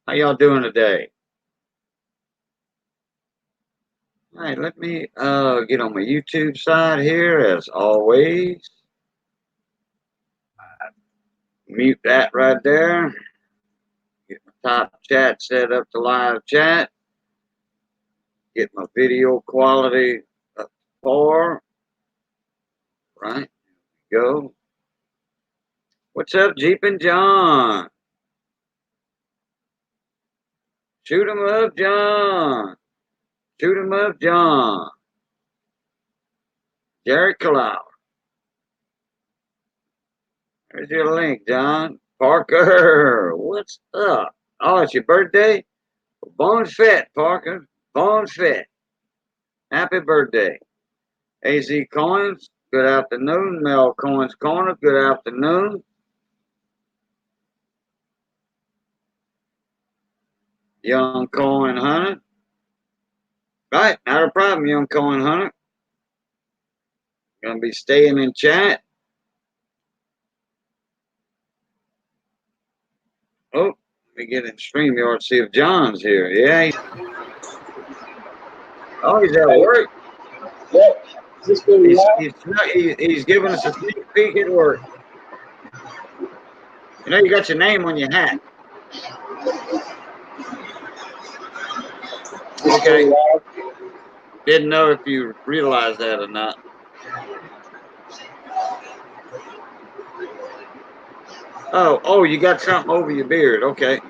How y'all doing today? All right, let me get on my YouTube side here as always. Mute that right there. Get my top chat set up to live chat. Get my video quality up to 4. Right, go. What's up, Jeep and John? Shoot 'em up, John. Shoot 'em up, John. Jerry Cloud. There's your link, John. Parker, what's up? Oh, it's your birthday? Bon fit, Parker. Bon fit. Happy birthday. AZ Coins, good afternoon. Mel Coins Corner, good afternoon. Young Coin Hunter. Right, not a problem, Young Coin Hunter. Gonna be staying in chat. Oh, let me get in StreamYard, see if John's here. Yeah. Oh, he's at work. Yep. He's giving us a sneak peek at work. You know, you got your name on your hat. Okay. Didn't know if you realized that or not. Oh, you got something over your beard. Okay.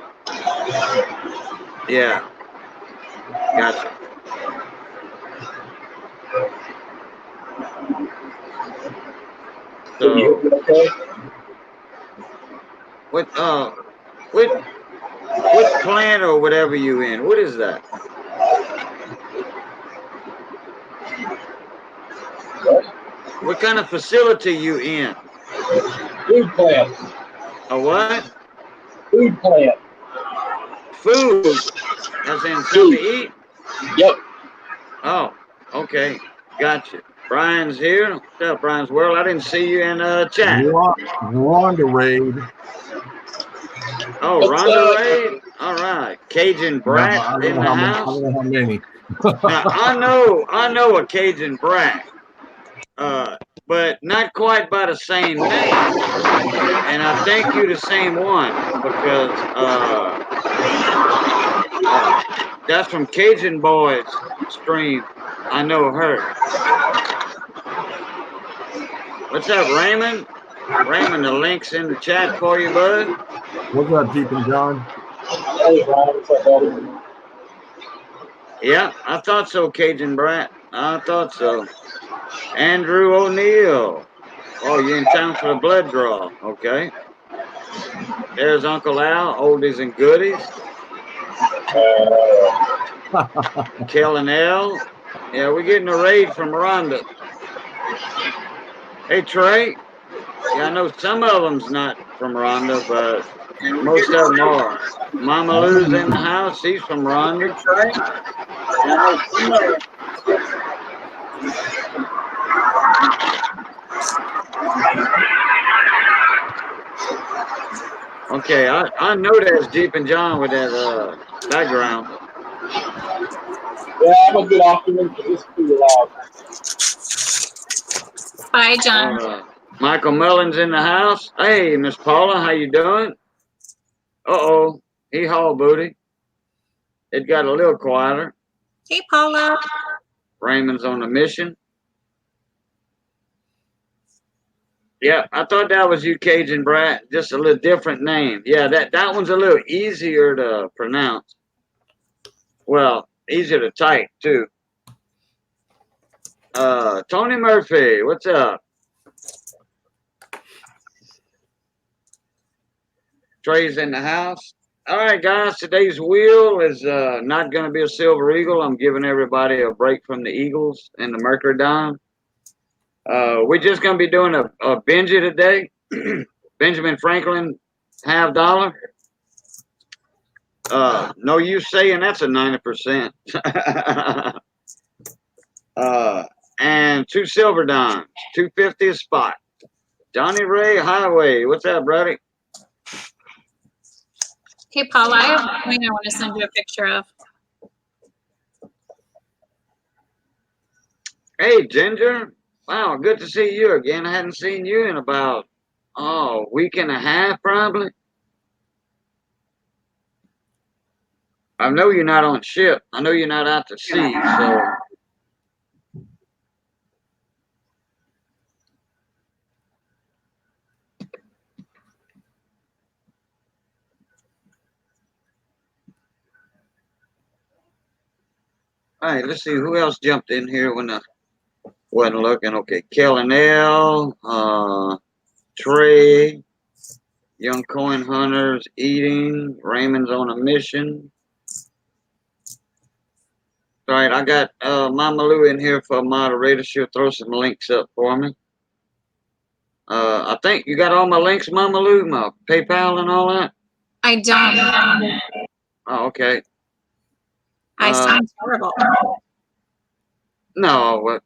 Yeah. Gotcha. So, what plant or whatever you in? What is that? What kind of facility you in? Food plant. A what? Food plant. Food, as in something to eat? Yep. Oh, okay. Gotcha. Brian's here. What's up, Brian's World? I didn't see you in chat. Rhonda Raid. Oh, Rhonda Raid? All right. Cajun Brat in the house. I don't know how many. Now, I know a Cajun Brat, but not quite by the same name. And I think you're the same one because that's from Cajun Boys stream. I know her. What's up, Raymond? Raymond, the link's in the chat for you, bud. What's up, Jeep and John? Hey, Brian. What's up, buddy? Yeah, I thought so, Cajun Brat. I thought so. Andrew O'Neill. Oh, you're in town for the blood draw. Okay. There's Uncle Al, oldies and goodies. Kellen L. Yeah, we're getting a raid from Rhonda. Hey, Trey. Yeah, I know some of them's not from Rhonda, but most of them are. Mama Lou's in the house. She's from Rhonda. Okay, I know that's Jeep and John with that background. Yeah, I'm a good optimist, but this is pretty loud. Bye, John. Michael Mullins in the house. Hey, Miss Paula, how you doing? Uh-oh, he haul booty. It got a little quieter. Hey, Paula. Raymond's on a mission. Yeah, I thought that was you, Cajun Brat. Just a little different name. Yeah, that one's a little easier to pronounce. Well, easier to type, too. Tony Murphy, what's up? Trey's in the house. All right, guys, today's wheel is not going to be a Silver Eagle. I'm giving everybody a break from the Eagles and the Mercury Dime. We're just going to be doing a Benji today. Benjamin Franklin, $50. No use saying that's a 90%. And 2 silver dimes, 250 a spot. Johnny Ray Highway, what's up, buddy? Hey, Paula, I have a coin I want to send you a picture of. Hey, Ginger. Wow, good to see you again. I hadn't seen you in about, a week and a half, probably. I know you're not on ship. I know you're not out to sea, so. All right, let's see who else jumped in here when I wasn't looking. Okay, Kelly Nell, Trey, Young Coin Hunters, Eating, Raymond's on a Mission. All right, I got Mama Lou in here for a moderator. She'll throw some links up for me. I think you got all my links, Mama Lou, my PayPal and all that. I don't. Oh, okay. I sound terrible. No,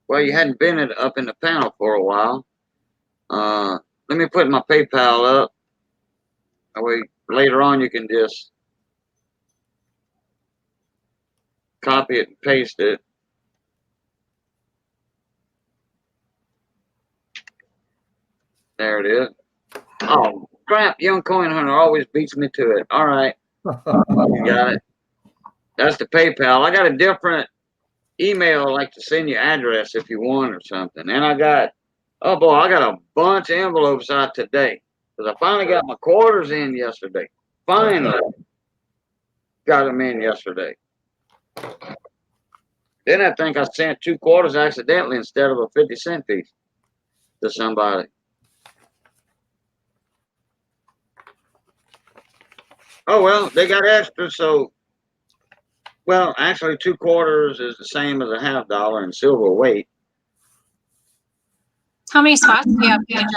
well, you hadn't been up in the panel for a while. Let me put my PayPal up. That way, later on, you can just copy it and paste it. There it is. Oh, crap. Young Coin Hunter always beats me to it. All right. You got it. That's the PayPal. I got a different email I like to send you address if you want or something. And I got, oh boy, I got a bunch of envelopes out today because I finally got my quarters in yesterday. Finally got them in yesterday. Then I think I sent 2 quarters accidentally instead of a 50-cent piece to somebody. Oh, well, they got extra, so, well, actually 2 quarters is the same as a half dollar in silver weight. How many spots do you have, Ginger?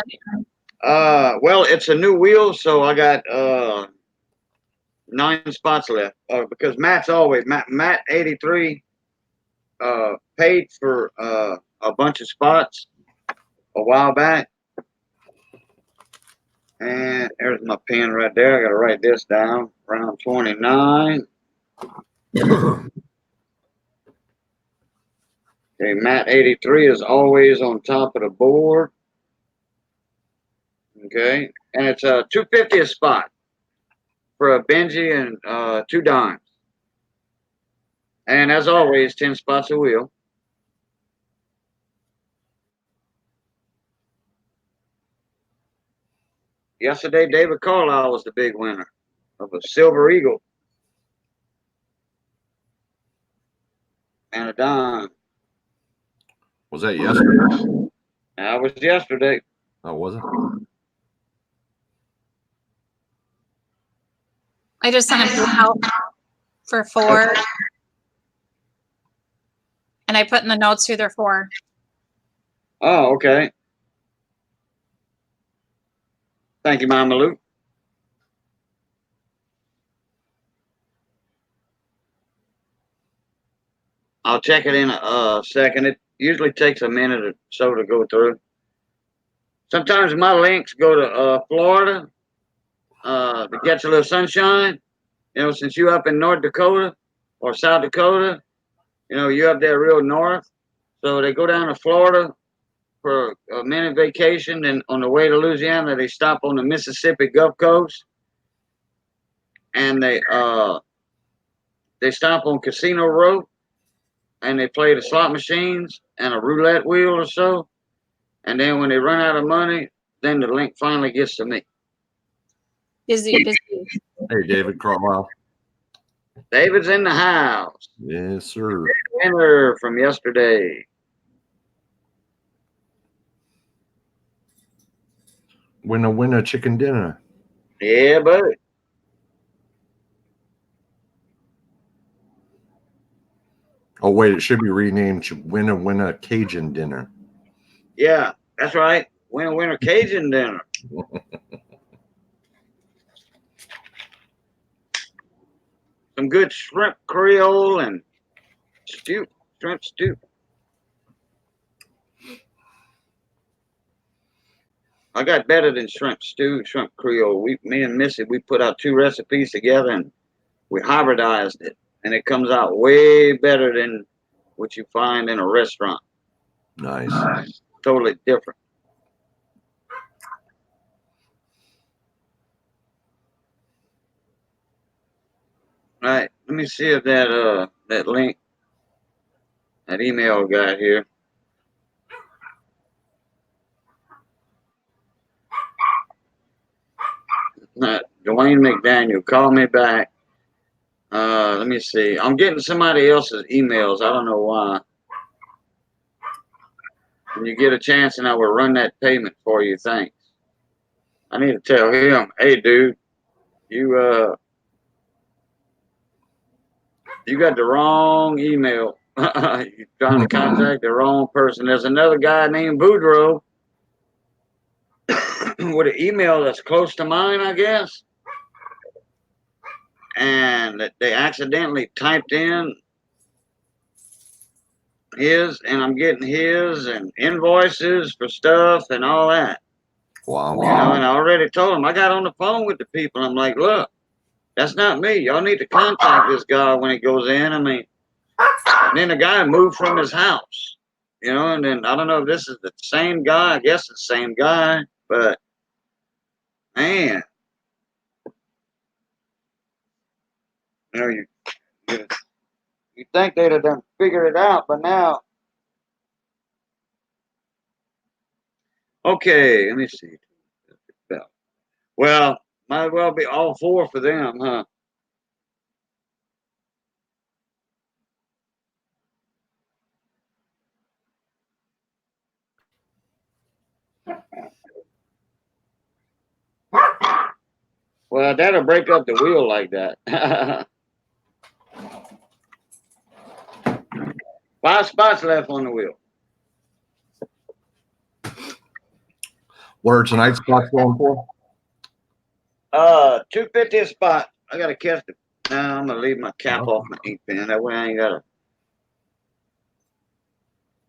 Well, it's a new wheel, so I got 9 spots left. Because Matt 83 paid for a bunch of spots a while back. And there's my pen right there. I gotta write this down. Round 29. Okay, Matt 83 is always on top of the board. Okay, and it's a $2.50 a spot for a Benji and 2 dimes. And as always, 10 spots a wheel. Yesterday, David Carlisle was the big winner of a Silver Eagle and a dime. Was that yesterday? That was yesterday. Oh, was it? I just sent a bill out for 4. And I put in the notes who they're for. Oh, okay. Thank you, Mama Lou. I'll check it in a second. It usually takes a minute or so to go through. Sometimes my links go to Florida to get a little sunshine. You know, since you up in North Dakota or South Dakota, you know, you up there real north. So they go down to Florida for a minute vacation, and on the way to Louisiana, they stop on the Mississippi Gulf Coast, and they stop on Casino Row, and they play the slot machines and a roulette wheel or so, and then when they run out of money, then the link finally gets to me. Busy. Hey, David Carlisle. David's in the house. Yes, sir. Winner from yesterday. Winner, chicken dinner. Yeah, buddy. Oh, wait, it should be renamed Winner Cajun dinner. Yeah, that's right. Winner Cajun dinner. Some good shrimp Creole and stew, shrimp stew. I got better than shrimp stew, shrimp creole. Me and Missy, we put out 2 recipes together and we hybridized it, and it comes out way better than what you find in a restaurant. Nice. Totally different. All right, let me see if that link, that email got here. Dwayne McDaniel, call me back. Let me see. I'm getting somebody else's emails. I don't know why. When you get a chance, and I will run that payment for you. Thanks. I need to tell him, hey, dude, you you got the wrong email. You're trying to contact the wrong person. There's another guy named Boudreaux with an email that's close to mine, I guess. And they accidentally typed in his, and I'm getting his and invoices for stuff and all that. Wow. You know, and I already told him, I got on the phone with the people. I'm like, look, that's not me. Y'all need to contact this guy when he goes in. I mean, and then the guy moved from his house, you know, and then I don't know if this is the same guy. I guess it's the same guy, but man, you know, you think they'd have done figured it out, but now, okay, let me see. Well, might as well be all 4 for them, huh? Well, that'll break up the wheel like that. 5 spots left on the wheel. What are tonight's spots going for? 250 a spot. I gotta catch it. Now I'm gonna leave my cap off my ink pen. That way I ain't gotta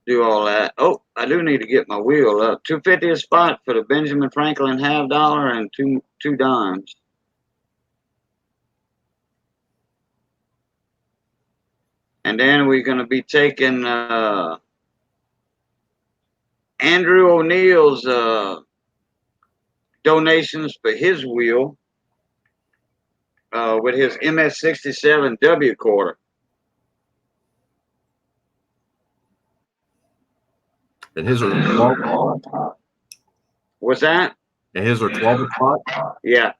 do all that. Oh, I do need to get my wheel up. 250 a spot for the Benjamin Franklin half dollar and two dimes. And then we're gonna be taking Andrew O'Neill's donations for his wheel with his MS67 W quarter. And his are 12. What's that? And his are 12 a spot? Yeah.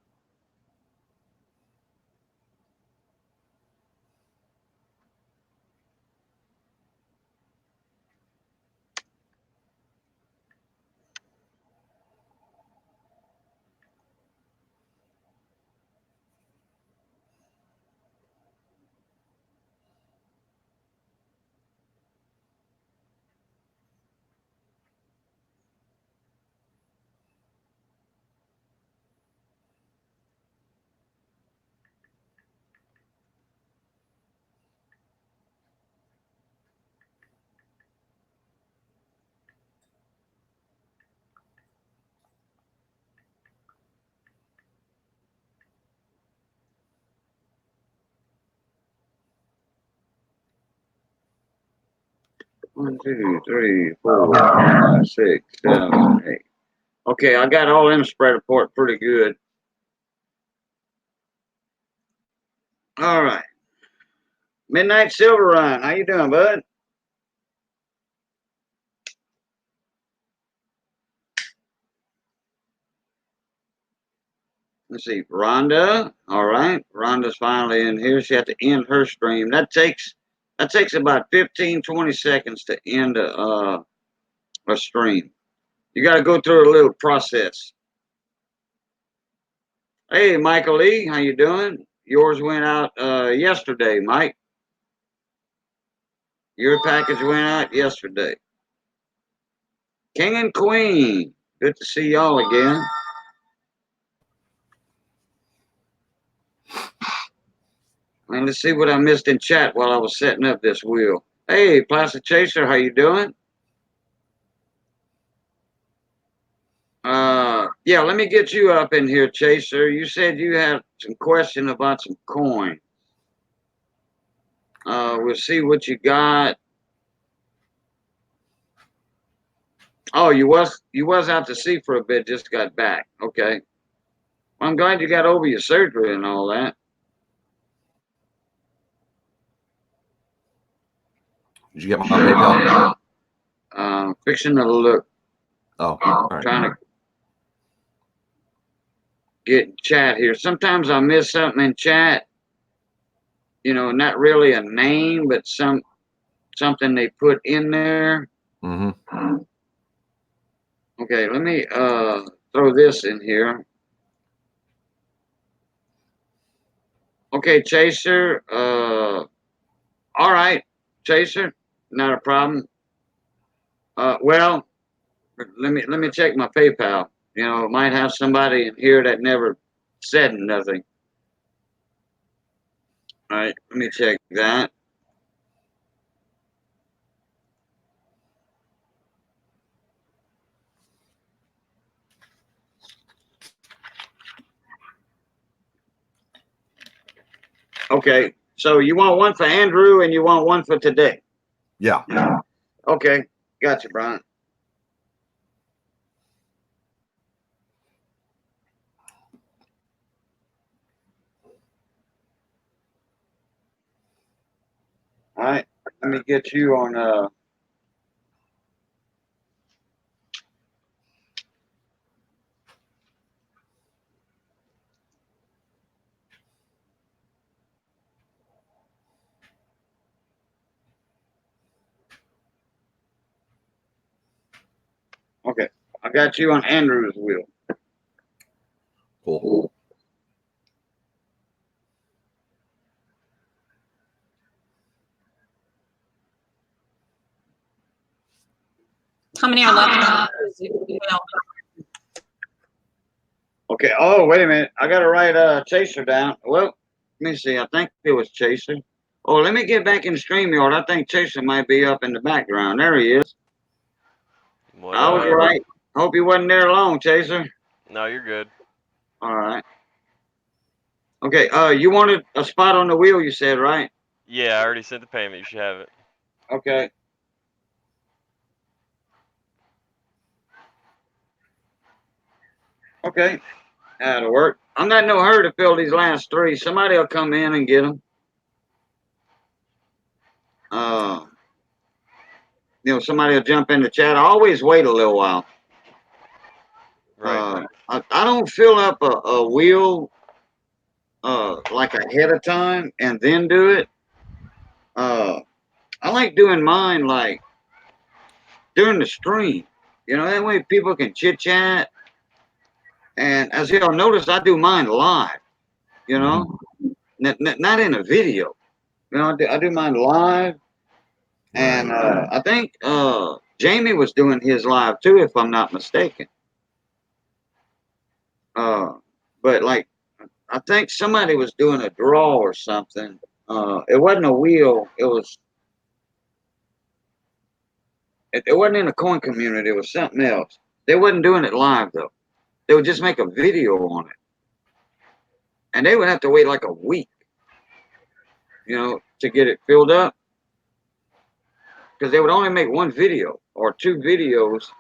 One, two, three, 4, 5, 6, 7, 8. Okay, I got all them spread apart pretty good. All right. Midnight Silver Run. How you doing, bud? Let's see. Rhonda. All right. Rhonda's finally in here. She had to end her stream. That takes about 15, 20 seconds to end a stream. You got to go through a little process. Hey, Michael Lee, how you doing? Yours went out yesterday, Mike. Your package went out yesterday. King and Queen, good to see y'all again. And let's see what I missed in chat while I was setting up this wheel. Hey, Plastic Chaser, how you doing? Yeah, let me get you up in here, Chaser. You said you had some question about some coin. We'll see what you got. Oh, you was out to sea for a bit, just got back. Okay. Well, I'm glad you got over your surgery and all that. Did you get my PayPal? Fixing to look. Oh, all right. Trying to get in chat here. Sometimes I miss something in chat. You know, not really a name, but something they put in there. Mm-hmm. Okay, let me throw this in here. Okay, Chaser. All right, Chaser. Not a problem. Well, let me check my PayPal. You know, might have somebody in here that never said nothing. All right, let me check that. Okay, so you want one for Andrew and you want one for today. Yeah. Okay, gotcha, Brian. All right, let me get you on. Okay, I got you on Andrew's wheel. Cool. How many are left? Well, Okay. Oh, wait a minute. I gotta write Chaser down. Well, let me see. I think it was Chaser. Oh, let me get back in the StreamYard. I think Chaser might be up in the background. There he is. What I was up? right. Hope you wasn't there long, Chaser. No, you're good. All right. Okay. You wanted a spot on the wheel, you said, right? Yeah, I already sent the payment. You should have it. Okay. Okay. That'll work. I'm not in no hurry to fill these last three. Somebody will come in and get them. You know, somebody will jump in the chat. I always wait a little while. Right. I don't fill up a wheel like ahead of time and then do it. I like doing mine like during the stream. You know, that way people can chit chat. And as y'all notice, I do mine live. You know, not in a video. You know, I do mine live. And I think Jamie was doing his live too, if I'm not mistaken. But like, I think somebody was doing a draw or something. It wasn't a wheel. It wasn't in the coin community. It was something else. They wasn't doing it live though. They would just make a video on it, and they would have to wait like a week, you know, to get it filled up, because they would only make one video or two videos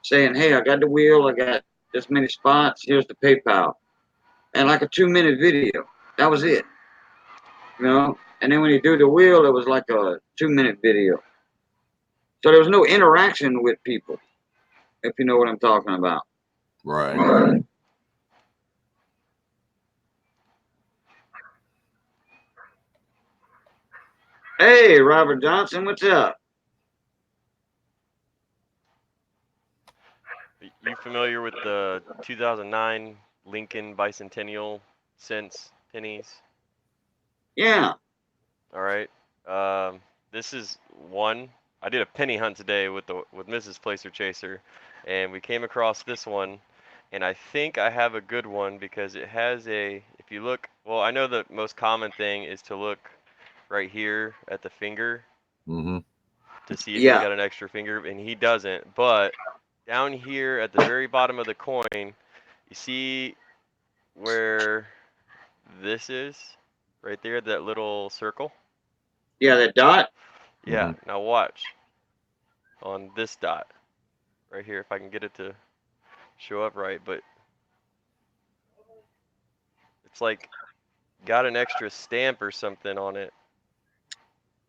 saying, "Hey, I got the wheel. I got this many spots. Here's the PayPal," and like a 2-minute video. That was it, you know. And then when you do the wheel, it was like a 2-minute video. So there was no interaction with people, if you know what I'm talking about. Right. Hey, Robert Johnson, what's up? You familiar with the 2009 Lincoln Bicentennial cents pennies? Yeah. All right. This is one. I did a penny hunt today with Mrs. Placer Chaser, and we came across this one, and I think I have a good one because it has a. If you look, well, I know the most common thing is to look right here at the finger to see if he's Yeah. got an extra finger, and he doesn't. But down here at the very bottom of the coin, You see where this is? Right there, that little circle? Yeah, that dot. Yeah, now watch. On this dot. Right here, if I can get it to show up right, but it's like got an extra stamp or something on it.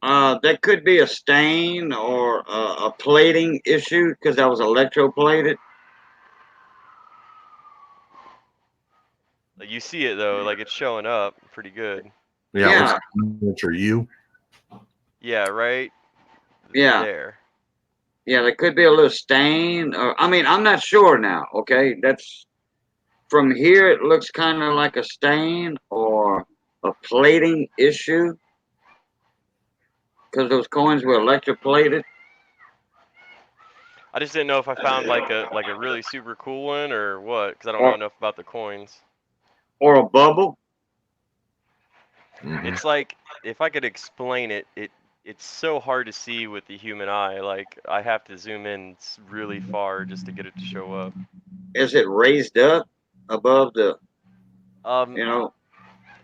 That could be a stain or a plating issue because that was electroplated. Like you see it though, like it's showing up pretty good. Yeah, Yeah. it looks like a miniature U. Yeah, right Yeah. there. Yeah, there could be a little stain. Or, I mean, I'm not sure now. Okay, that's from here. It looks kind of like a stain or a plating issue because those coins were electroplated. I just didn't know if I found like a really super cool one or what, because I don't know Or enough about the coins. or a bubble. Mhm. It's like if I could explain it, it's so hard to see with the human eye. Like I have to zoom in really far just to get it to show up. Is it raised up above the? Um, You know.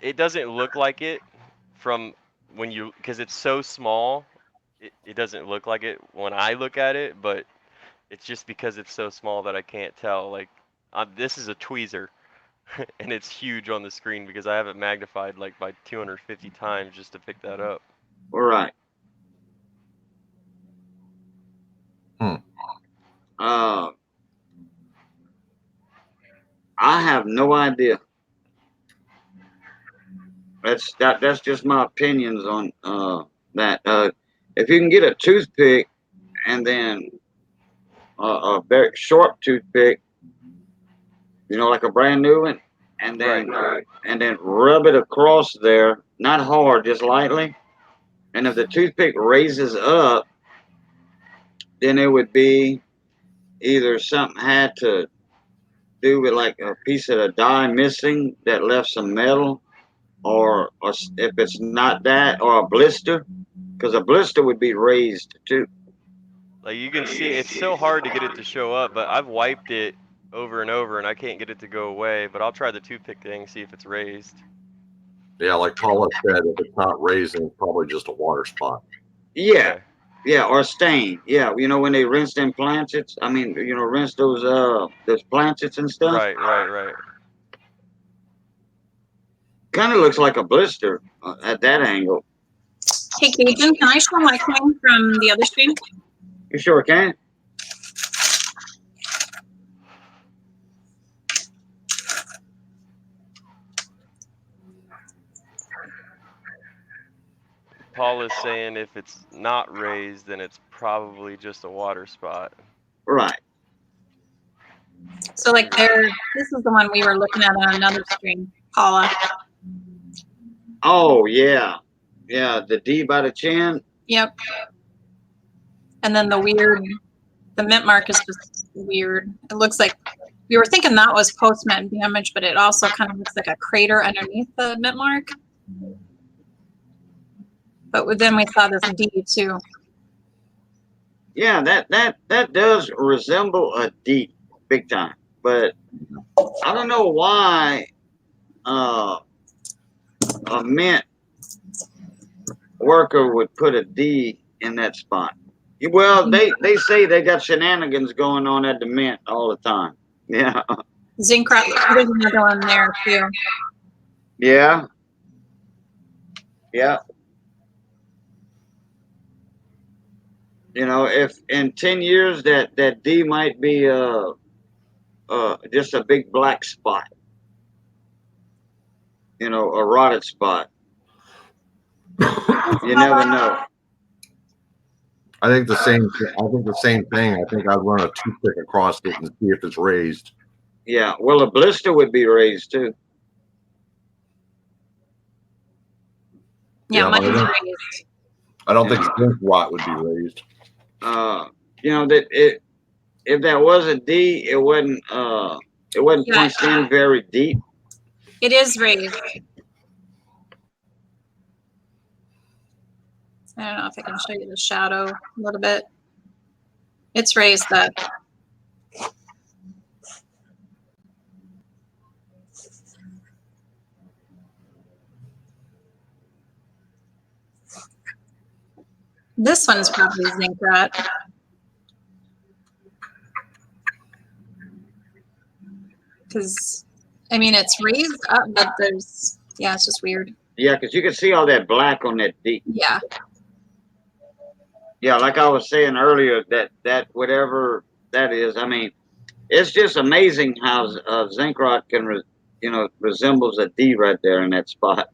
it doesn't look like it from when you, because it's so small. It doesn't look like it when I look at it, but it's just because it's so small that I can't tell. Like this is a tweezer, and it's huge on the screen because I have it magnified like by 250 times just to pick that up. All right. Hmm. I have no idea. That's just my opinions on that. If you can get a toothpick and then a very sharp toothpick, you know, like a brand new one, and Right. then rub it across there, not hard, just lightly. And if the toothpick raises up, then it would be either something had to do with like a piece of the die missing that left some metal, or if it's not that, or a blister, because a blister would be raised too. Like you can see, it's so hard to get it to show up, but I've wiped it over and over and I can't get it to go away. But I'll try the toothpick thing, see if it's raised. Yeah, like Paula said, if it's not raised, then it's probably just a water spot. Yeah, Okay. yeah, or stain. Yeah, you know when they rinse them planchets. I mean, you know, rinse those planchets and stuff. Right. Kind of looks like a blister at that angle. Hey, Cajun, can I show my coin from the other screen? You sure can. Paul is saying if it's not raised, then it's probably just a water spot. Right. So like this is the one we were looking at on another screen, Paula. Oh yeah, yeah. The D by the chin. Yep. And then the mint mark is just weird. It looks like we were thinking that was post-mint damage, but it also kind of looks like a crater underneath the mint mark. But then we saw this D too. Yeah, that does resemble a D big time. But I don't know why a mint worker would put a D in that spot. Well, they say they got shenanigans going on at the mint all the time. Yeah. Zinc rock, there's another one there too. Yeah. Yeah. You know, if in 10 years that D might be just a big black spot. You know, a rotted spot. You never know. I think the same. I think the same thing. I think I'd run a toothpick across it and see if it's raised. Yeah. Well, a blister would be raised too. Yeah, Yeah, mine's but raised. I don't think zinc rot would be raised. You know that if that was a D, it wasn't Yeah. punched in very deep. It is raised. I don't know if I can show you the shadow a little bit. It's raised up. This one's probably zinc rot. Because, I mean, it's raised up, but there's, yeah, it's just weird. Yeah, because you can see all that black on that deep. Yeah. Yeah, like I was saying earlier, that whatever that is, I mean, it's just amazing how zinc rot can, resembles a D right there in that spot.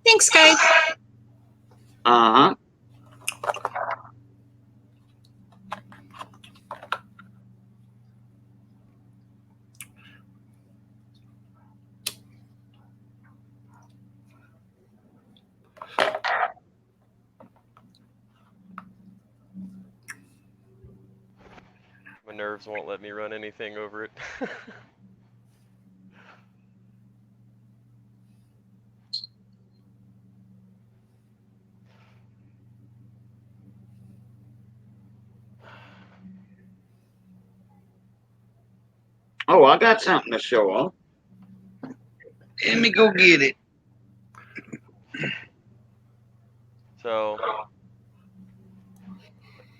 Thanks, guys. Uh huh. My nerves won't let me run anything over it. Oh, I got something to show off. Let me go get it. So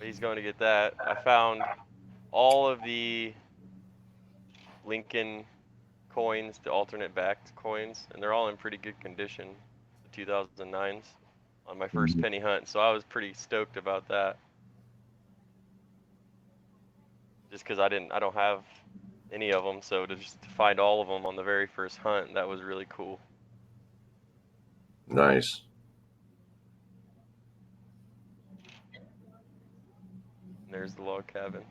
he's going to get that. I found all of the Lincoln coins, the alternate backed coins, and they're all in pretty good condition, the 2009s, on my first penny hunt. So I was pretty stoked about that. Just because I don't have any of them, so to just find all of them on the very first hunt, that was really cool. Nice. And there's the log cabin.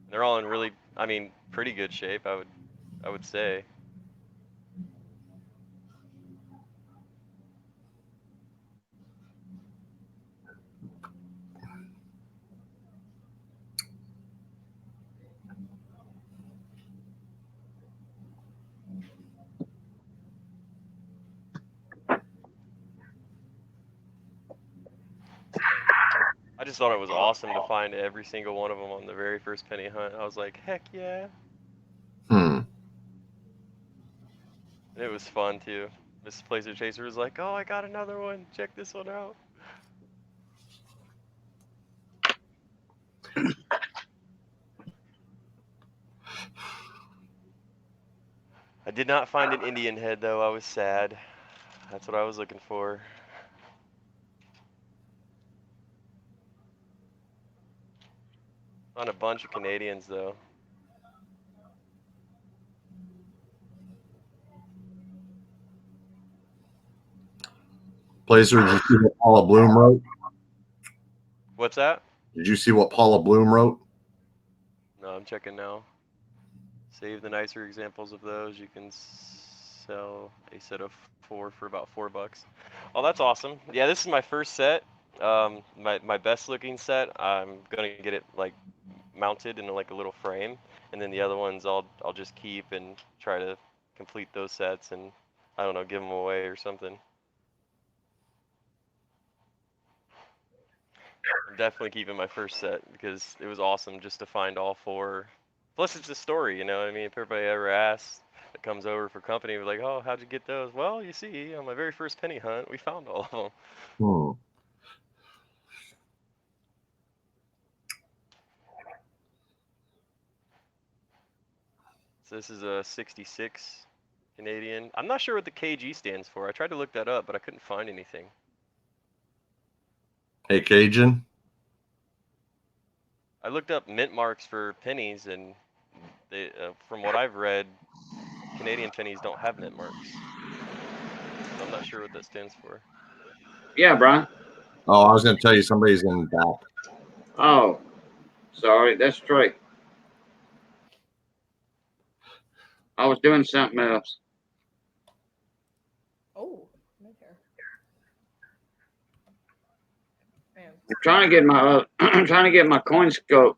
They're all in really, I mean, pretty good shape, I would say. I just thought it was awesome to find every single one of them on the very first penny hunt. I was like, heck yeah. Hmm. And it was fun too. Mrs. Placer Chaser was like, oh, I got another one. Check this one out. I did not find an Indian head though. I was sad. That's what I was looking for. Found a bunch of Canadians though. Placer, did you see what Paula Bloom wrote? What's that? Did you see what Paula Bloom wrote? No, I'm checking now. Save the nicer examples of those. You can sell a set of 4 for about $4. Oh, that's awesome. Yeah, this is my first set. My best looking set. I'm gonna get it like mounted in like a little frame, and then the other ones I'll just keep and try to complete those sets, and I don't know, give them away or something. I'm definitely keeping my first set because it was awesome just to find all 4. Plus, it's a story, you know what I mean? If everybody ever asks that comes over for company, we're like, oh, how'd you get those? Well, you see, on my very first penny hunt, we found all of them. Hmm. So this is a 66 Canadian. I'm not sure what the KG stands for. I tried to look that up, but I couldn't find anything. Hey, Cajun. I looked up mint marks for pennies, and they, from what I've read, Canadian pennies don't have mint marks. So I'm not sure what that stands for. Yeah, Brian. Oh, I was going to tell you somebody's in back. Oh, sorry. That's straight. I was doing something else. Oh, right there. Man, I'm trying to get my I'm trying to get my coin scope.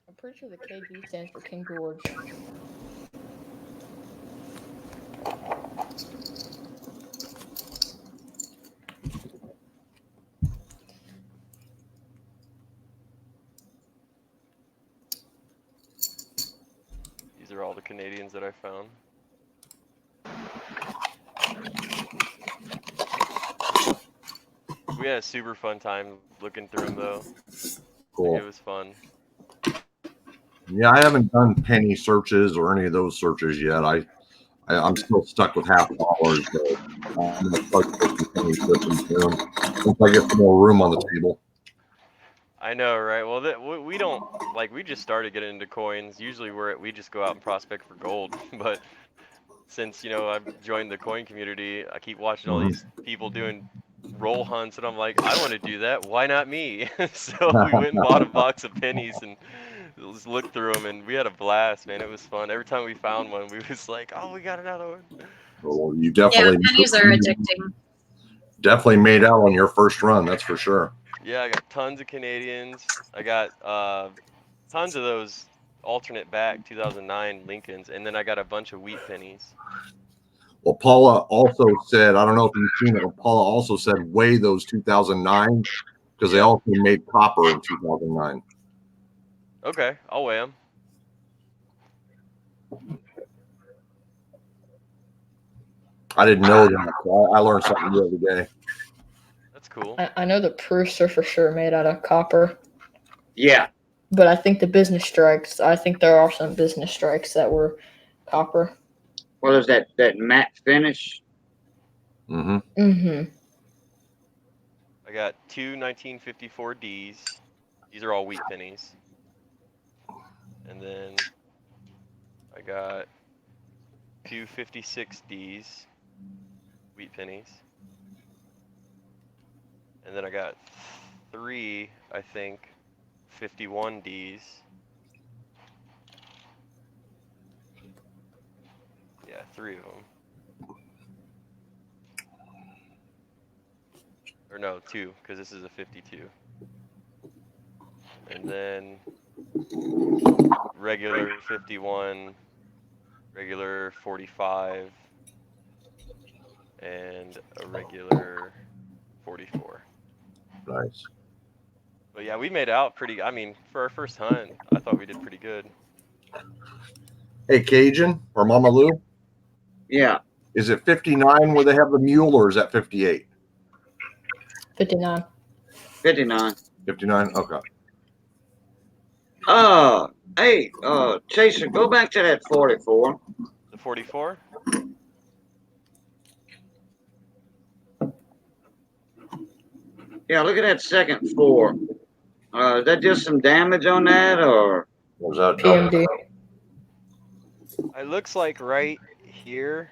I'm pretty sure the KG stands for King George. These are all the Canadians that I found. We had a super fun time looking through them though. Cool. It was fun. Yeah, I haven't done penny searches or any of those searches yet. I'm still stuck with $half. So I'm gonna start searching penny searching soon once I get some more room on the table. I know, right? Well, we don't like. We just started getting into coins. Usually, we just go out and prospect for gold. But since I've joined the coin community, I keep watching all these people doing roll hunts, and I'm like, I want to do that. Why not me? So we went and bought a box of pennies and just looked through them, and we had a blast, man. It was fun. Every time we found one, we was like, oh, we got another one. Well, you Yeah, definitely pennies are addicting. definitely made out on your first run. That's for sure. Yeah, I got tons of Canadians. I got tons of those alternate back 2009 Lincolns, and then I got a bunch of wheat pennies. Well, Paula also said, I don't know if you've seen it, but Paula also said weigh those 2009 because they also made copper in 2009. Okay, I'll weigh them. I didn't know that. So I learned something new every day. That's cool. I know the proofs are for sure made out of copper, Yeah. but I think the business strikes, I think there are some business strikes that were copper. What is that matte finish? Mm-hmm. Mm-hmm. I got two 1954 Ds. These are all wheat pennies. And then I got two 56 Ds, wheat pennies. And then I got three, I think, 51 Ds. Yeah, three of them. Or no, two, because this is a 52. And then regular 51, regular 45, and a regular 44. Nice. But yeah, we made out pretty. I mean, for our first hunt, I thought we did pretty good. Hey, Cajun or Mama Lou, Yeah. is it 59 where they have the mule or is that 58? 59. 59. 59? Okay. Hey, Chaser, go back to that 44. The 44? Yeah, look at that second 4. Is that just some damage on that, or? What was that? PMD. It looks like right here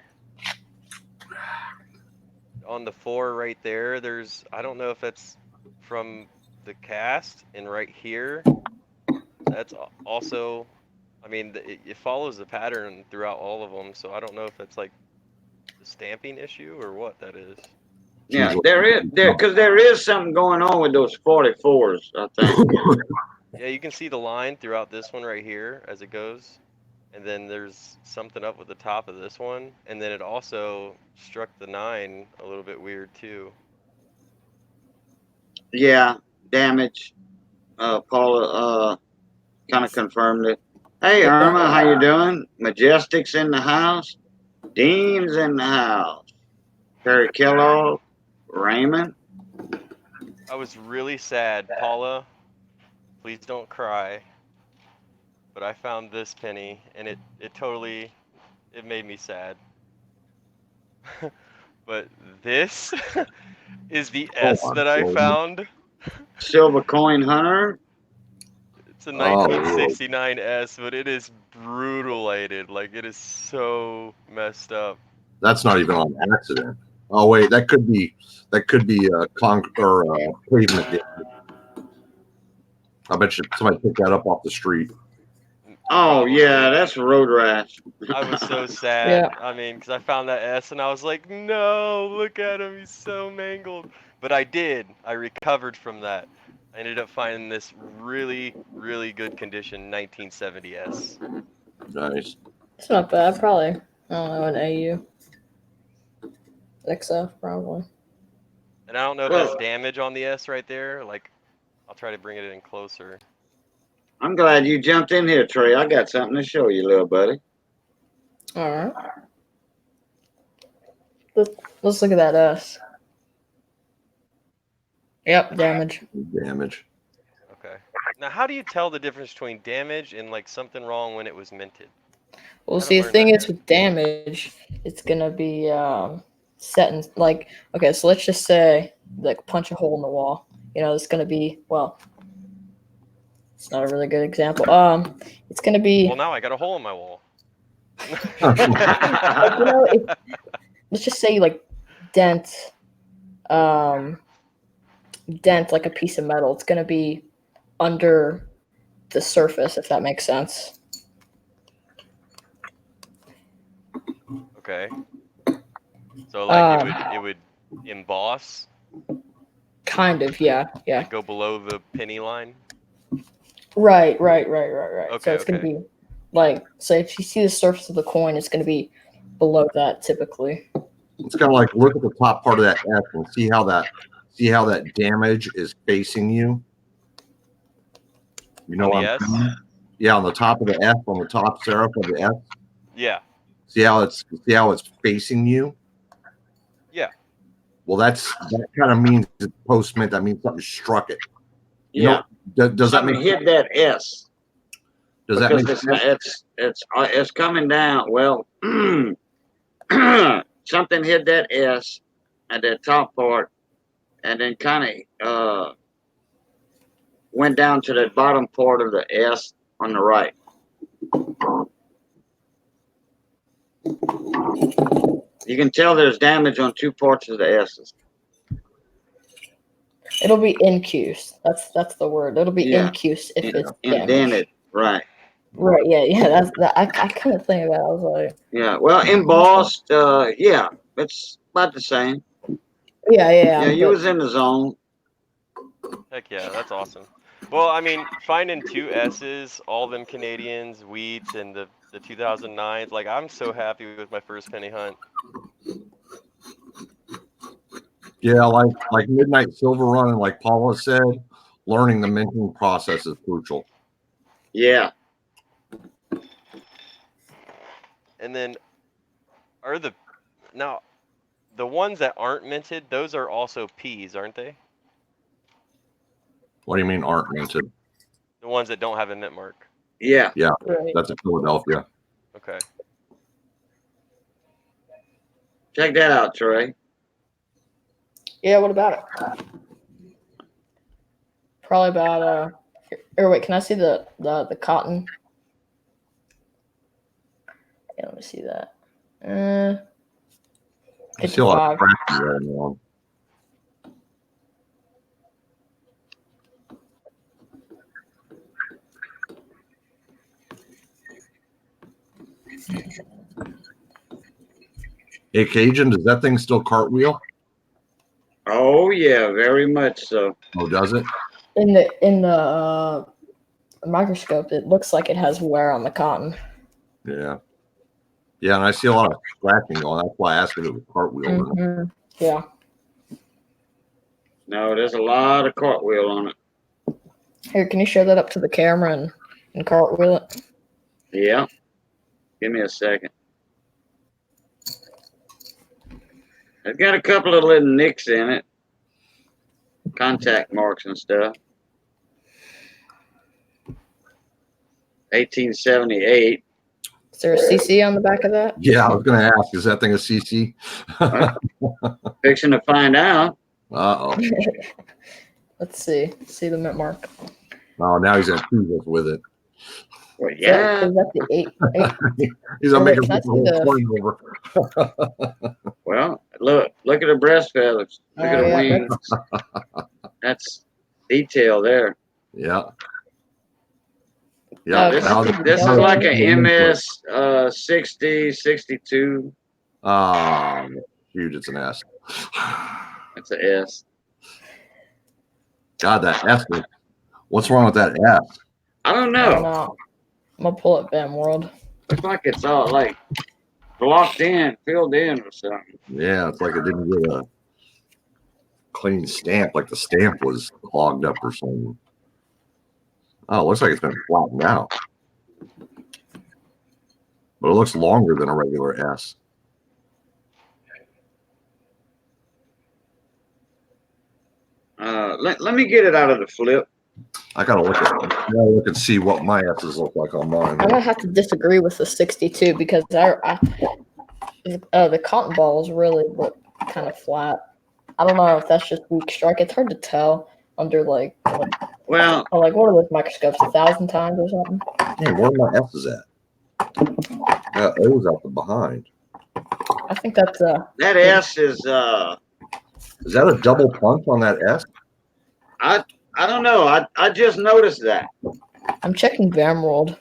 on the 4 right there, there's, I don't know if that's from the cast, and right here, that's also, I mean, it follows the pattern throughout all of them, so I don't know if that's like the stamping issue or what that is. Yeah, there is something going on with those 44s, I think. Yeah, you can see the line throughout this one right here as it goes. And then there's something up with the top of this one. And then it also struck the 9 a little bit weird too. Yeah, damage. Paula kind of confirmed it. Hey, Irma, how you doing? Majestic's in the house. Dean's in the house. Terry Kellogg. Raymond. I was really sad. Paula, please don't cry. But I found this penny and it totally, it made me sad. But this is the S that I found. Silver Coin Hunter. It's a 1969 S, but it is brutalated. Like, it is so messed up. That's not even on accident. Oh wait, that could be a pavement. I bet you somebody picked that up off the street. Oh Probably. yeah, that's road rash. I was so sad. Yeah. I mean, because I found that S and I was like, no, look at him, he's so mangled. But I did. I recovered from that. I ended up finding this really, really good condition 1970 S. Nice. It's not bad. Probably, I don't know, an AU. XF, probably. And I don't know if that's damage on the S right there. Like, I'll try to bring it in closer. I'm glad you jumped in here, Trey. I got something to show you, little buddy. All right. let's look at that S. Yep, damage. Damage. Okay. Now, how do you tell the difference between damage and like something wrong when it was minted? Well, Haven't see, the learned thing that is yet. with damage, it's gonna be set in like okay. So let's just say like punch a hole in the wall. You know, it's gonna be well. It's not a really good example. It's gonna be Well, now I got a hole in my wall. like, you know, let's just say like dent, dent like a piece of metal. It's gonna be under the surface, if that makes sense. Okay. So like it would emboss, Kind of, yeah. like go below the penny line. Right. So Okay, it's gonna okay. be like, so if you see the surface of the coin, it's gonna be below that typically. It's kind of like look at the top part of that S and see how that damage is facing you. You know On what the I'm S? saying? Yeah, on the top of the S, on the top serif of the S. Yeah. See how it's facing you? Yeah. Well, that kind of means it's post-mint. That means something struck it. You Yeah. know, does that Something make hit that S does that because make sense? it's coming down. Well, something hit that S at that top part, and then kind of went down to the bottom part of the S on the right. You can tell there's damage on two parts of the S's. It'll be incuse. That's the word. It'll be Yeah. incuse if it's Indented, damaged. right? Right. Yeah. That's that. I couldn't think of that. I was like, Yeah. Well, embossed. Yeah, it's about the same. yeah. Yeah, you But was in the zone. Heck yeah, that's awesome. Well, I mean, finding two S's, all them Canadians, wheat, and the 2009s, like I'm so happy with my first penny hunt. Yeah, like Midnight Silver Run and like Paula said, learning the minting process is crucial. Yeah. And then are the ones that aren't minted, those are also P's, aren't they? What do you mean aren't minted? The ones that don't have a mint mark. Yeah. Yeah, right. that's in Philadelphia. Okay. Check that out, Trey. Yeah. What about it? Probably about or wait, can I see the cotton? Yeah, let me see that. I see a lot of 55. cracking going on. Hey, Cajun, does that thing still cartwheel? Oh yeah, very much so. Oh, does it? In the microscope, it looks like it has wear on the cotton. Yeah. Yeah, and I see a lot of scratching going. That's why I asked if it was cartwheel or not. Mhm. Yeah. No, there's a lot of cartwheel on it. Here, can you show that up to the camera and cartwheel it? Yeah. Give me a second. It's got a couple of little nicks in it. Contact marks and stuff. 1878. Is there a CC on the back of that? Yeah, I was going to ask, is that thing a CC? Fixing to find out. Uh-oh. Let's see. See the mint mark. Oh, now he's going to tease us with it. Well, yeah. Is that the 8? He's going to make us Can I look the see whole coin over. Well, look at the breast feathers. Look at the yeah, wings. That's detail there. Yeah. Yeah. This is like an MS 60, 62. Huge. It's an S. It's an S. God, that S. What's wrong with that S? I don't I don't know. know. I'm gonna pull up Bam World. Looks like it's all like blocked in, filled in or something. Yeah, it's like it didn't get a clean stamp, like the stamp was clogged up or something. Oh, it looks like it's been flattened out. But it looks longer than a regular S. let me get it out of the flip. I gotta look and see what my S's look like on mine. I'm gonna have to disagree with the 62 because the cotton balls really look kind of flat. I don't know if that's just weak strike. It's hard to tell under like Well, what are those microscopes? 1,000 times or something? Hey, where are my S's at? Yeah, O's out the behind. I think that's that S is Is that a double punch on that S? I don't know. I just noticed that. I'm checking Vamworld.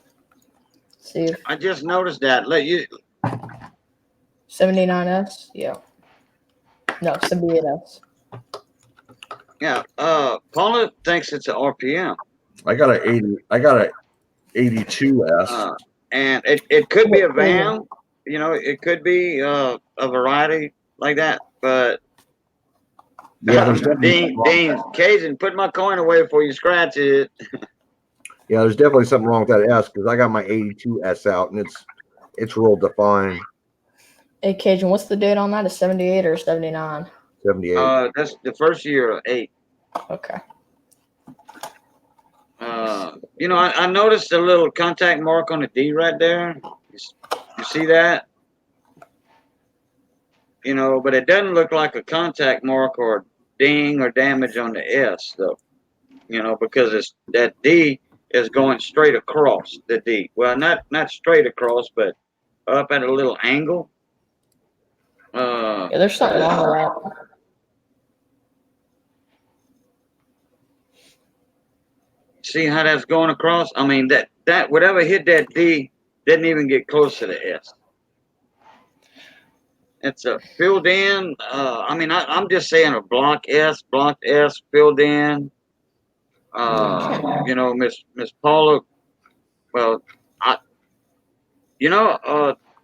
See if I just noticed that. Let you 79S? Yeah. No, 78S. Yeah. Paula thinks it's an RPM. I got a 82S. And it could be a VAM. You know, it could be a variety like that. But Yeah, there's definitely Dean, Cajun, put my coin away before you scratch it. Yeah, there's definitely something wrong with that S because I got my 82S out and it's real defined. Hey, Cajun, what's the date on that? Is 78 or 79? 78. That's the first year of 8. Okay. You know, I noticed a little contact mark on the D right there. You see that? You know, but it doesn't look like a contact mark or ding or damage on the S, though. You know, because that D is going straight across the D. Well, not straight across, but up at a little angle. Yeah, there's something wrong with that. See how that's going across? I mean, that whatever hit that D didn't even get close to the S. It's a filled in. I mean, I'm just saying a blocked S filled in. You know, Miss Paula. Well,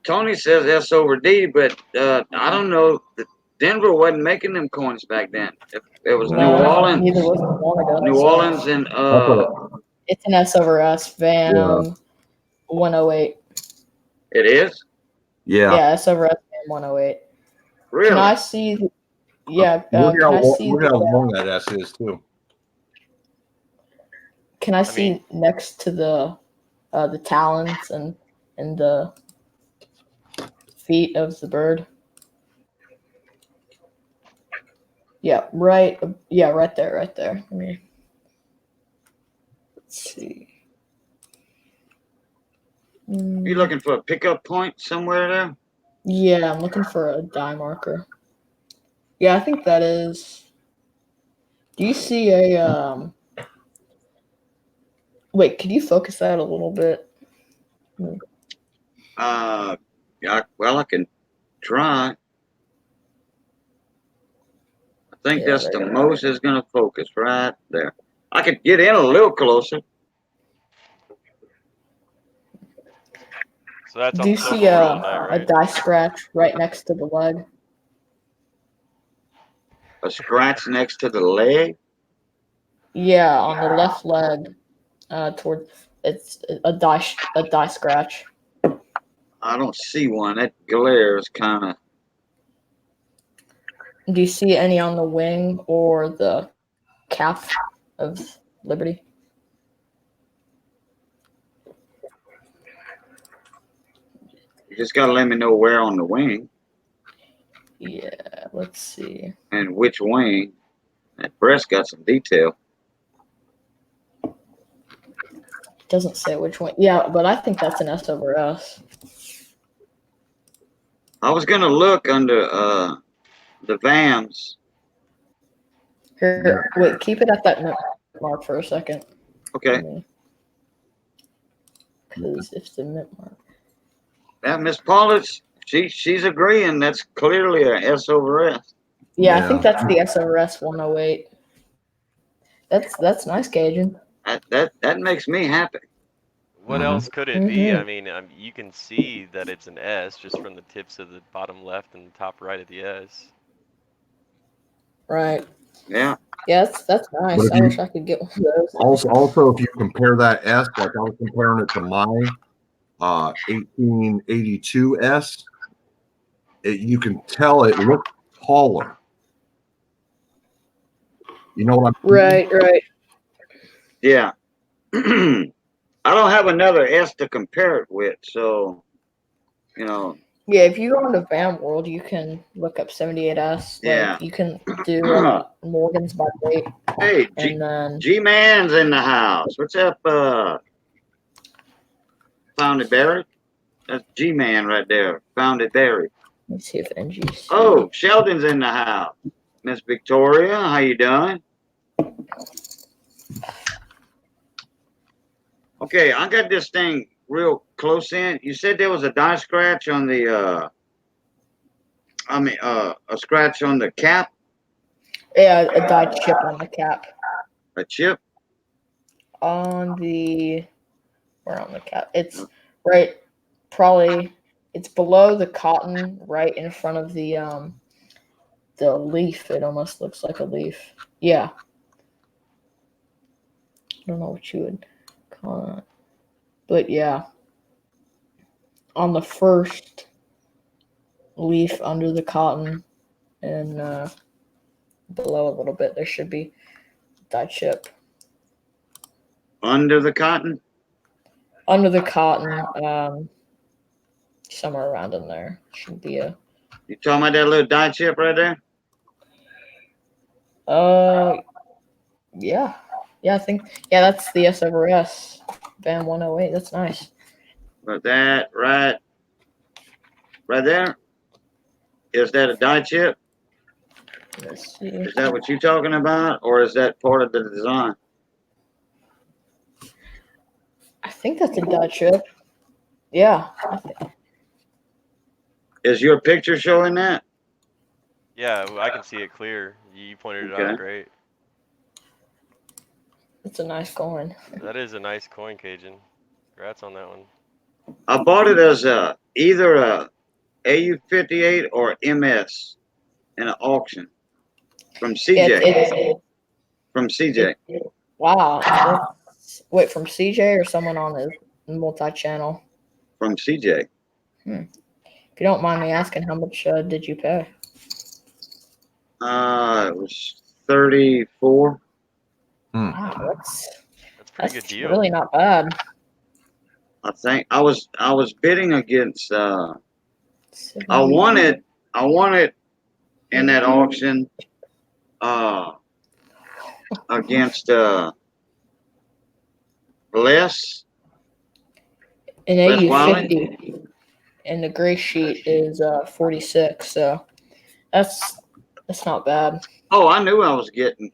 Tony says S over D, but I don't know. Denver wasn't making them coins back then. It was No, neither was the Monaco, New so Orleans, and it's an S over S. VAM 108. It is. Yeah. Yeah, S over S VAM 108. Really? Can I see? Yeah. Look how long that S is too. Can I see next to the talons and the feet of the bird? Yeah, right. Yeah, right there, right there. Let me. Let's see. You looking for a pickup point somewhere there? Yeah, I'm looking for a die marker. Yeah, I think that is. Do you see a Wait, could you focus that a little bit? Yeah. Well, I can try. I think that's the most it's gonna focus right there. I could get in a little closer. So that's Do you see a die scratch right next to the leg? A scratch next to the leg? Yeah, on the left leg, toward it's a die scratch. I don't see one. That glare is kind of. Do you see any on the wing or the calf of Liberty? You just gotta let me know where on the wing. Yeah, let's see. And which wing. That breast got some detail. Doesn't say which one. Yeah, but I think that's an S over S. I was gonna look under the VAMs. Here, wait, keep it at that mark for a second. Okay. Because if the mint mark. Yeah, Miss Paulus, she's agreeing that's clearly a S over S. Yeah, I think that's the S over S 108. That's nice, Cajun. That makes me happy. What else could it be? I mean, you can see that it's an S just from the tips of the bottom left and the top right of the S. Right. Yeah. Yeah, that's nice. I wish I could get one of those. Also, if you compare that S, like I was comparing it to my 1882 S, you can tell it looks taller. You know what I'm Right, right. Yeah. I don't have another S to compare it with, so you know. Yeah, if you go into Van World, you can look up 78S. Yeah. Like you can do Morgan's by date, Hey, and then G-Man's in the house. What's up, Founded Barry? That's G-Man right there. Founded Barry. let's see if NGC. Oh, Sheldon's in the house. Miss Victoria, how you doing? Okay, I got this thing real close in. You said there was a die scratch on the a scratch on the cap, Yeah, a die chip on the cap. a chip. On the where on the cap? It's right, probably. It's below the cotton, right in front of the leaf. It almost looks like a leaf. Yeah. I don't know what you would call it, but yeah, on the first leaf under the cotton and below a little bit, there should be die chip. Under the cotton? Under the cotton, somewhere around in there should be a. You talking about that little die chip right there? Yeah, I think that's the S over S Van 108. That's nice. But that right there, is that a die chip? Let's see. Is that what you're talking about, or is that part of the design? I think that's a die chip. Yeah. Is your picture showing that? Yeah, I can see it clear. You pointed it Okay. out great. It's a nice coin. That is a nice coin, Cajun. Congrats on that one. I bought it as either a AU58 or MS in an auction from CJ. From CJ. Wow. Wait, from CJ or someone on his multi-channel? From CJ. If you don't mind me asking, how much did you pay? It was 34. Wow, That's pretty good deal. really not bad. I think I was bidding against. I wanted in that auction against Les. An Les AU Wiley. 50 and the gray sheet is 46, so that's not bad. Oh, I knew I was getting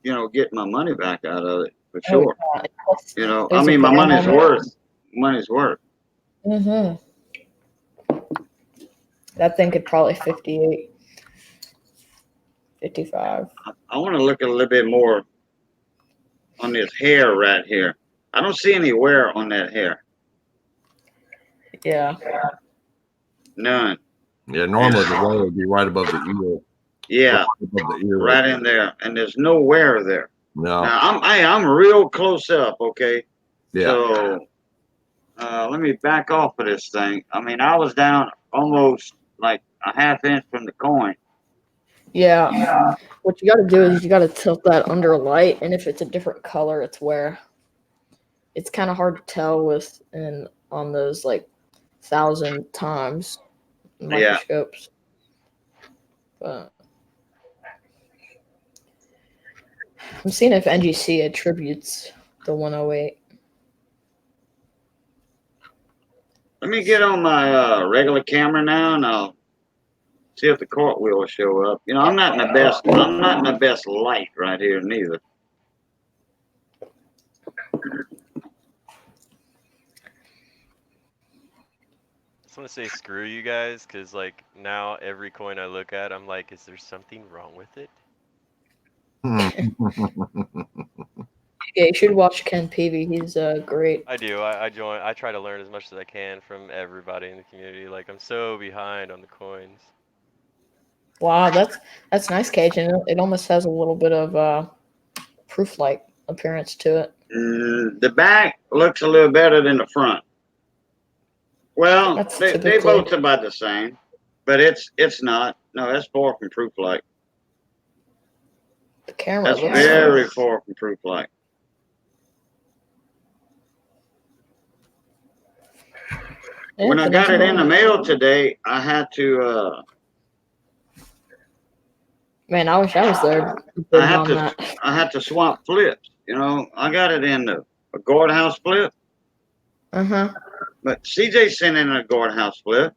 my money back out of it for sure. Yeah. I mean, my money's worth. Money's worth. Mm-hmm. That thing could probably 58, 55. I want to look a little bit more on this hair right here. I don't see any wear on that hair. Yeah. None. Yeah, normally the wear would be right above the ear. Yeah, right above the ear. right in there, and there's no wear there. No. Now I'm real close up. Okay. Yeah. So let me back off of this thing. I mean, I was down almost like a half inch from the coin. Yeah. What you got to do is you got to tilt that under light, and if it's a different color, it's where. It's kind of hard to tell on those like 1,000 times microscopes. But I'm seeing if NGC attributes the 108. Let me get on my regular camera now, and I'll see if the cartwheel will show up. I'm not in the best light right here neither. I just want to say screw you guys, because like now every coin I look at, I'm like, is there something wrong with it? Yeah, you should watch Ken Peavy. He's great. I do. I try to learn as much as I can from everybody in the community. Like, I'm so behind on the coins. Wow, that's nice, Cajun. It almost has a little bit of proof-like appearance to it. The back looks a little better than the front. Well, they both about the same, but it's not. No, that's far from proof-like. The camera That's looks very far from proof light. Yeah, When I but got that's it in the fine. mail today, I had to Man, I wish I was there I bidding had on to that. I had to swap flips. You know, I got it in a guardhouse flip, Uh-huh. but CJ sent in a guardhouse flip.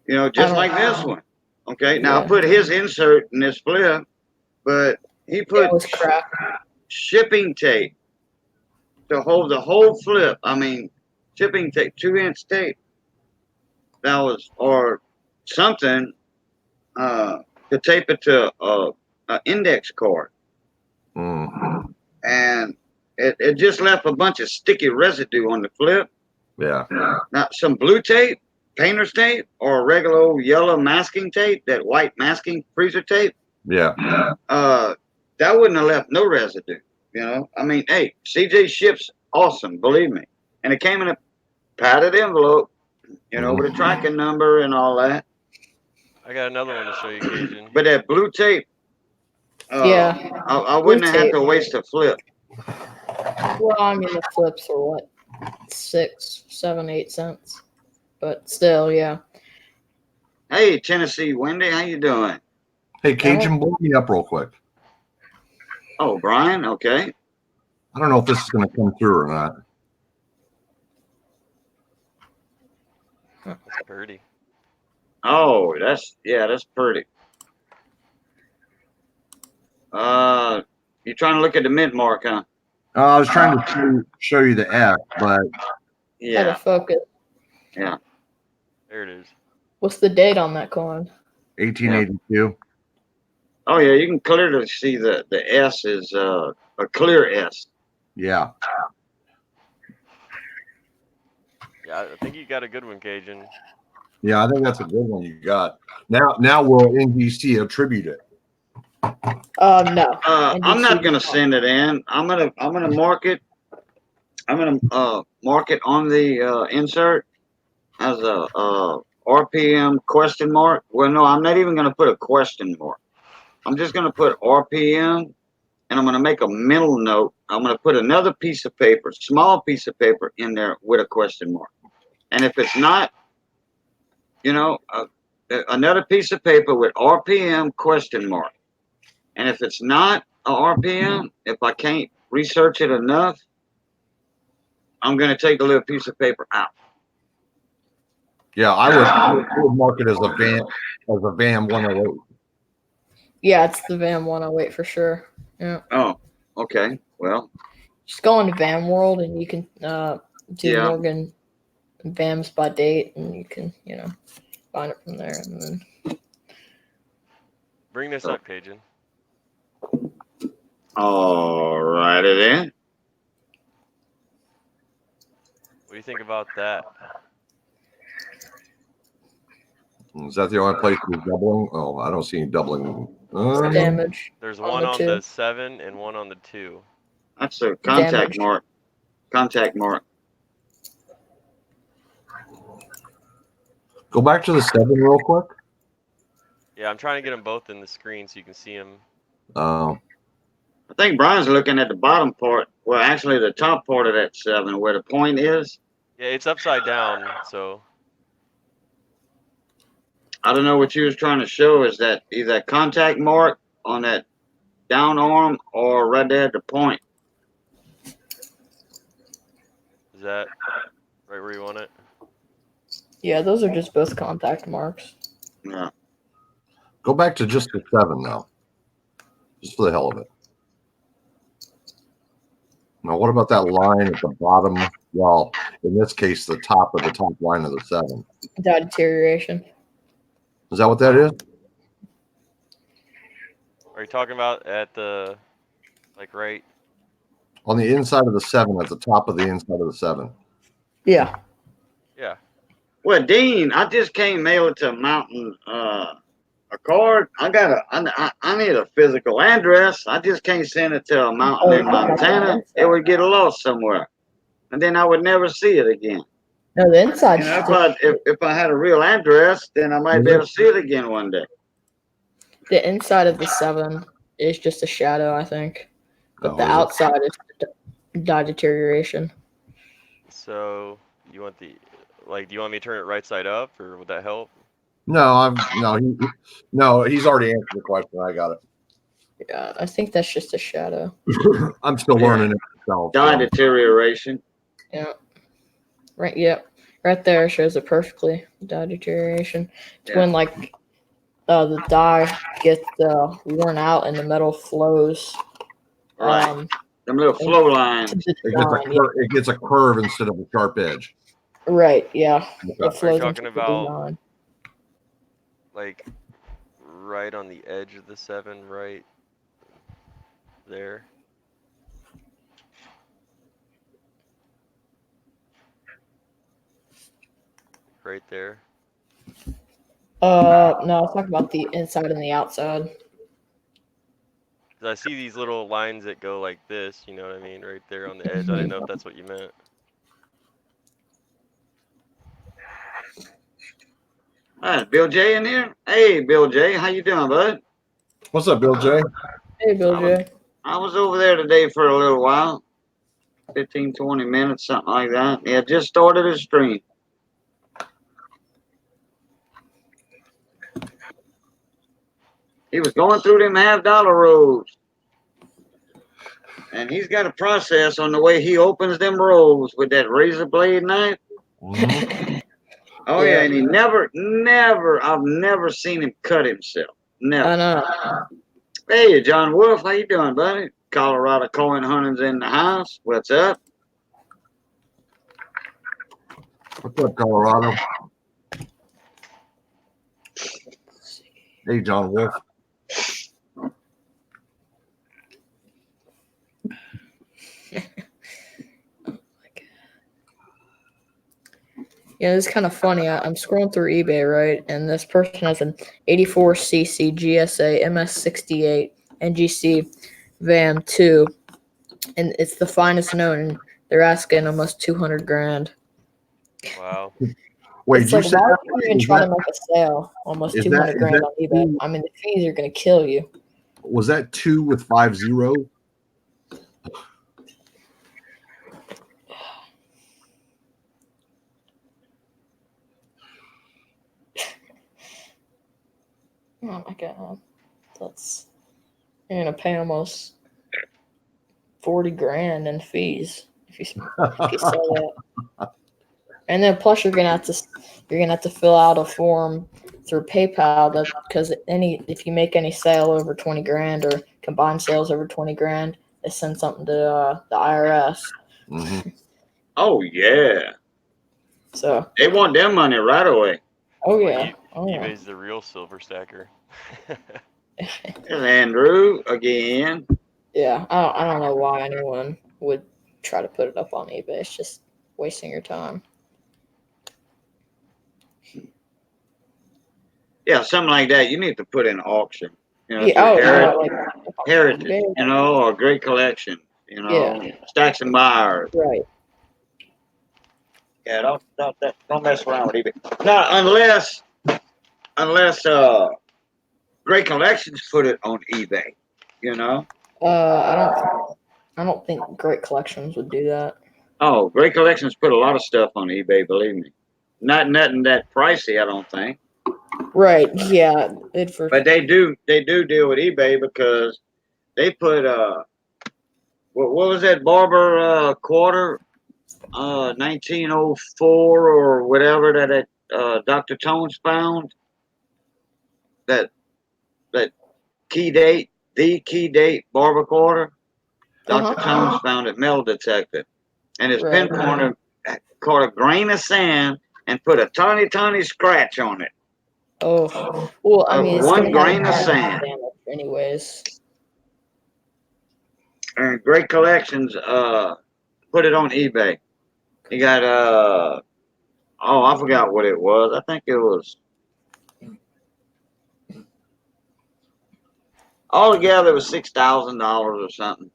You know, just don't- like this one. Okay, now I Yeah. put his insert in this flip, but he It put was crap. shipping tape to hold the whole flip. I mean, shipping tape, 2-inch tape. That was, or something, to tape it to an index card. Mm. And it just left a bunch of sticky residue on the flip. Yeah. Now, some blue tape, painter's tape, or regular old yellow masking tape, that white masking freezer tape, Yeah. that wouldn't have left no residue. You know, I mean, hey, CJ ships awesome, believe me. And it came in a padded envelope, you know, with a tracking number and all that. I got another one to show you, Cajun. But that blue tape, Yeah. I wouldn't have had tape. to waste a flip. Well, I mean, the flips are what? 6, 7, 8 cents. But still, yeah. Hey, Tennessee Wendy, how you doing? Hey, Cajun, blow me up real quick. Oh, Brian, okay. I don't know if this is going to come through or not. That's pretty. Oh, that's pretty. You trying to look at the mint mark, huh? I was trying to show you the F, but Out Yeah, of focus. yeah. There it is. What's the date on that coin? 1882. Oh yeah, you can clearly see the S is a clear S. Yeah. Yeah, I think you got a good one, Cajun. Yeah, I think that's a good one you got. Now will NBC attribute it? No. I'm not gonna send it in. I'm gonna mark it. I'm gonna mark it on the insert as a RPM question mark. Well, no, I'm not even gonna put a question mark. I'm just gonna put RPM, and I'm gonna make a mental note. I'm gonna put another piece of paper, small piece of paper, in there with a question mark. And if it's not, you know, another piece of paper with RPM question mark. And if it's not a RPM, if I can't research it enough, I'm going to take a little piece of paper out. Yeah, I would mark it as a VAM 108. Yeah, it's the VAM 108 for sure. Yeah. Oh, okay. Well, Just go into VAM World and you can do Yeah. Morgan VAMs by date, and you can, find it from there. And then Bring this up, Cajun. all righty then. What do you think about that? Is that the only place you're doubling? Oh, I don't see any doubling. damage. There's On one the on two. the 7 and one on the 2. That's a contact Damage. mark. Contact mark. Go back to the 7 real quick. Yeah, I'm trying to get them both in the screen so you can see them. Oh, I think Brian's looking at the bottom part. Well, actually, the top part of that 7, where the point is. Yeah, it's upside down, so I don't know what you was trying to show. Is that either that contact mark on that down arm or right there at the point? is that right where you want it? Yeah, those are just both contact marks. Yeah. go back to just the 7 now, just for the hell of it. Now, what about that line at the bottom? Well, in this case, the top of the top line of the 7. Without deterioration. Is that what that is? Are you talking about at the, like, right? On the inside of the 7, at the top of the inside of the 7. Yeah. Yeah. Well, Dean, I just can't mail it to Mountain a card. I need a physical address. I just can't send it to a mountain in Montana. It would get lost somewhere, and then I would never see it again. No, the inside. You know, if I had a real address, then I might be able to see it again one day. The inside of the 7 is just a shadow, I think. But Oh, the is it? outside is dye deterioration. So you want the like? Do you want me to turn it right side up, or would that help? No, he's already answered the question. I got Yeah, I think that's just a shadow. it. I'm still Yeah. learning it myself. Dye So. deterioration. Yeah. Right. Yep. Right there shows it perfectly. Dye deterioration. It's Yeah. when like the dye gets worn out and the metal flows. Right. Them little flow To lines. the design. It gets a curve instead of a sharp edge. Right. Yeah. Okay. It flows talking into the about- design. Like right on the edge of the 7, right there. Right there. No, I was talking about the inside and the outside. 'Cause I see these little lines that go like this, you know what I mean, right there on the edge. I didn't know if that's what you meant. Bill J in here? Hey, Bill J, how you doing, bud? What's up, Bill J? Hey, Bill J. I was over there today for a little while. 15, 20 minutes, something like that. Yeah, just started a stream. He was going through them half-dollar rolls. And he's got a process on the way he opens them rolls with that razor blade knife. Mhm. Oh, yeah, and he never, I've never seen him cut himself. Never. I know. Hey, John Wolf, how you doing, buddy? Colorado Coin Hunter's in the house. What's up? What's up, Colorado? Hey, John Wolf. Yeah, it's kind of funny. I'm scrolling through eBay, right? And this person has an 84cc GSA MS68 NGC Van 2, and it's the finest known. And they're asking almost 200 grand. Wow. Wait, It's did you like, say why that? would you even Is try to that- make a sale? Almost is 200 that- grand is on that eBay. two- I mean, the fees are going to kill you. Was that 2 with 50? Oh my god, you're gonna pay almost 40 grand in fees if you sell that. And then plus you're gonna have to fill out a form through PayPal that because if you make any sale over 20 grand or combined sales over 20 grand, they send something to the IRS. Mhm. Oh, yeah. So They want their money right away. oh yeah, eBay's the real silver stacker. There's Andrew again. yeah. I don't know why anyone would try to put it up on eBay. It's just wasting your time. Yeah, something like that. You need to put in auction. You know, Yeah, heritage, eBay. you know, or great collection, you know, stacks and buyers. Right. Yeah, don't mess around with eBay. Now, unless great collections put it on eBay, you know. I don't think Great Collections would do that. Oh, great collections put a lot of stuff on eBay. Believe me, not nothing that pricey. I don't think. Right. Yeah. But they do deal with eBay because they put what was that Barber quarter 1904 or whatever that Dr. Tones found that key date Barber quarter Dr. Tones found it metal detected and his Right. pinpointer caught a grain of sand and put a tiny scratch on it. Oh. Well, I mean, it's one gonna have grain of sand. damage anyways. And Great Collections put it on eBay. He got I forgot what it was. I think it was altogether it was $6,000 or something.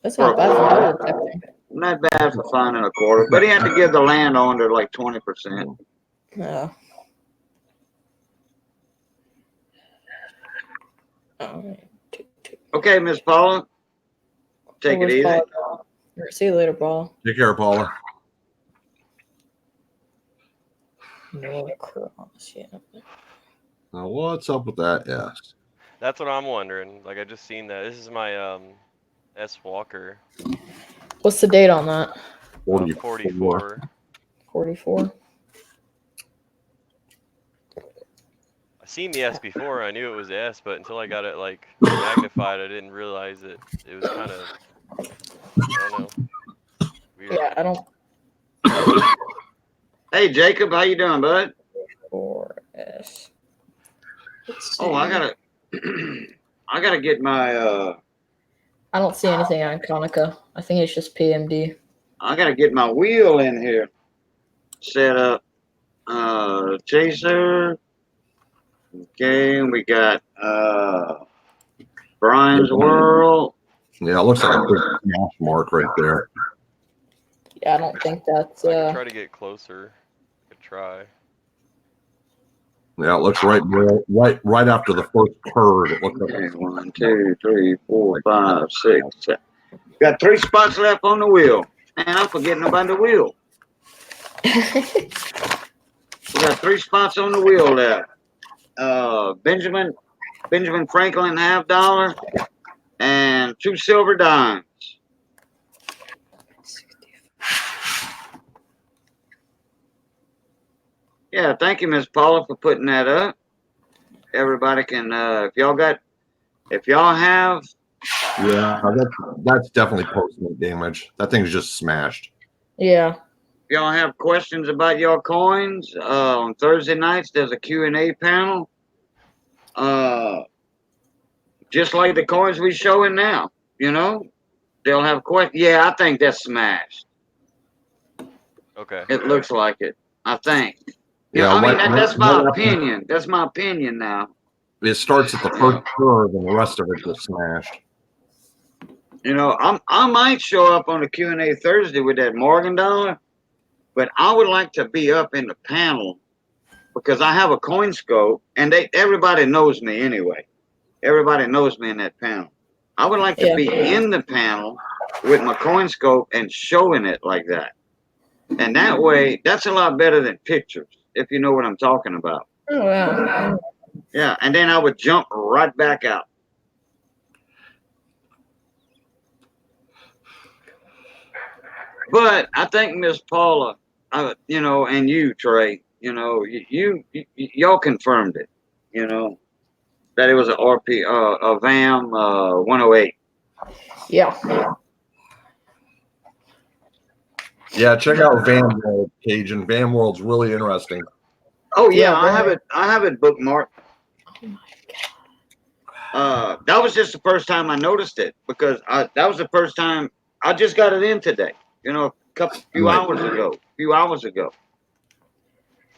That's not bad for metal detecting. Not bad for finding a quarter, but he had to give the landowner like 20%. Yeah. All right. Okay, Miss Paula. Take it Where's easy. Paula? All right, see you later, Paul. Take care, Paula. No cross. Yeah. Now, what's up with that? Yes. That's what I'm wondering. Like I just seen that. This is my S Walker. What's the date on that? 44. 44. I seen the S before. I knew it was the S, but until I got it like magnified, I didn't realize it. It was kind of, I don't know, weird. Yeah, I don't. Hey, Jacob, how you doing, bud? 4S. Oh, I gotta, I gotta get my, I don't see anything on Konica. I think it's just PMD. I gotta get my wheel in here set up. Chaser. Okay, we got Brian's World. Yeah, it looks like a big smash mark right there. Yeah, I don't think that's. I can try to get closer. I could try. Yeah, it looks right after the first curve. It looks like Okay, 1, 2, 3, 4, 5, 6, 7. Got 3 spots left on the wheel. Man, I'm forgetting about the wheel. We got 3 spots on the wheel left. Benjamin Franklin $50 and 2 silver dimes. Yeah, thank you, Miss Paula, for putting that up. Everybody can, if y'all have. Yeah, that's definitely post-mint damage. That thing's just smashed. Yeah. If y'all have questions about your coins, on Thursday nights there's a Q&A panel. Just like the coins we showing now, you know, they'll have questions. Yeah, I think that's smashed. Okay. It looks like it. I think. Yeah, I mean that's my opinion. That's my opinion now. It starts at the first curve, and the rest of it just smashed. You know, I might show up on the Q&A Thursday with that Morgan dollar, but I would like to be up in the panel because I have a coin scope, and everybody knows me anyway. Everybody knows me in that panel. I would like to be in the panel with my coin scope and showing it like that. And that way, that's a lot better than pictures, if you know what I'm talking about. Oh, wow. Yeah, and then I would jump right back out. But I think Miss Paula, you know, and you, Trey, you know, y'all confirmed it, you know, that it was a VAM 108. Yeah. Yeah, check out Van World, Cajun. Van World's really interesting. Oh yeah, Yeah, I have it bookmarked. That was just the first time I noticed it because that was the first time I just got it in today. You know, few hours ago.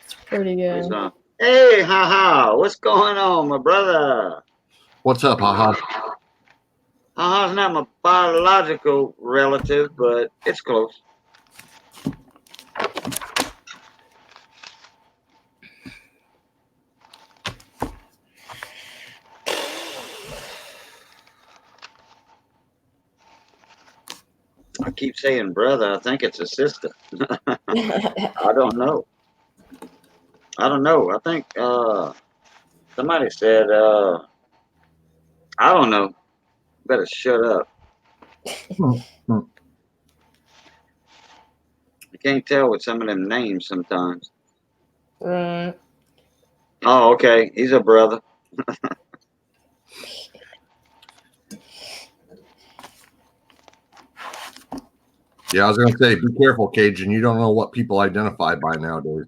It's pretty good. Hey, haha, what's going on, my brother? What's up, haha? Haha's not my biological relative, but it's close. I keep saying brother. I think it's a sister. I don't know. I think somebody said I don't know. Better shut up. You can't tell with some of them names sometimes. Right. Oh, okay. He's a brother. Yeah, I was gonna say, be careful, Cajun. You don't know what people identify by nowadays.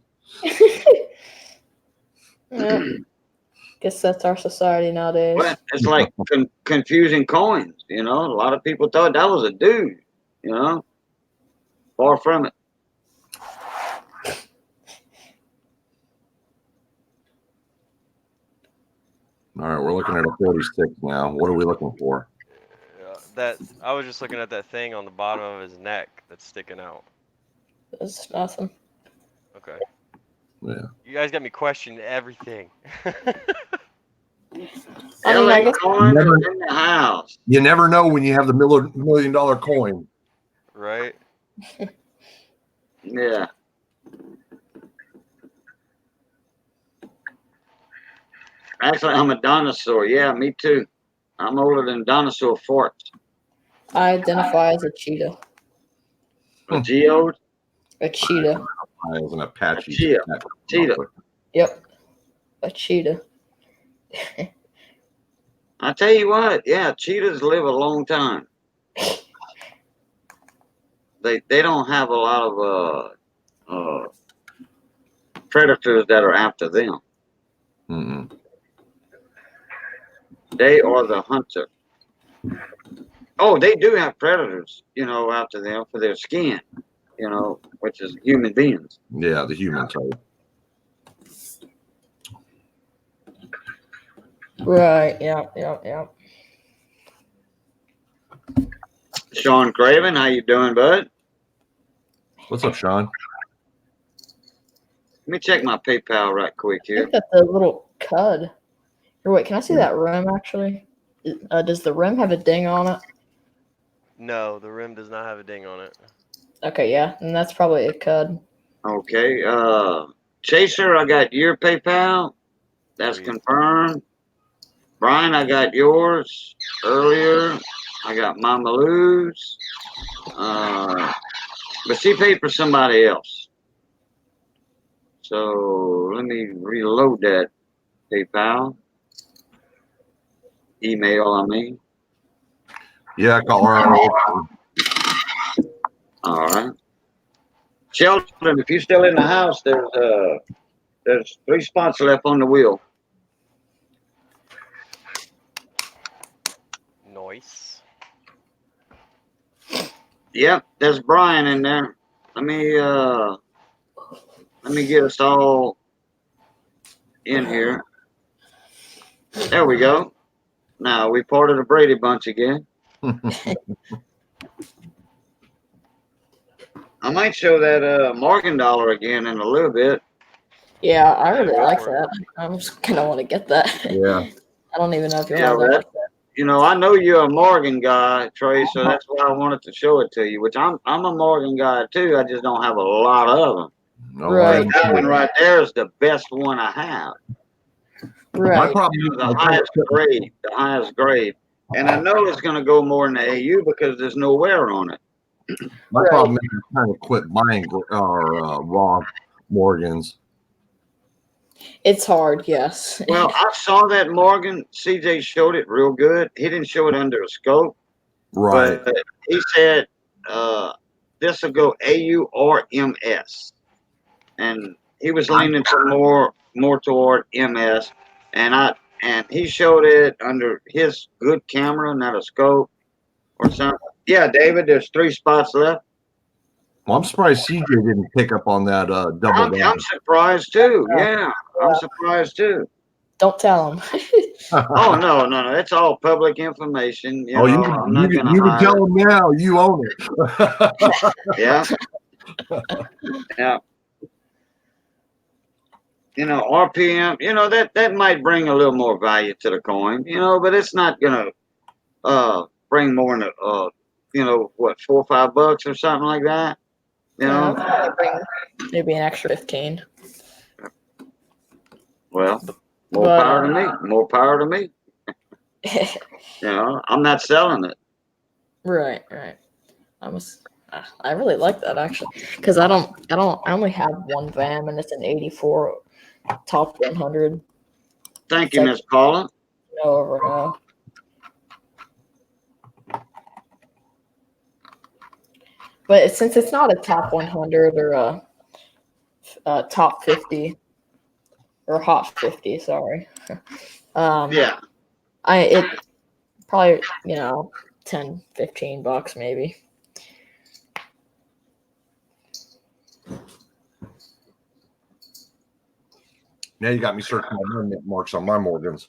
Yeah. Guess that's our society nowadays. Well, it's like confusing coins. You know, a lot of people thought that was a dude. You know, far from it. All right, we're looking at a 46 now. What are we looking for? That I was just looking at that thing on the bottom of his neck that's sticking out. That's nothing. Okay. Yeah. You guys got me questioning everything. I mean, LA I guess coin Never- is in the house. You never know when you have the $1 million coin. Right? Yeah. Actually, I'm a dinosaur. Yeah, me too. I'm older than dinosaur farts. I identify as a cheetah. A geode? A cheetah. I was an Apache. Cheetah. Yep. A cheetah. I tell you what, yeah, cheetahs live a long time. They don't have a lot of predators that are after them. Mm-mm. They are the hunter. Oh, they do have predators, after them for their skin, which is human beings. Yeah, the human type. Right. Yep. Sean Craven, how you doing, bud? What's up, Sean? Let me check my PayPal right quick I here. think that the little cud. Or wait, can I see that rim actually? Does the rim have a ding on it? No, the rim does not have a ding on it. Okay, yeah, and that's probably a cud. Okay, Chaser, I got your PayPal. That's Sweet. confirmed. Brian, I got yours earlier. I got Mama Lou's. But she paid for somebody else. So let me reload that PayPal. Email, I mean. Yeah, call her. All right. Sheldon, if you're still in the house, there's 3 spots left on the wheel. Nice. Yep, there's Brian in there. Let me get us all in here. There we go. Now we part of the Brady Bunch again. I might show that Morgan dollar again in a little bit. Yeah, I really go like for it. that. I'm just gonna want to get that. Yeah. I don't even know if you Yeah, have that. that- I know you're a Morgan guy, Trey, so that's why I wanted to show it to you. Which I'm a Morgan guy too. I just don't have a lot of them. No, Right. That one right there is the best one I have. My Right. problem The highest grade. And I know it's going to go more in the AU because there's no wear on it. My problem is I'm trying to quit buying raw Morgans. It's hard, yes. Well, I saw that Morgan. CJ showed it real good. He didn't show it under a scope, Right. but he said this will go AU or MS, and he was leaning to more toward MS, and he showed it under his good camera, not a scope or something. Yeah, David, there's 3 spots left. Well, I'm surprised CJ didn't pick up on that double down. I'm surprised too. Yeah, I'm surprised too. Don't tell him. Oh no, it's all public information. You I'm not gonna can hide tell it. him now. You own it. Yeah, yeah. RPM. That might bring a little more value to the coin. But it's not gonna bring more than what, $4 or $5 or something like that. Yeah, that'll bring maybe an extra 15. Well, more power to me. More power to me. I'm not selling it. Right. I really like that actually, because I only have one VAM and it's an 84 top 100. Thank you, Miss Paula. No over no. But since it's not a top 100 or a top 50 or hot 50, sorry. Yeah. It probably, $10-15 maybe. Now you got me searching my mint marks on my Morgans.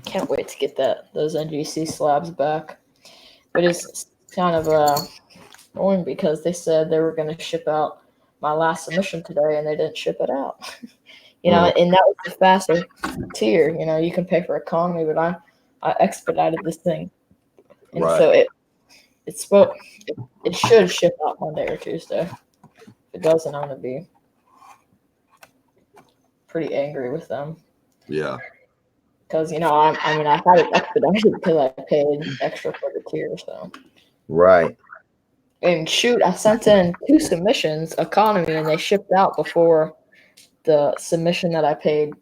Can't wait to get those NGC slabs back. But it's kind of annoying because they said they were going to ship out my last submission today, and they didn't ship it out. You know, and that was the faster tier. You know, you can pay for economy, but I expedited this thing, and so it should ship out Monday or Tuesday. If it doesn't, I'm gonna be pretty angry with them. Yeah. Because I had it expedited because I paid extra for the tier. So Right. and shoot, I sent in 2 submissions economy, and they shipped out before the submission that I paid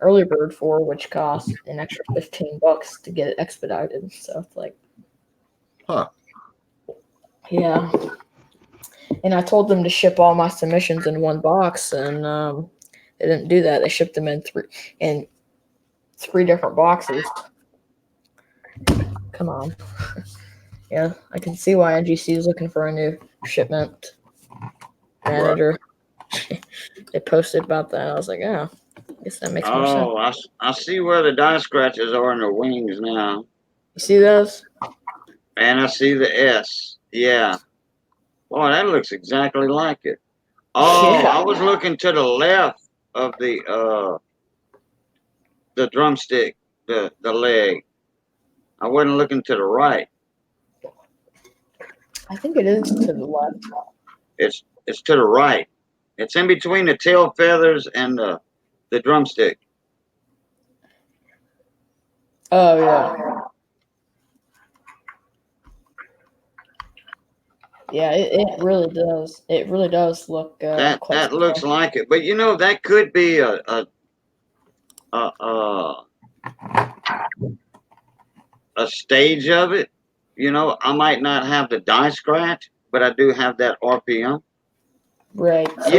early bird for, which cost an extra $15 to get it expedited. So it's like, Huh. Yeah. And I told them to ship all my submissions in one box, and they didn't do that. They shipped them in three different boxes. Come on. Yeah, I can see why NGC is looking for a new shipment manager. Right. They posted about that. I was like, I guess that makes more sense. Oh, I see where the die scratches are in the wings now. You see those? And I see the S. Yeah. Boy, that looks exactly like it. Oh, Yeah. I was looking to the left of the drumstick, the leg. I wasn't looking to the right. I think it is to the left. It's to the right. It's in between the tail feathers and the drumstick. Oh yeah. Yeah, it really does. It really does look That quite looks like it. But that could be a stage of it. I might not have the die scratch, but I do have that RPM. right. So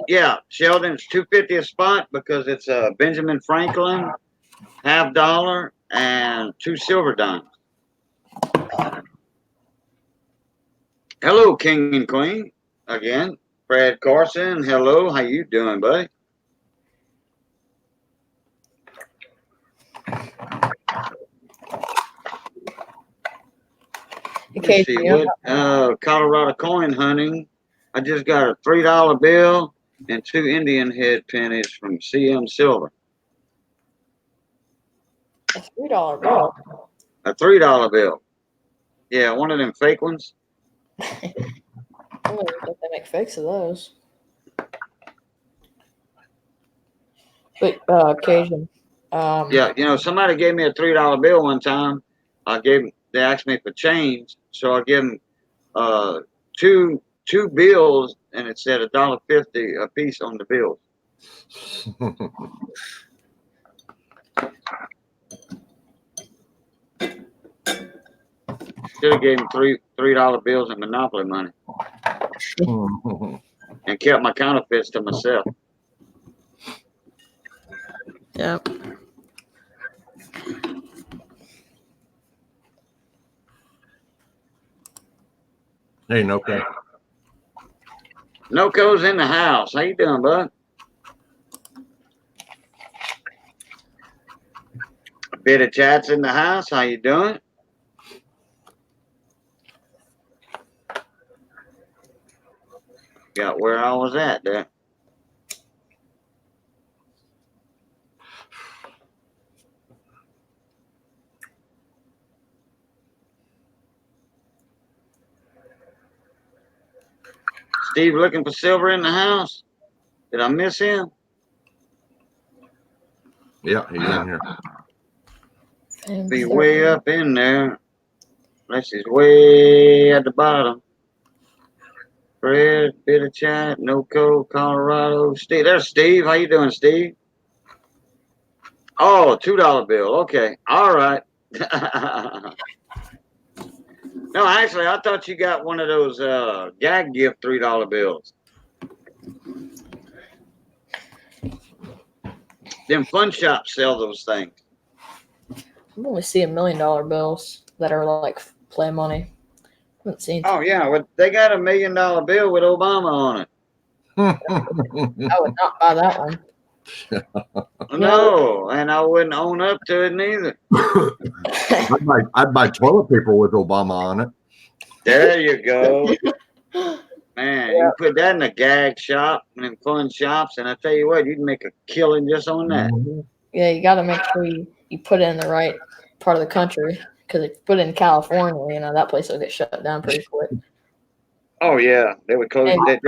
Yes, Sheldon's 250 a spot because it's a Benjamin Franklin $50 and 2 silver dimes. Hello, King and Queen. Again, Brad Carson. Hello, how you doing, buddy? Let's see, Colorado Coin Hunting. I just got a $3 bill and 2 Indian head pennies from CM Silver. a $3 bill. A $3 bill. Yeah, one of them fake ones. I don't think they make fakes of those. But Cajun. Yeah, somebody gave me a $3 bill one time. They asked me for change, so I gave them two bills, and it said $1.50 a piece on the bills. Should have gave him $3 bills and Monopoly money, and kept my counterfeits to myself. Yeah. Hey, Noko. Noko's in the house. How you doing, bud? A bit of chat's in the house. How you doing? Got where I was at there. Steve looking for silver in the house? Did I miss him? Yeah, he's in here. Be way up in there. Unless he's way at the bottom. Fred, bit of chat, Noco, Colorado. Steve, there's Steve. How you doing, Steve? Oh, $2 bill. Okay. All right. No, actually, I thought you got one of those gag gift $3 bills. Them fun shops sell those things. I'm only seeing $1 million bills that are like play money. I haven't seen. Oh yeah, well, they got $1 million bill with Obama on it. I would not buy that one. No, and I wouldn't own up to it neither. I'd buy toilet paper with Obama on it. There you go. Man, Yeah. you put that in a gag shop and in fun shops, and I tell you what, you'd make a killing just on that. Mhm. Yeah, you got to make sure you put it in the right part of the country, because if you put it in California, that place will get shut down pretty quick. Oh yeah, they would close. And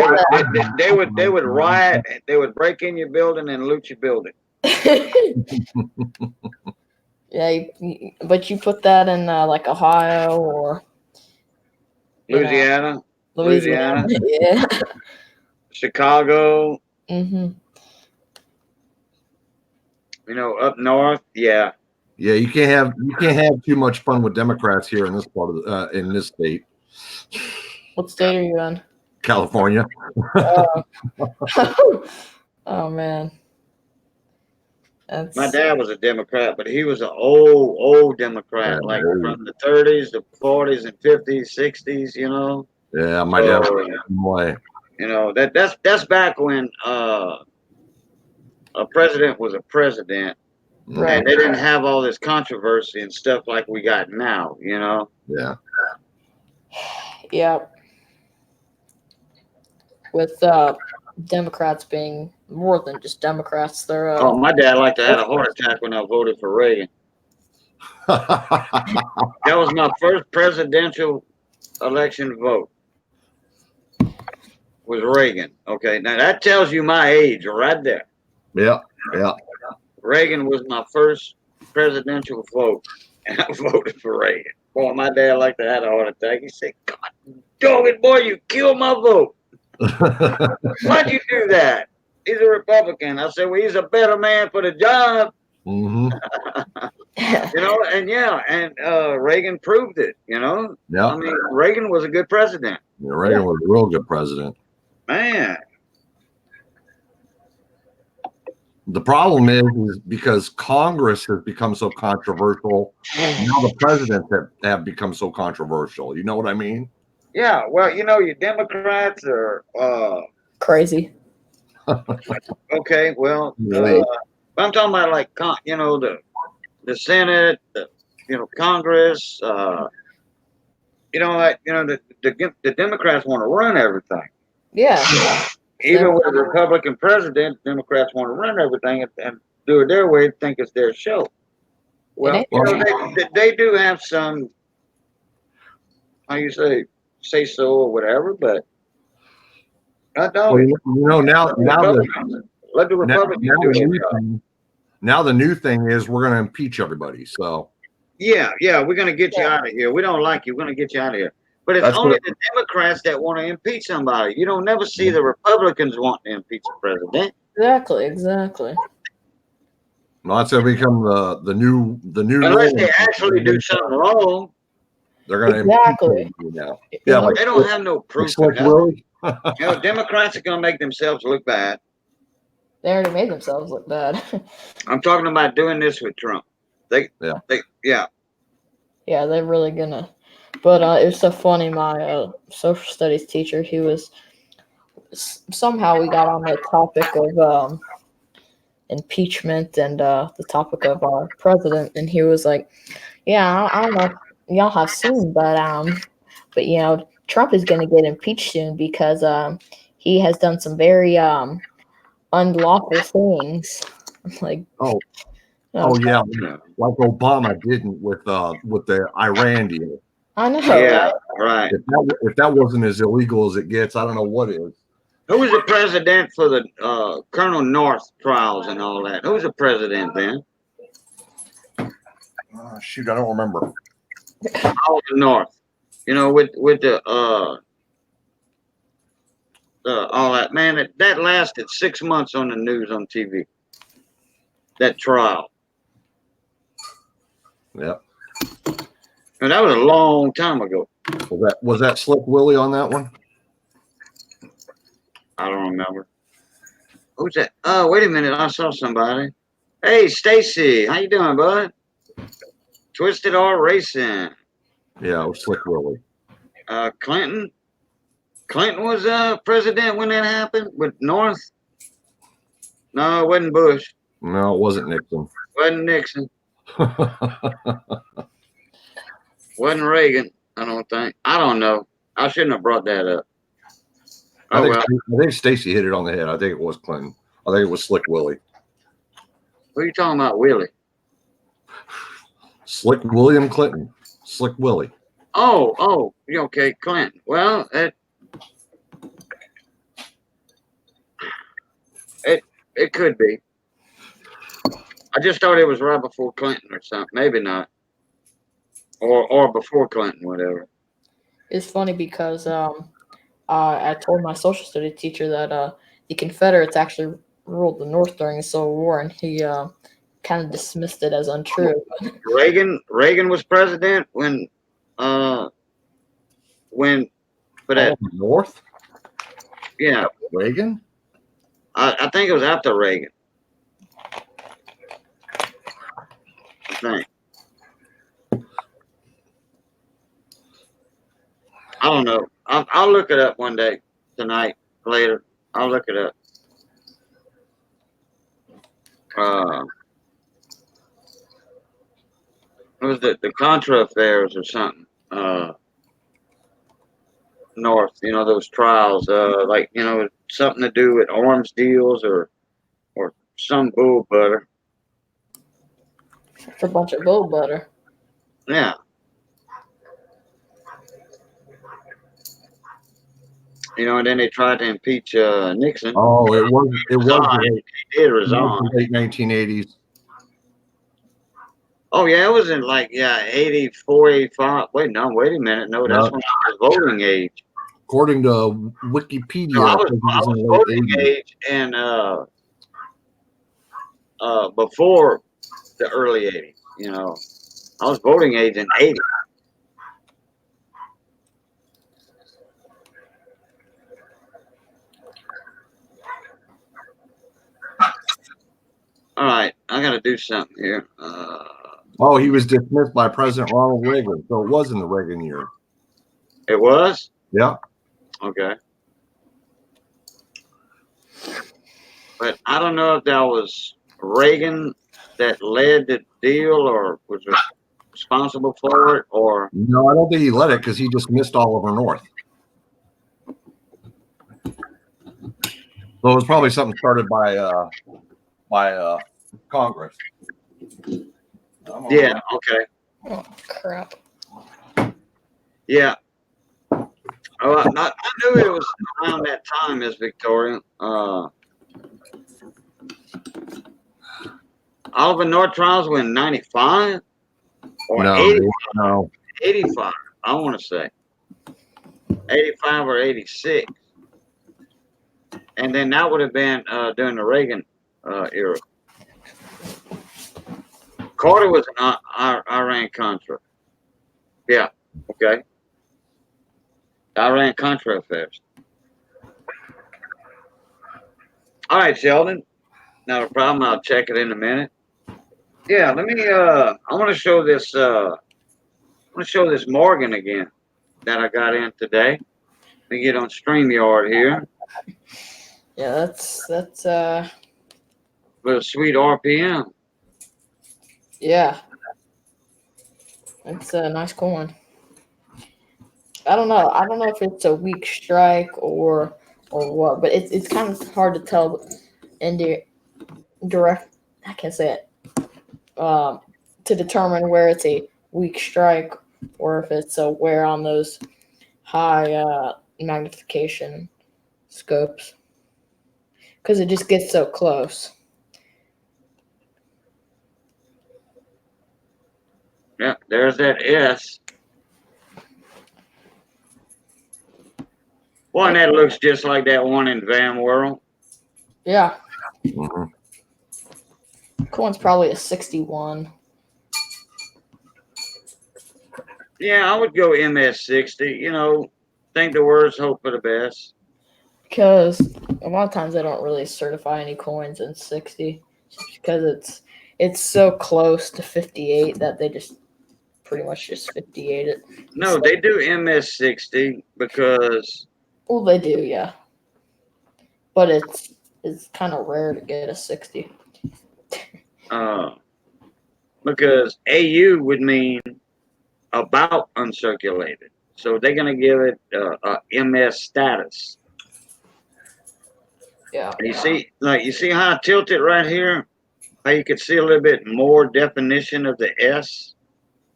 They would riot. They would break in your building and loot your building. yeah, but you put that in like Ohio or Louisiana, Louisiana. Yeah. Chicago. Mhm. Up north. Yeah. Yeah, you can't have too much fun with Democrats here in this part of in this state, What state are you in? California. Oh, oh man, that's My dad was a Democrat, but he was an old Democrat, Yeah, like old. from the 30s, the 40s, and 50s, 60s. Yeah, my dad was So, the same way. that's back when a president was a president, right. and they didn't have all this controversy and stuff like we got now. Yeah. Yeah. With Democrats being more than just Democrats, they're Oh, my dad liked to have a heart attack when I voted for Reagan. That was my first presidential election vote. Was Reagan. Okay, now that tells you my age right there. yeah. Reagan was my first presidential vote, and I voted for Reagan. Boy, my dad liked to have a heart attack. He said, "God dog it, boy, you killed my vote. Why'd you do that?" He's a Republican. I said, "Well, he's a better man for the job." hmm And Reagan proved it. Yeah. I mean, Reagan was a good president. Yeah, Reagan was a real good president. Man, The problem is because Congress has become so controversial. Now the presidents have become so controversial. You know what I mean? yeah. Well, your Democrats are crazy. okay. Well, Right. I'm talking about like the Senate, Congress. The Democrats want to run everything. Yeah. Even with a Republican president, Democrats want to run everything and do it their way, think it's their show. Well, they do have some, how you say so or whatever, but I don't. Now Let the Republicans do their job. Now the new thing is we're going to impeach everybody. So Yeah, we're going to get you out of here. We don't like you. We're going to get you out of here. But it's only the Democrats that want to impeach somebody. You don't never see the Republicans want to impeach the president. Exactly. well, that's going to become the new. Unless they actually do something wrong. They're going to Exactly. impeach you now. Yeah, They don't have no proof. Really? Democrats are going to make themselves look bad. They already made themselves look bad. I'm talking about doing this with Trump. Yeah, they're really gonna. But it was so funny. My social studies teacher, he was somehow we got on the topic of impeachment and the topic of our president, and he was like, "Yeah, I don't know if y'all have seen, but Trump is gonna get impeached soon because he has done some very unlawful things." Like, oh yeah, like Obama didn't with the Iran deal. I know. Yeah, right. If that wasn't as illegal as it gets, I don't know what is. Who was the president for the Colonel North trials and all that? Who was the president then? Shoot, I don't remember. All the North. With the all that, man. That lasted 6 months on the news on TV. That trial. Yeah. And that was a long time ago. Was that Slick Willie on that one? I don't remember. Who's that? Oh, wait a minute. I saw somebody. Hey, Stacy. How you doing, bud? Twisted R Racing. Yeah, it was Slick Willie. Clinton. Clinton was president when that happened with North. No, it wasn't Bush. No, it wasn't Nixon. Wasn't Nixon. Wasn't Reagan. I don't think. I don't know. I shouldn't have brought that up. Oh well. I think Stacy hit it on the head. I think it was Clinton. I think it was Slick Willie. What are you talking about, Willie? Slick William Clinton. Slick Willie. Oh, okay, Clinton. Well, it could be. I just thought it was right before Clinton or something. Maybe not. Or before Clinton, whatever. It's funny because I told my social studies teacher that the Confederates actually ruled the North during the Civil War, and he kind of dismissed it as untrue. Reagan was president when for that. Oh, North? Yeah, Reagan? I think it was after Reagan. I think. I don't know. I'll look it up one day tonight, later. I'll look it up. It was the Contra affairs or something. North, those trials, like something to do with arms deals or some bull butter. It's a bunch of bull butter. Yeah. And then they tried to impeach Nixon. Oh, it was He did resign. late 1980s. Oh yeah, it was in 84, 85. Wait a minute. No, that's when I was voting age. According to Wikipedia, No, I it was in the voting late 80s. age and before the early 80s. I was voting age in 80. All right, I got to do something here. Oh, he was dismissed by President Ronald Reagan, so it was in the Reagan year. It was? Yeah. Okay. But I don't know if that was Reagan that led the deal or was responsible for it, or No, I don't think he led it because he dismissed Oliver North. So it was probably something started by Congress. yeah, okay, Oh crap! yeah. Oh, I knew it was around that time, Miss Victoria. Oliver North trials were in 95 or No, 80, no. 85. I want to say 85 or 86, and then that would have been during the Reagan era. Carter was an Iran Contra. Yeah, okay. Iran Contra affairs. All right, Sheldon. Not a problem. I'll check it in a minute. Yeah, let me. I want to show this. I want to show this Morgan again that I got in today. Let me get on StreamYard here. Yeah, that's With a sweet RPM. yeah, that's a nice coin. I don't know. I don't know if it's a weak strike or what, but it's kind of hard to tell in the direct. I can't say it. To determine where it's a weak strike or if it's a wear on those high magnification scopes, because it just gets so close. Yeah, there's that S. One that looks just like that one in Van World. Yeah, Mhm. coin's probably a 61. Yeah, I would go MS60. Think the worst, hope for the best. Because a lot of times they don't really certify any coins in 60, just because it's so close to 58 that they just pretty much just 58 it. No, they do MS60 because Well, they do, yeah, but it's kind of rare to get a 60. because AU would mean about uncirculated. So they're going to give it a MS status. Yeah. You see how I tilt it right here? How you can see a little bit more definition of the S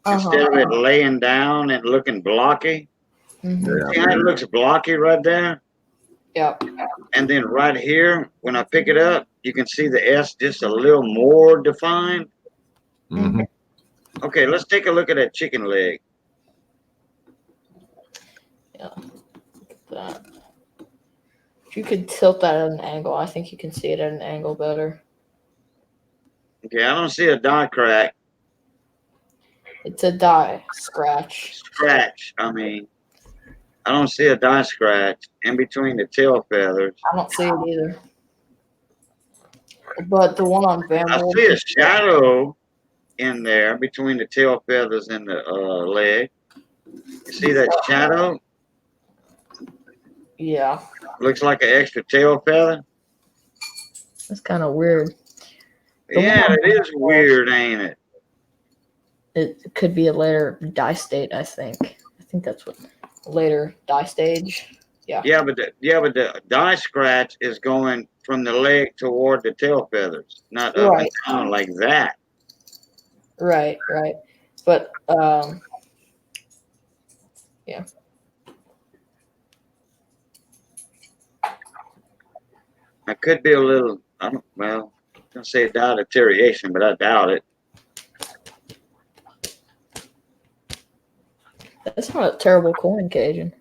instead of it laying down and looking blocky. Mm-hmm. Yeah. See how it looks blocky right there? Yep. And then right here, when I pick it up, you can see the S just a little more defined. hmm Okay, let's take a look at that chicken leg. Yeah. Look at that. If you could tilt that at an angle, I think you can see it at an angle better. Okay, I don't see a die crack. It's a die scratch. Scratch. I mean, I don't see a die scratch in between the tail feathers. I don't see it either. But the one on Van I Wolf, see a shadow in there between the tail feathers and the leg. You see that shadow? yeah, Looks like an extra tail feather. that's kind of weird. The one Yeah, on it is weird, ain't it? It could be a later die state, I think. I think that's what later die stage. Yeah, but the die scratch is going from the leg toward the tail feathers, not up and Right. down like that. Right. But yeah. It could be a little. I'm gonna say die deterioration, but I doubt it. That's not a terrible coin, Cajun.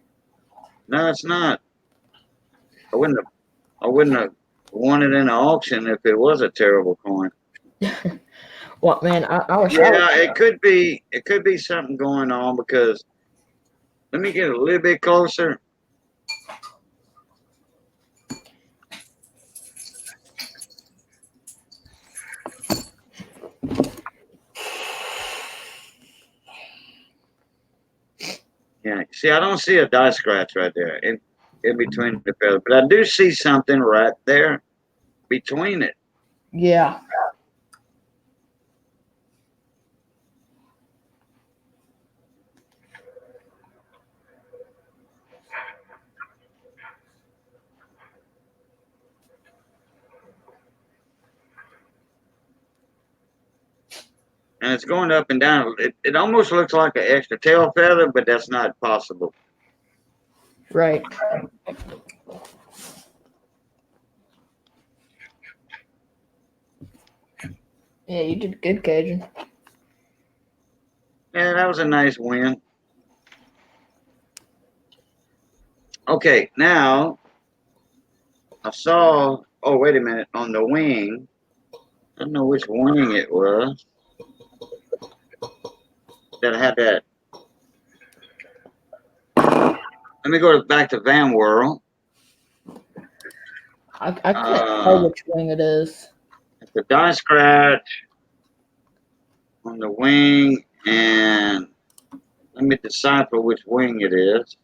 No, it's not. I wouldn't have won it in an auction if it was a terrible coin. What man? I wish. Yeah, it could be. It could be something going on because. Let me get a little bit closer. Yeah, see, I don't see a die scratch right there in between the feathers, but I do see something right there between it. Yeah. And it's going up and down. It almost looks like an extra tail feather, but that's not possible. Right. Yeah, you did good, Cajun. Yeah, that was a nice win. Okay, now I saw. Oh, wait a minute. On the wing, I don't know which wing it was that had that. Let me go back to Van Whirl. I can't tell which wing it is. The die scratch on the wing, and let me decipher which wing it is.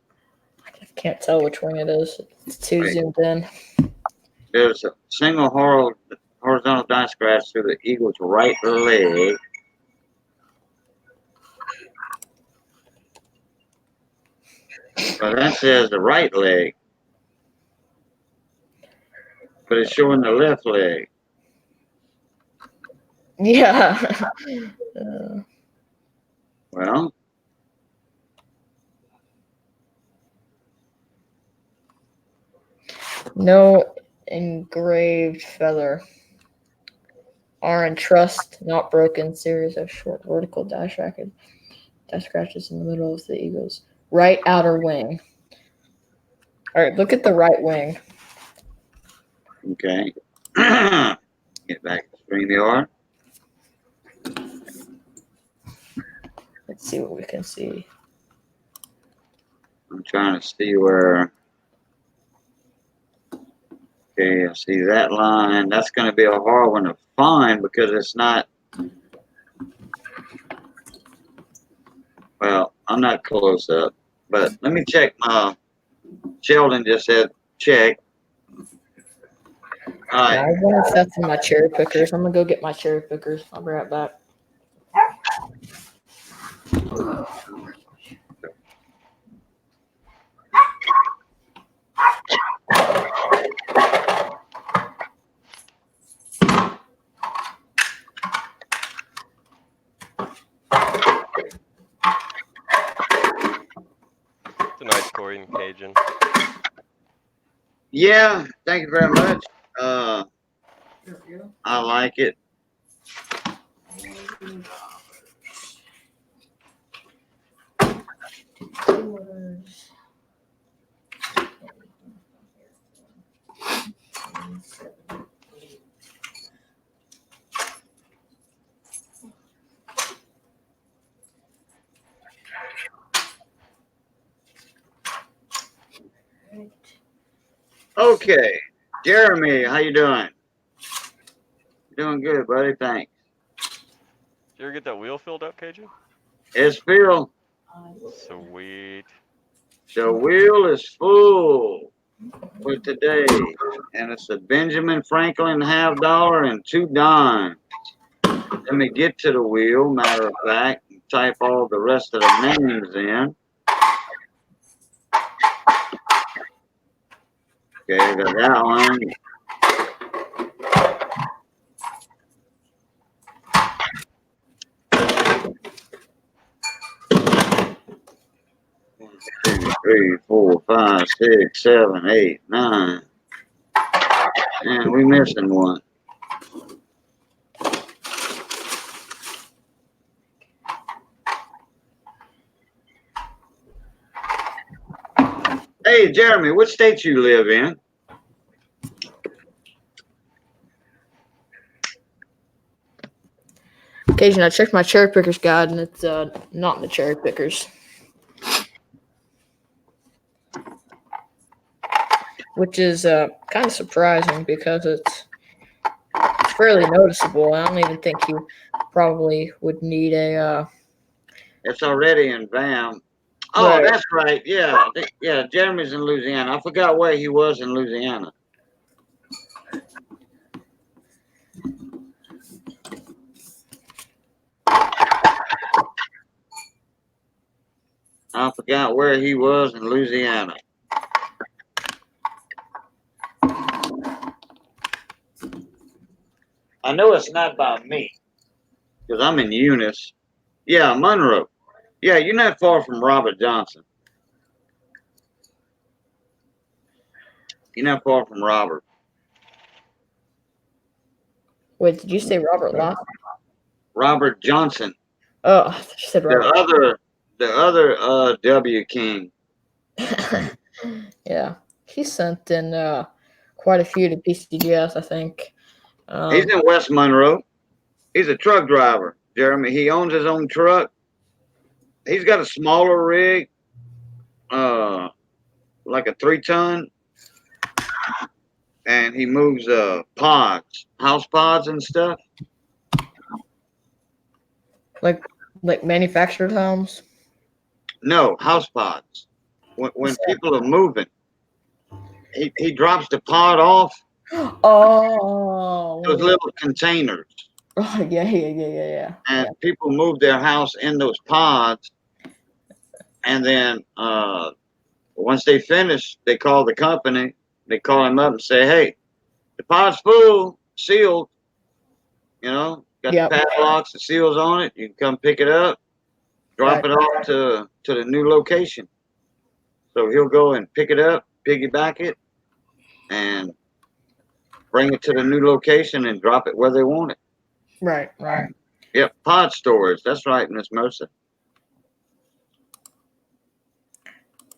I can't tell which wing it is. It's too zoomed in. There's a single horizontal die scratch through the eagle's right leg. Well, that says the right leg, but it's showing the left leg. Yeah. Well, No engraved feather. Are entrust, not broken. Series of short vertical die scratches in the middle of the eagle's right outer wing. All right, look at the right wing. okay. Get back to StreamYard. Let's see what we can see. I'm trying to see where. Okay, I see that line. That's going to be a hard one to find because it's not. Well, I'm not close up, but let me check my. Sheldon just said check. All right. I want to set some of my cherry pickers. I'm gonna go get my cherry pickers. I'll be right back. nice coin, Cajun. Yeah, thank you very much. I like it. Okay, Jeremy, how you doing? Doing good, buddy. Thanks. Did you ever get that wheel filled up, Cajun? It's Phil. Sweet. The wheel is full for today, and it's a Benjamin Franklin half dollar and 2 dimes. Let me get to the wheel. Matter of fact, and type all the rest of the names in. Okay, got that one. One, 2, 3, 4, 5, 6, 7, 8, 9. And we missing one. Hey, Jeremy, what state you live in? Occasionally, I checked my cherry pickers guide, and it's not in the cherry pickers, which is kind of surprising because it's fairly noticeable. I don't even think you probably would need a. It's already in VAM. Oh, Right. that's right. Yeah, yeah. Jeremy's in Louisiana. I forgot where he was in Louisiana. I forgot where he was in Louisiana. I know it's not by me because I'm in Eunice. Yeah, Monroe. Yeah, you're not far from Robert Johnson. You're not far from Robert. Wait, did you say Robert Lawson? Robert Johnson. Oh, I thought you said Robert. The other W King. Yeah, he sent in quite a few to PCGS, I think. He's in West Monroe. He's a truck driver, Jeremy. He owns his own truck. He's got a smaller rig, like a 3-ton, and he moves pods, house pods and stuff. like manufactured homes. No, house pods. When people are moving, he drops the pod off Oh, those little containers, oh, yeah. and people move their house in those pods. And then once they finish, they call the company. They call him up and say, "Hey, the pod's full, sealed. You know, got Yep. the padlocks, the seals on it. You can come pick it up, drop it off to the new location." So he'll go and pick it up, piggyback it, and bring it to the new location and drop it where they want it. Right. Yep, pod storage. That's right, Miss Mercer.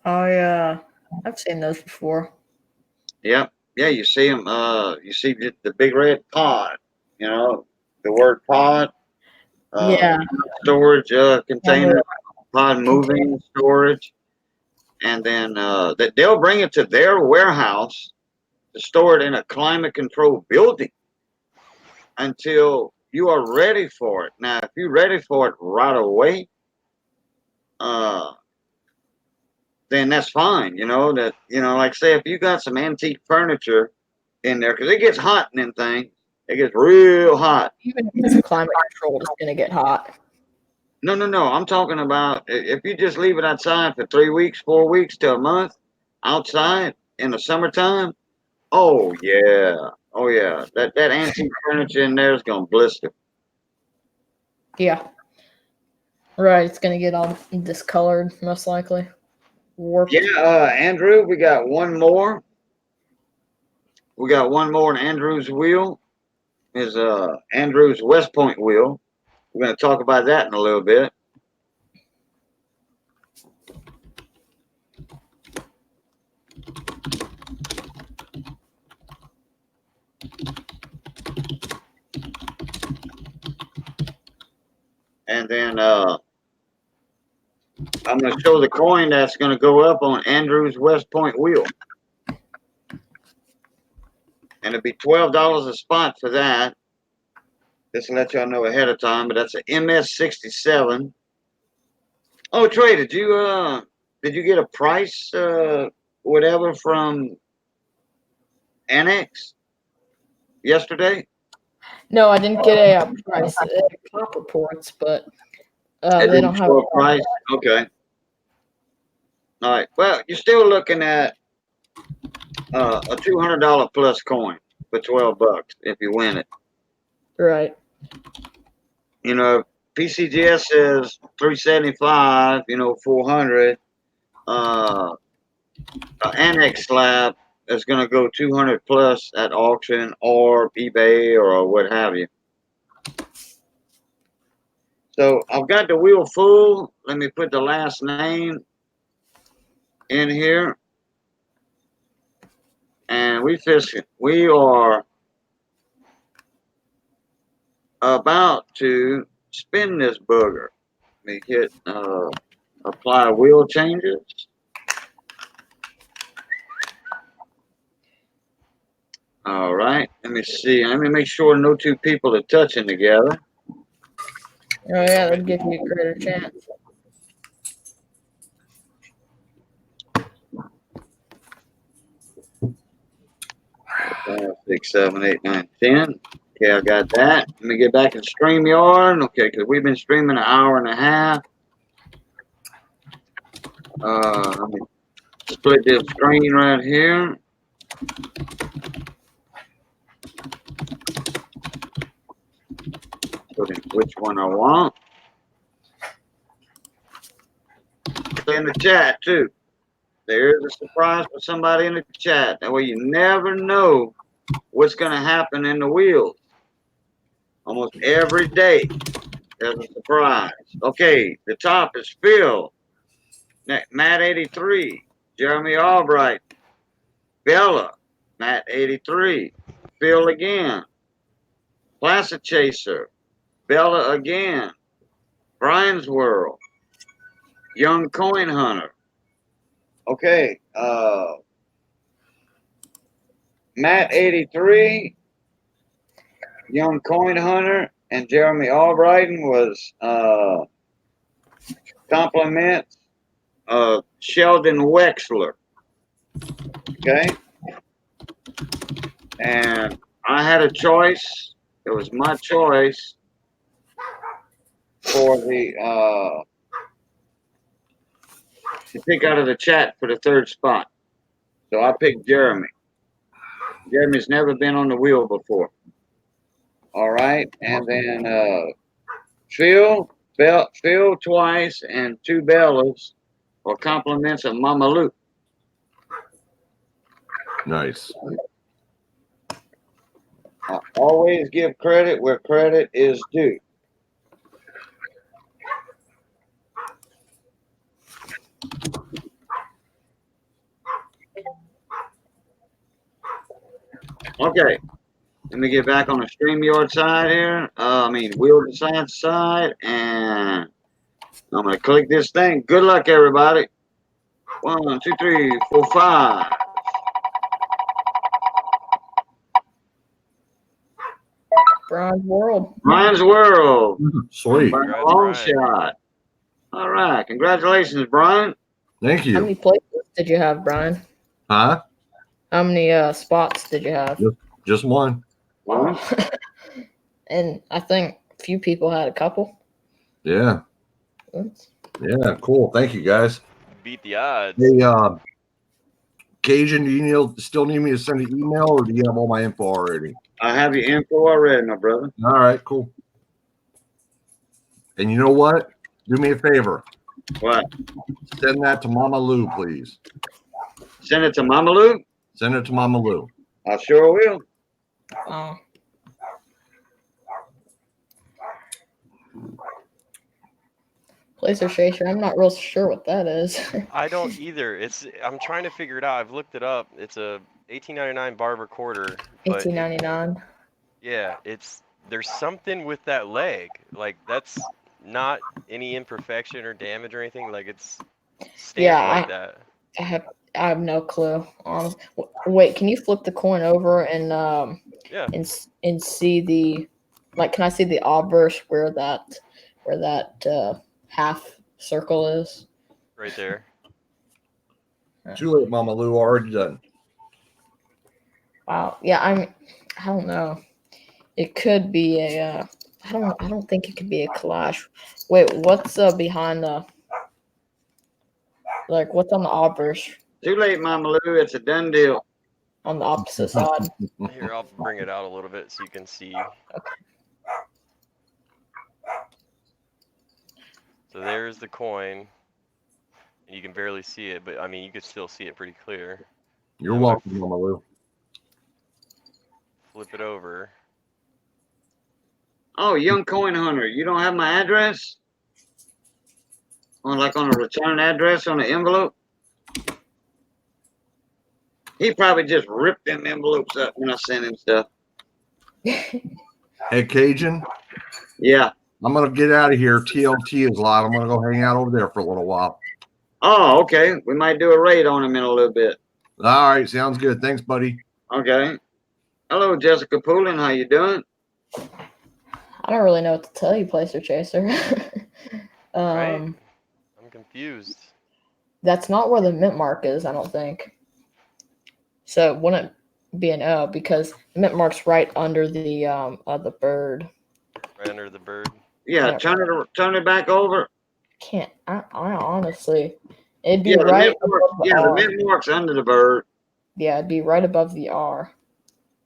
I've seen those before. Yep. Yeah, you see them. You see the big red pod. You know, the word pod. Yeah. Storage container, pod moving storage, and then that they'll bring it to their warehouse to store it in a climate controlled building until you are ready for it. Now, if you're ready for it right away, then that's fine. You know that like say if you got some antique furniture in there, because it gets hot in them things. It gets real hot. Even if it's climate controlled, it's gonna get hot. No. I'm talking about if you just leave it outside for 3 weeks, 4 weeks to a month, outside in the summertime. Oh yeah, That antique furniture in there is gonna blister. Yeah. Right. It's gonna get all discolored, most likely. warped. Yeah, Andrew, we got one more. We got one more in Andrew's wheel. Is Andrew's West Point wheel. We're going to talk about that in a little bit. And then I'm going to show the coin that's going to go up on Andrew's West Point wheel. And it'll be $12 a spot for that. Just to let y'all know ahead of time, but that's an MS67. Oh, Trey, did you get a price whatever from Annex yesterday? No, I didn't get a price. Cop reports, but they don't have a price. Okay. All right. Well, you're still looking at a $200 plus coin for $12 if you win it. Right. You know, PCGS says 375. You know, 400. Annex slab is going to go 200 plus at auction or eBay or what have you. So I've got the wheel full. Let me put the last name in here. And we are about to spin this booger. Let me hit apply wheel changes. All right. Let me see. Let me make sure no two people are touching together. Oh yeah, that'd give you a greater chance. 5, 6, 7, 8, 9, 10. Okay, I got that. Let me get back in StreamYard. Okay, because we've been streaming an hour and a half. Let me split this screen right here. Put in which one I want. In the chat too. There's a surprise for somebody in the chat. That way you never know what's going to happen in the wheels. Almost every day there's a surprise. Okay, the top is Phil, Matt 83, Jeremy Albright, Bella, Matt 83, Phil again, Placid Chaser, Bella again, Brian's World, Young Coin Hunter. Okay, Matt 83, Young Coin Hunter, and Jeremy Albrighton was compliments of Sheldon Wexler. Okay, and I had a choice. It was my choice for the to pick out of the chat for the third spot. So I picked Jeremy. Jeremy's never been on the wheel before. All right, and then Phil twice, and 2 Bellas or compliments of Mama Luke. Nice. I always give credit where credit is due. Okay, let me get back on the StreamYard side here. Wheel design side, and I'm gonna click this thing. Good luck, everybody. 1, 2, 3, 4, 5. Brian's World. Brian's World. Sweet. By a Congrats, long Brian. shot. All right, congratulations, Brian. Thank How you. many places did you have, Brian? Huh? How many spots did you have? Just one. One. Oh. And I think a few people had a couple. Yeah. Yeah. Cool. Thank you, guys. Beat the odds. Hey, Cajun, do you still need me to send an email, or do you have all my info already? I have your info already, my brother. All right. Cool. And you know what? Do me a favor. What? Send that to Mama Lou, please. Send it to Mama Lou? Send it to Mama Lou. I sure will. Oh. Placer Chaser, I'm not real sure what that is. I don't either. I'm trying to figure it out. I've looked it up. It's a 1899 barber quarter. But 1899. yeah, there's something with that leg. Like that's not any imperfection or damage or anything. Like it's stamped Yeah, like that. I have no clue. Wait, can you flip the coin over and Yeah. and see the, like, can I see the obverse where that half circle is? Right there. Too late, Mama Lou. Already done. Wow. Yeah, I don't know. It could be a I don't think it could be a collage. Wait, what's behind the, like, what's on the obverse Too late, Mama Lou. It's a done deal. on the opposite side? Here, I'll bring it out a little bit so you can see. Okay. So there's the coin. And you can barely see it, but I mean, you can still see it pretty clear. You're welcome, Mama Lou. Flip it over. Oh, young coin hunter. You don't have my address? On a return address on the envelope? He probably just ripped them envelopes up when I sent him stuff. Hey, Cajun. Yeah. I'm gonna get out of here. TLT is live. I'm gonna go hang out over there for a little while. Oh, okay. We might do a raid on him in a little bit. All right, sounds good. Thanks, buddy. Okay. Hello, Jessica Poulin. How you doing? I don't really know what to tell you, Placer Chaser. Right? I'm confused. That's not where the mint mark is, I don't think. So it wouldn't be an O because the mint mark's right under the bird. Right under the bird. Yeah, Yeah. turn it back over. I honestly, it'd be Yeah, right the above the the R. mint mark's under the bird. Yeah, it'd be right above the R,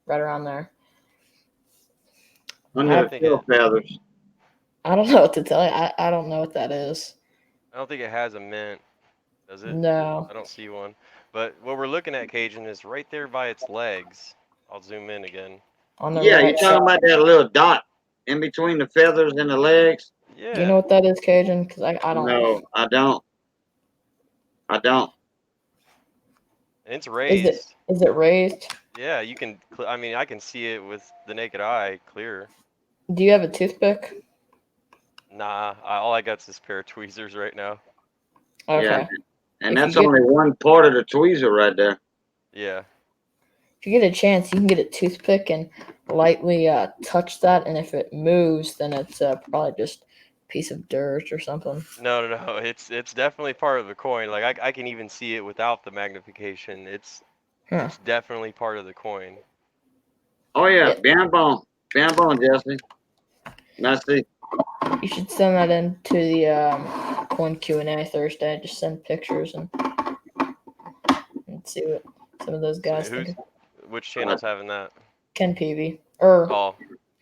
right around there. Under the tail feathers. I don't know what to tell you. I don't know what that is. I don't think it has a mint, does it? No. I don't see one. But what we're looking at, Cajun, is right there by its legs. I'll zoom in again. On the Yeah, right you're talking about that little dot in between the feathers and the legs? Yeah. Do you know what that is, Cajun? Because I don't. No, I don't. I don't. And it's raised. Is it raised? Yeah, you can. I mean, I can see it with the naked eye, clear. Do you have a toothpick? Nah, all I got is this pair of tweezers right now. Okay. Yeah. And If that's you get- only one part of the tweezer right there. Yeah. If you get a chance, you can get a toothpick and lightly touch that, and if it moves, then it's probably just a piece of dirt or something. No. It's definitely part of the coin. Like I can even see it without the magnification. It's definitely part of the coin. Oh yeah, bien bon, Jesse. Merci. You should send that in to the coin Q&A Thursday. Just send pictures and see what some of those guys think. Which channel's having that? Ken Peavy. Or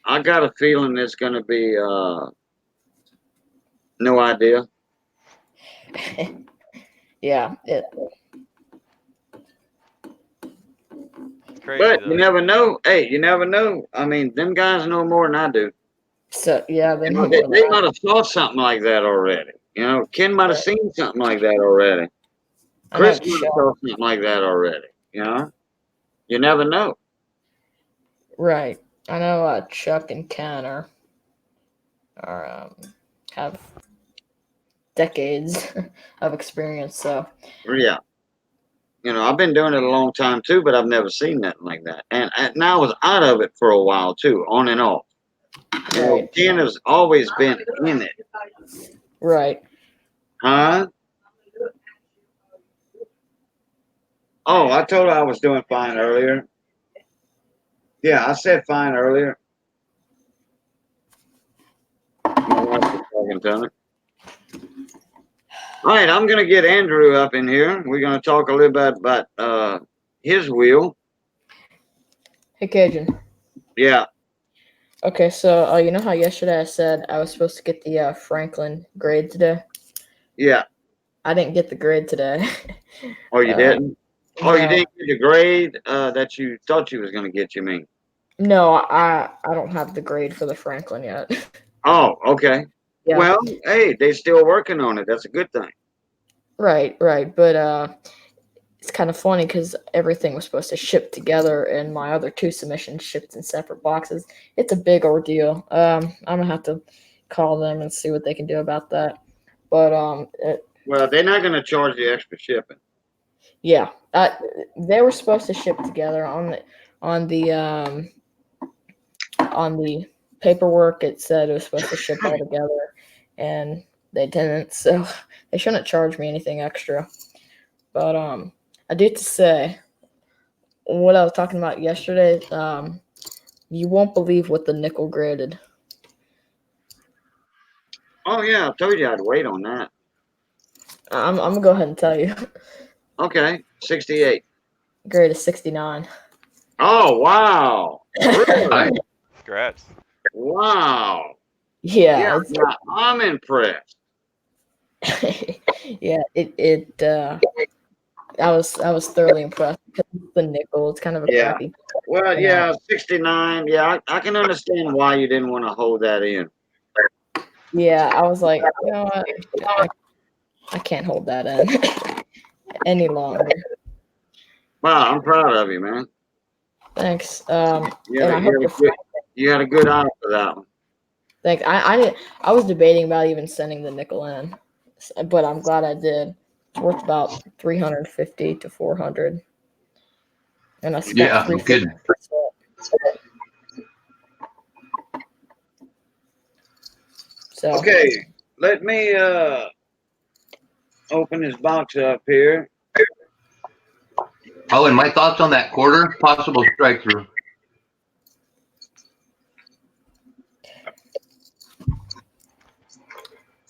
I got a feeling it's gonna be no idea. Yeah. Crazy, but though. you never know. Hey, you never know. I mean, them guys know more than I do. So yeah, they might have saw something like that already. You know, Ken might have seen something like that already. Chris might have saw something like that already. You know, you never know. Right. I know Chuck and Ken have decades of experience. So yeah. You know, I've been doing it a long time too, but I've never seen nothing like that. And I was out of it for a while too, on and off. You know, Ken has always been in it. Right. Huh? Oh, I told her I was doing fine earlier. Yeah, I said fine earlier. My wife was talking to me. All right, I'm going to get Andrew up in here. We're going to talk a little bit about his wheel. Hey, Cajun. Yeah. Okay, so you know how yesterday I said I was supposed to get the Franklin grade today? Yeah. I didn't get the grade today. Oh, you didn't? Oh, you no. didn't get the grade that you thought you was going to get, you mean? No, I don't have the grade for the Franklin yet. Oh, okay. Yeah. Well, hey, they still working on it. That's a good thing. Right, right. But it's kind of funny because everything was supposed to ship together, and my other two submissions shipped in separate boxes. It's a big ordeal. I'm gonna have to call them and see what they can do about that. But Well, they're not going to charge you extra shipping. yeah, they were supposed to ship together on the on the paperwork. It said it was supposed to ship all together, and they didn't. So they shouldn't charge me anything extra. But I do have to say what I was talking about yesterday. You won't believe what the nickel graded. Oh, yeah, I told you I'd wait on that. I'm gonna go ahead and tell you. Okay, 68. Grade is 69. Oh, wow. Really? Congrats. Wow. Yeah, Yeah, yeah, I'm impressed. yeah. I was thoroughly impressed because it's the nickel. It's kind of a Yeah. crappy. Well, You know. yeah, 69. Yeah, I can understand why you didn't want to hold that in. Yeah, I was like, you know what? I can't hold that in any longer. Wow, I'm proud of you, man. Thanks. You And had I a, hope you had a good eye for that one. thanks. I was debating about even sending the nickel in, but I'm glad I did. It's worth about 350 to 400, and I spent Yeah, no 350. kidding. So Okay, let me open this box up here. Oh, and my thoughts on that quarter possible strike through.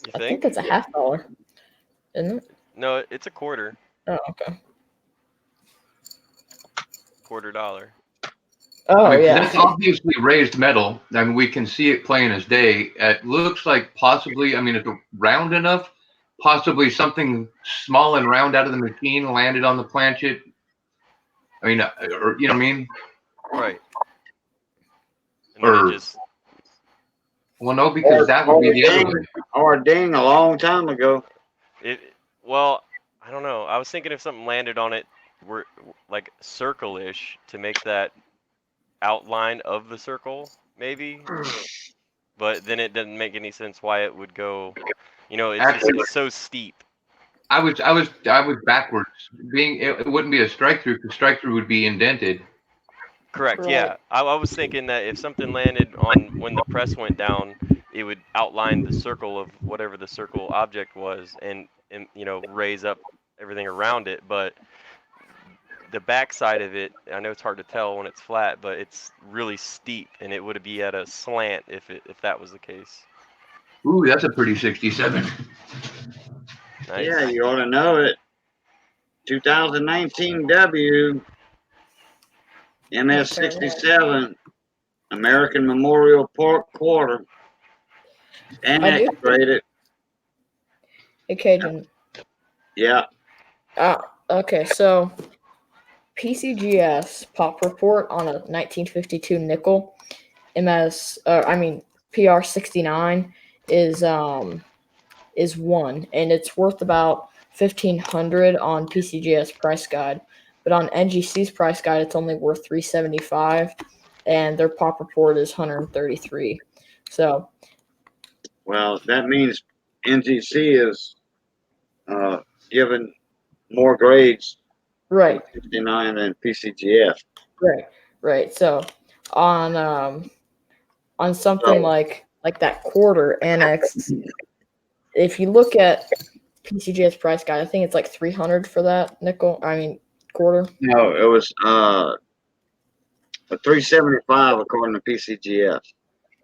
You I think think? that's a $50, isn't it? No, it's a quarter. Oh, okay. $quarter. Oh, I mean, 'cause yeah. that's obviously raised metal. I mean, we can see it plain as day. It looks like possibly, I mean, it's round enough, possibly something small and round out of the machine landed on the planchet. I mean, or you know what I mean? Right. And then it Or just well, no, because that would be the other way. Or ding a long time ago. it. Well, I don't know. I was thinking if something landed on it, were like circle-ish to make that outline of the circle, maybe. But then it doesn't make any sense why it would go. You know, it's so steep. I was backwards. It wouldn't be a strike through because strike through would be indented. Correct. Right. Yeah, I was thinking that if something landed on when the press went down, it would outline the circle of whatever the circle object was, and you know raise up everything around it. But the back side of it, I know it's hard to tell when it's flat, but it's really steep, and it would be at a slant if that was the case. Ooh, that's a pretty 67. Nice. Yeah, you ought to know it. 2019 W MS67 American Memorial Pork Quarter. Annex graded. Hey, Cajun. Yeah. Okay, so PCGS pop report on a 1952 nickel PR 69 is 1, and it's worth about 1,500 on PCGS price guide, but on NGC's price guide it's only worth 375, and their pop report is 133. So Well, that means NGC is given more grades right, 69 than PCGF. right. So on something like that quarter annex, if you look at PCGS price guide, I think it's like 300 for that quarter. No, it was a 375 according to PCGF.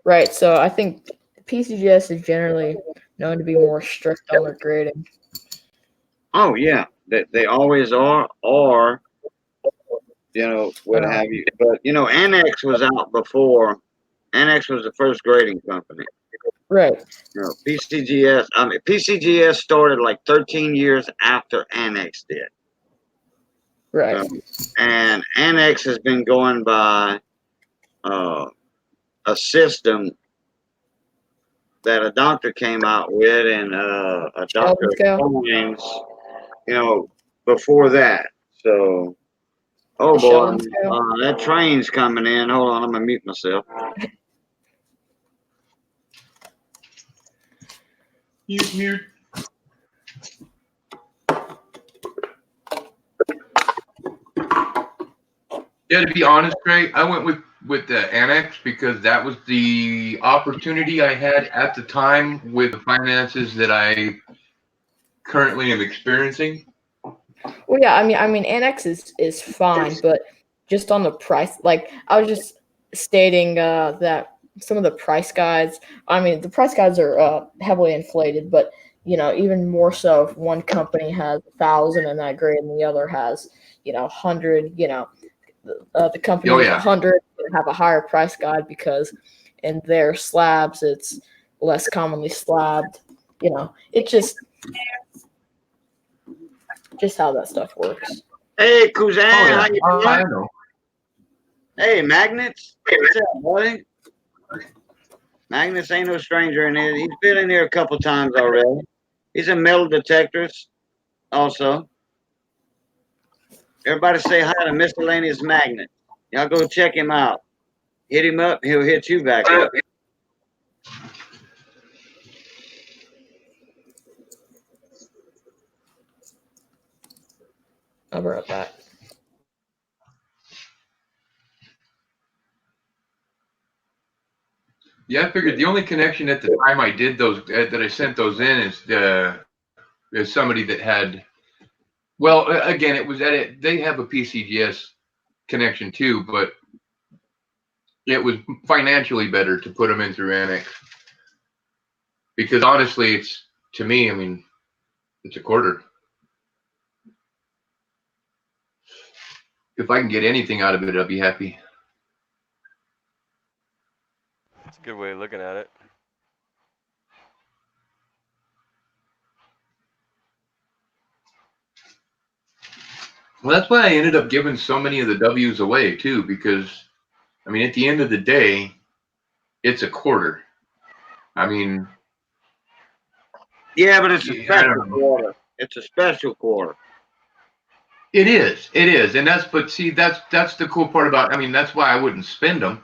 Right. So I think PCGS is generally known to be more strict on their grading. Oh yeah, they always are, or what have you. But Annex was out before. Annex was the first grading company. Right. You know, PCGS. I mean, PCGS started like 13 years after Annex did. Right. And Annex has been going by a system that a doctor came out with, and a Dr. Coins, you know, before that. So, oh boy, that train's coming in. Hold on, I'm gonna mute myself. Mute. Yeah, to be honest, Trey, I went with the Annex because that was the opportunity I had at the time with the finances that I currently am experiencing. Well, yeah, I mean, Annex is fine, but just on the price, like I was just stating that some of the price guides. I mean, the price guides are heavily inflated, but you know, even more so if one company has 1,000 in that grade and the other has 100. You know, the company with 100 have a higher price guide because in their slabs it's less commonly slabbed. You know, it just how that stuff works. Hey, Kuzan, how you doing? I know. Hey, Magnets, what's up, buddy? Magnets ain't no stranger in here. He's been in here a couple times already. He's a metal detectorist also. Everybody say hi to Miscellaneous Magnet. Y'all go check him out. Hit him up, he'll hit you back up. I'll be right back. Yeah, I figured the only connection at the time I did those that I sent those in is somebody that had. Well, again, it was at it. They have a PCGS connection too, but it was financially better to put them in through Annex because honestly, it's to me. I mean, it's a quarter. If I can get anything out of it, I'll be happy. It's a good way of looking at it. Well, that's why I ended up giving so many of the W's away too, because I mean, at the end of the day, it's a quarter. I mean, yeah, but it's a special quarter. It's a special quarter. It is, and that's the cool part about. I mean, that's why I wouldn't spend them.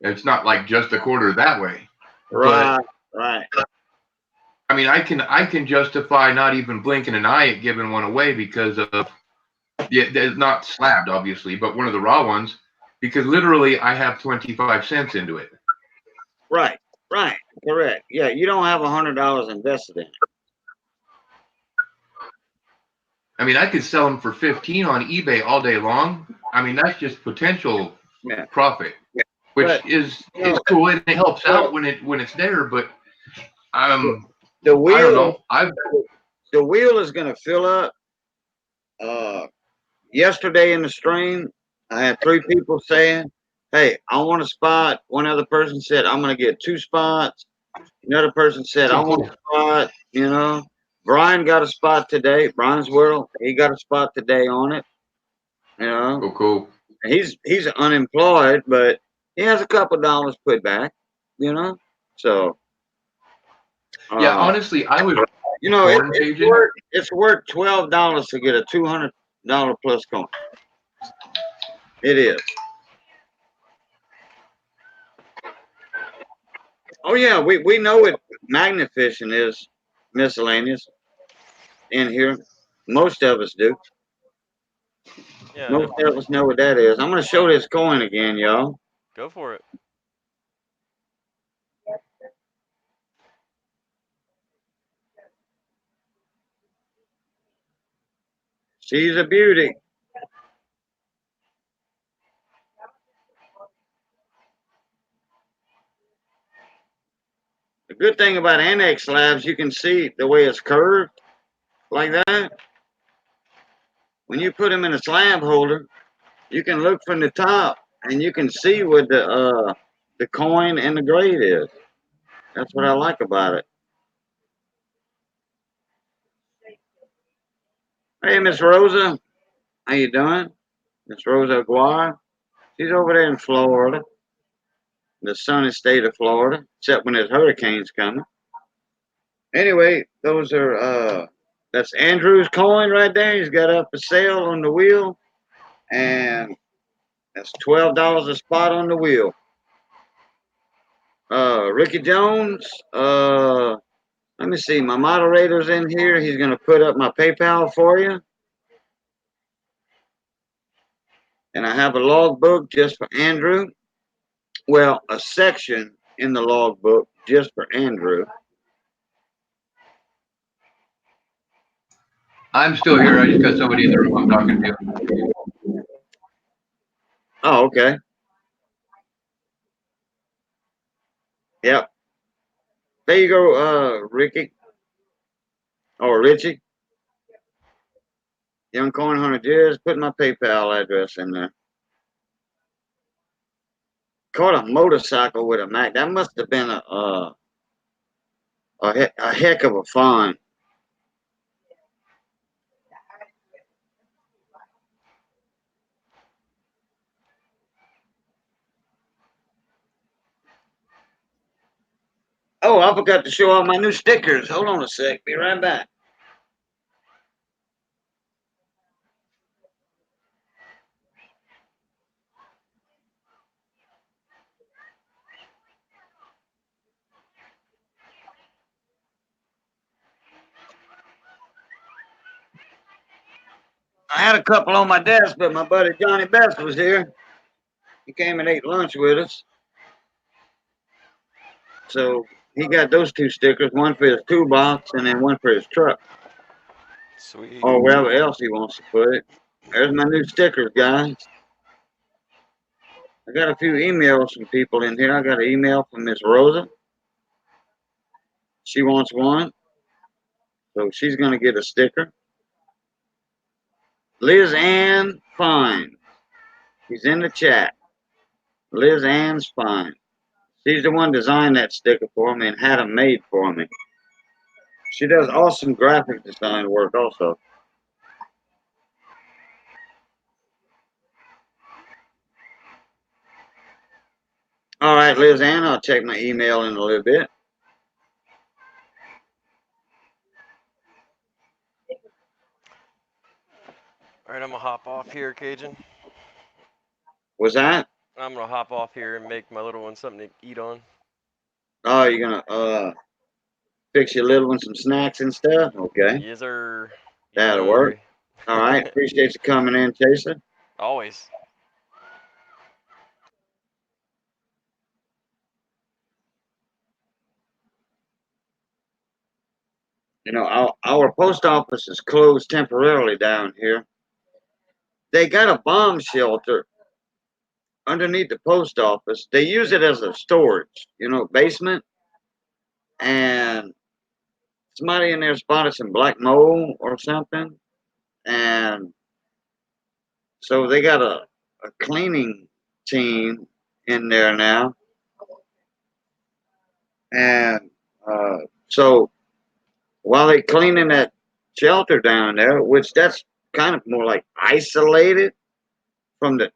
It's not like just a quarter that way. Right, right. I mean, I can justify not even blinking an eye at giving one away because of it's not slabbed, obviously, but one of the raw ones, because literally I have 25 cents into it. Right, correct. Yeah, you don't have $100 invested in it. I mean, I could sell them for 15 on eBay all day long. I mean, that's just potential profit, which is cool and it helps out when it's there. But the wheel, I don't know. The wheel is going to fill up. Yesterday in the stream, I had 3 people saying, "Hey, I want a spot." One other person said, "I'm going to get 2 spots." Another person said, "I want a spot." You know, Brian got a spot today. Brian's World, he got a spot today on it. You know, cool. He's unemployed, but he has a couple dollars put back. You know, so yeah. Honestly, I would. You know, it's worth $12 to get a $200 plus coin. It is. Oh yeah, we know what magnet fishing is, Miscellaneous. In here, most of us do. Yeah. Most of us know what that is. I'm gonna show this coin again, y'all. Go for it. She's a beauty. The good thing about Annex slabs, you can see the way it's curved like that. When you put them in a slab holder, you can look from the top and you can see what the coin and the grade is. That's what I like about it. Hey, Miss Rosa, how you doing? Miss Rosa Aguirre. She's over there in Florida, the sunny state of Florida, except when there's hurricanes coming. Anyway, those are that's Andrew's coin right there. He's got up for sale on the wheel, and that's $12 a spot on the wheel. Ricky Jones, let me see. My moderator's in here. He's gonna put up my PayPal for you. And I have a logbook just for Andrew. Well, a section in the logbook just for Andrew. I'm still here. I just got somebody in the room I'm talking to. Oh, okay. Yep. There you go, Ricky. Or Richie. Young Coin Hunter, just put my PayPal address in there. Caught a motorcycle with a Mac. That must have been a heck of a find. Oh, I forgot to show off my new stickers. Hold on a sec. Be right back. I had a couple on my desk, but my buddy Johnny Best was here. He came and ate lunch with us. So he got those two stickers, one for his toolbox and then one for his truck. Sweet. Or wherever else he wants to put it. There's my new stickers, guys. I got a few emails from people in here. I got an email from Miss Rosa. She wants one. So she's going to get a sticker. Liz Ann Fine. She's in the chat. Liz Ann's Fine. She's the one designed that sticker for me and had them made for me. She does awesome graphic design work also. All right, Liz Ann, I'll check my email in a little bit. All right, I'm gonna hop off here, Cajun. Was that? I'm gonna hop off here and make my little one something to eat on. Oh, you're gonna fix your little one some snacks and stuff? Okay. Yes, sir. That'll You work. hungry? All right. Appreciate you coming in, Chaser. Always. You know, our post office is closed temporarily down here. They got a bomb shelter underneath the post office. They use it as a storage, basement. And somebody in there spotted some black mold or something. And so they got a cleaning team in there now. And so while they cleaning that shelter down there, which that's kind of more like isolated from the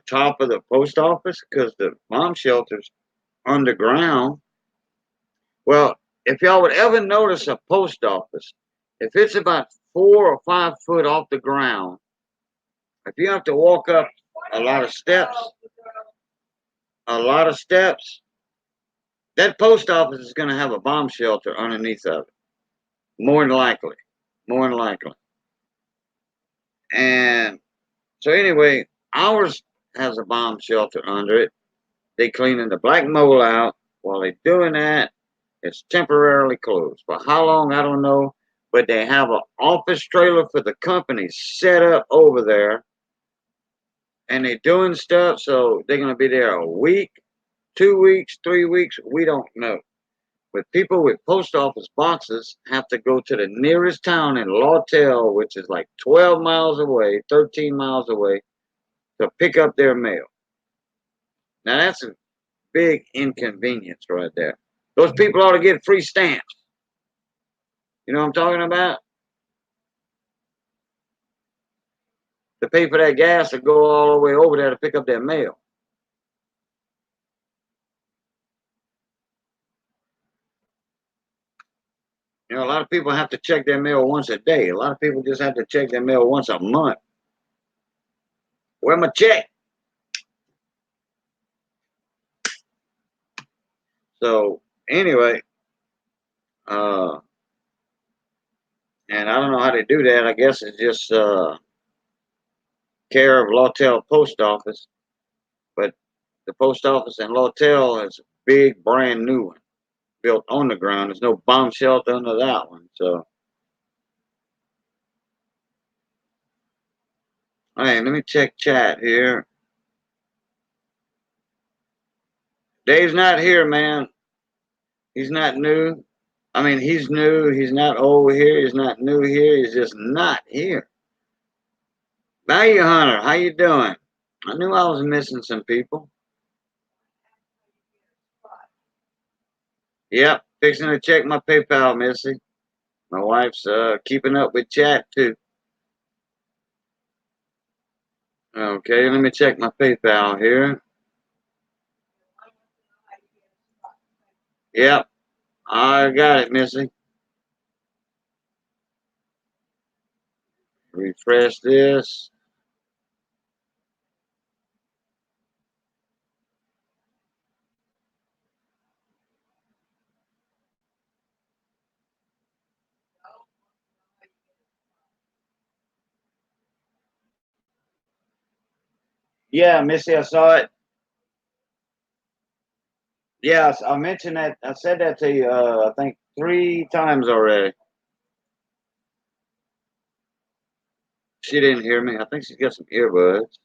top of the post office because the bomb shelter's underground. Well, if y'all would ever notice a post office, if it's about 4 or 5 foot off the ground, if you have to walk up a lot of steps, that post office is going to have a bomb shelter underneath of it. More than likely. More than likely. And so anyway, ours has a bomb shelter under it. They cleaning the black mold out. While they're doing that, it's temporarily closed. For how long, I don't know. But they have an office trailer for the company set up over there. And they're doing stuff, so they're going to be there a week, 2 weeks, 3 weeks. We don't know. But people with post office boxes have to go to the nearest town in Lawtell, which is like 12 miles away, 13 miles away, to pick up their mail. Now, that's a big inconvenience right there. Those people ought to get free stamps. You know what I'm talking about? To pay for that gas to go all the way over there to pick up their mail. You know, a lot of people have to check their mail once a day. A lot of people just have to check their mail once a month. Where's my check? So anyway, and I don't know how they do that. I guess it's just care of Lawtell Post Office, but the post office in Lawtell is a big, brand new one built on the ground. There's no bomb shelter under that one. So, hey, let me check chat here. Dave's not here, man. He's not new. I mean, he's new. He's not old here. He's not new here. He's just not here. Value Hunter, how you doing? I knew I was missing some people. Yep, fixing to check my PayPal, Missy. My wife's keeping up with chat too. Okay, let me check my PayPal here. Yep, I got it, Missy. Refresh this. Yeah, Missy, I saw it. Yes, I mentioned that. I said that to you, I think 3 times already. She didn't hear me. I think she's got some earbuds.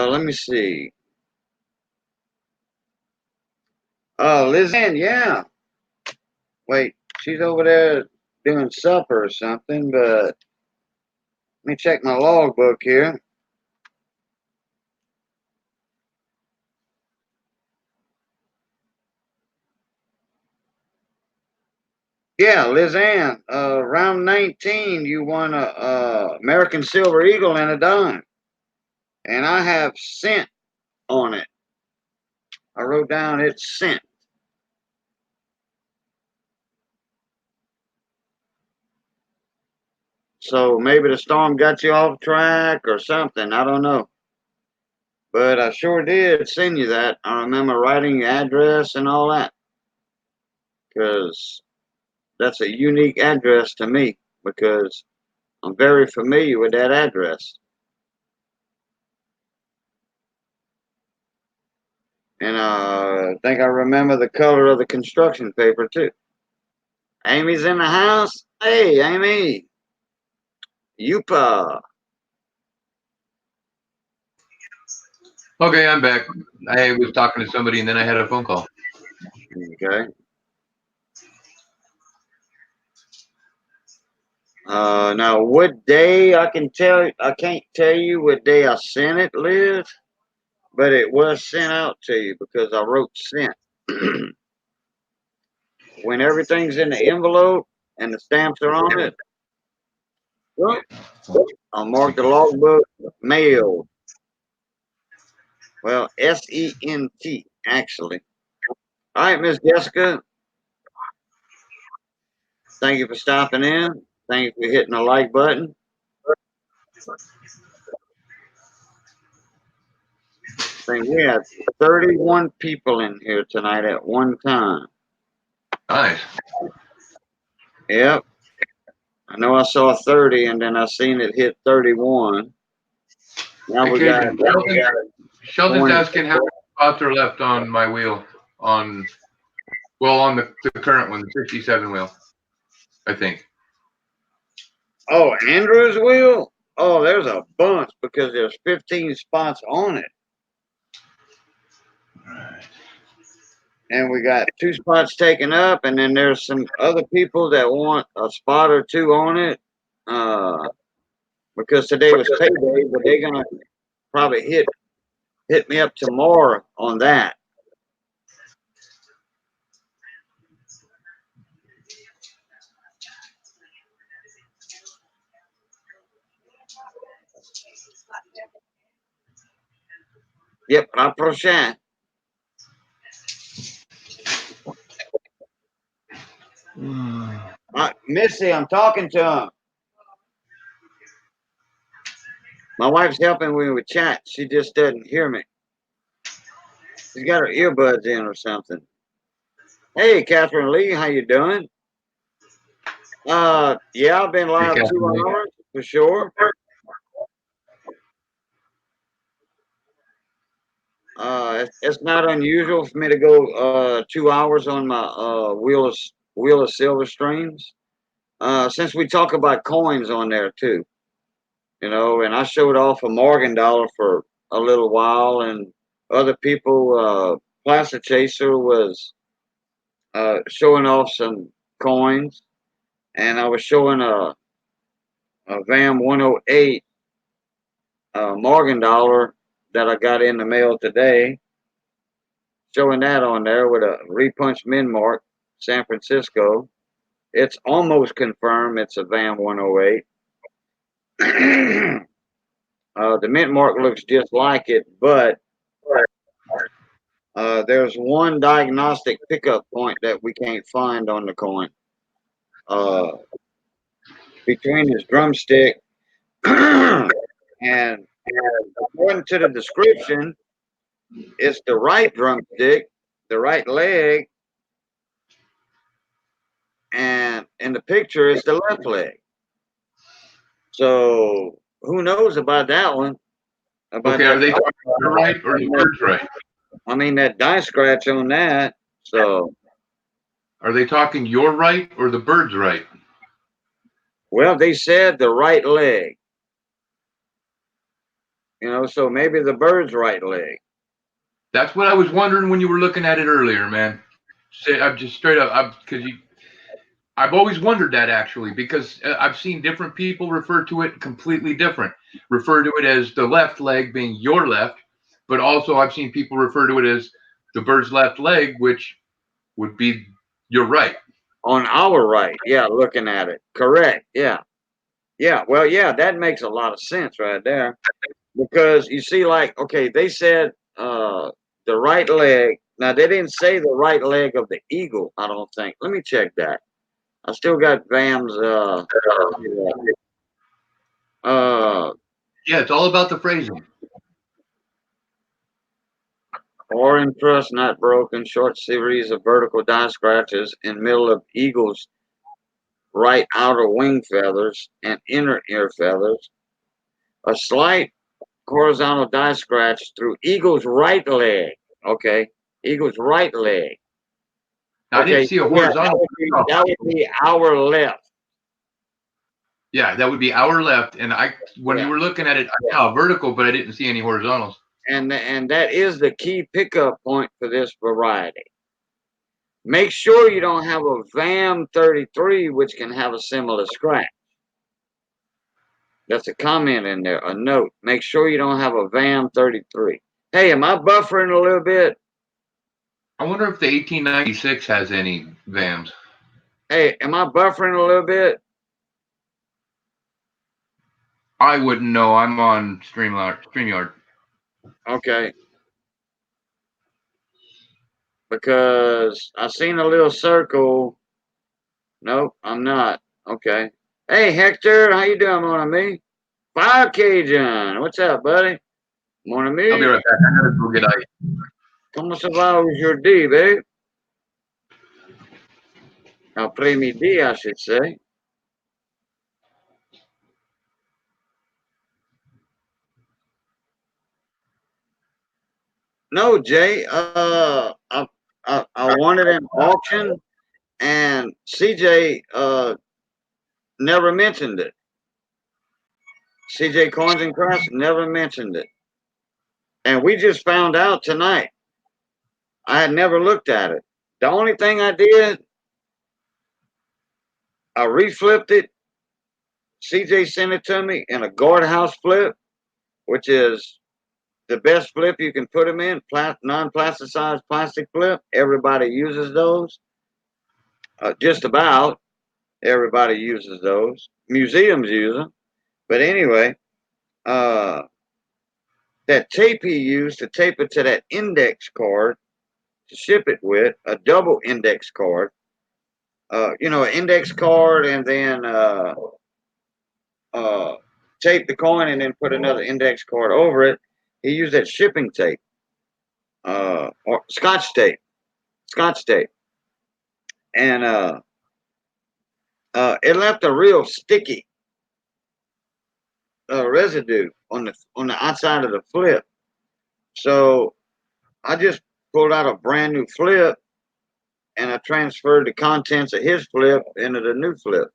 Let me see. Liz Ann, yeah. Wait, she's over there doing supper or something, but let me check my logbook here. Yeah, Liz Ann, round 19, you won a American Silver Eagle and a dime. And I have cent on it. I wrote down it's cent. So maybe the storm got you off track or something. I don't know. But I sure did send you that. I remember writing your address and all that. Because that's a unique address to me. Because I'm very familiar with that address. And I think I remember the color of the construction paper too. Amy's in the house. Hey, Amy. Yupa. Okay, I'm back. I was talking to somebody and then I had a phone call. Okay. Now what day I can't tell you what day I sent it, Liz, but it was sent out to you because I wrote sent. When everything's in the envelope and the stamps are on it, I'll mark the logbook mailed. Well, SENT actually. All right, Miss Jessica. Thank you for stopping in. Thank you for hitting the like button. I think we had 31 people in here tonight at one time. Nice. Yep. I know I saw 30 and then I seen it hit 31. Now we got Sheldon's asking how many spots are left on my wheel on the current one, the 67 wheel, I think. Oh, Andrew's wheel? Oh, there's a bunch because there's 15 spots on it. and we got 2 spots taken up, and then there's some other people that want a spot or 2 on it. Because today was payday, but they're gonna probably hit me up tomorrow on that. Yep, rapprochant. Missy, I'm talking to him. My wife's helping me with chat. She just doesn't hear me. She's got her earbuds in or something. Hey, Catherine Lee, how you doing? Yeah, I've been live 2 hours for sure. It's not unusual for me to go 2 hours on my wheel of silver streams. Since we talk about coins on there too, you know, and I showed off a Morgan dollar for a little while, and other people, Placer Chaser was showing off some coins, and I was showing a VAM 108 Morgan dollar that I got in the mail today, showing that on there with a repunch min mark, San Francisco. It's almost confirmed it's a VAM 108. The mint mark looks just like it, but there's one diagnostic pickup point that we can't find on the coin. Between his drumstick and according to the description, it's the right drumstick, the right leg, and in the picture it's the left leg. So who knows about that one? About Okay, that, are they talking your right or the bird's right? I mean that die scratch on that. So Are they talking your right or the bird's right? well, they said the right leg. You know, so maybe the bird's right leg. That's what I was wondering when you were looking at it earlier, man. I'm just straight up, I've always wondered that actually, because I've seen different people refer to it completely different. Refer to it as the left leg being your left, but also I've seen people refer to it as the bird's left leg, which would be your right. On our right, yeah, looking at it. Correct. Yeah. Yeah. Well, yeah, that makes a lot of sense right there. Because you see, like, okay, they said the right leg. Now they didn't say the right leg of the eagle, I don't think. Let me check that. I still got VAM's Yeah, it's all about the phrasing. orange thrust not broken, short series of vertical die scratches in middle of eagle's right outer wing feathers and inner ear feathers. A slight horizontal die scratch through eagle's right leg. Okay, eagle's right leg. Now, I didn't Okay, see a yeah, horizontal. that would be our left. Yeah, that would be our left. And when you were looking at it, I saw vertical, but I didn't see any horizontals. And that is the key pickup point for this variety. Make sure you don't have a VAM 33, which can have a similar scratch. That's a comment in there, a note. Make sure you don't have a VAM 33. Hey, am I buffering a little bit? I wonder if the 1896 has any VAMs. Hey, am I buffering a little bit? I wouldn't know. I'm on StreamYard. Okay. Because I seen a little circle. Nope, I'm not. Okay. Hey, Hector, how you doing, mon ami? Fire Cajun, what's up, buddy? Mon ami. I'll be right back. I gotta go get ice. Comment ça va aujourd'hui, babe? Après-midi, I should say. No, Jay. I wanted an auction, and CJ never mentioned it. CJ Coins and Crafts never mentioned it, and we just found out tonight. I had never looked at it. The only thing I did, I reflipped it. CJ sent it to me in a guardhouse flip, which is the best flip you can put them in, non-plasticized plastic flip. Everybody uses those. Just about everybody uses those. Museums use them. But anyway, that tape he used to tape it to that index card to ship it with, a double index card. An index card and then tape the coin and then put another index card over it. He used that shipping tape, or Scotch tape, and it left a real sticky residue on the outside of the flip. So I just pulled out a brand new flip and I transferred the contents of his flip into the new flip.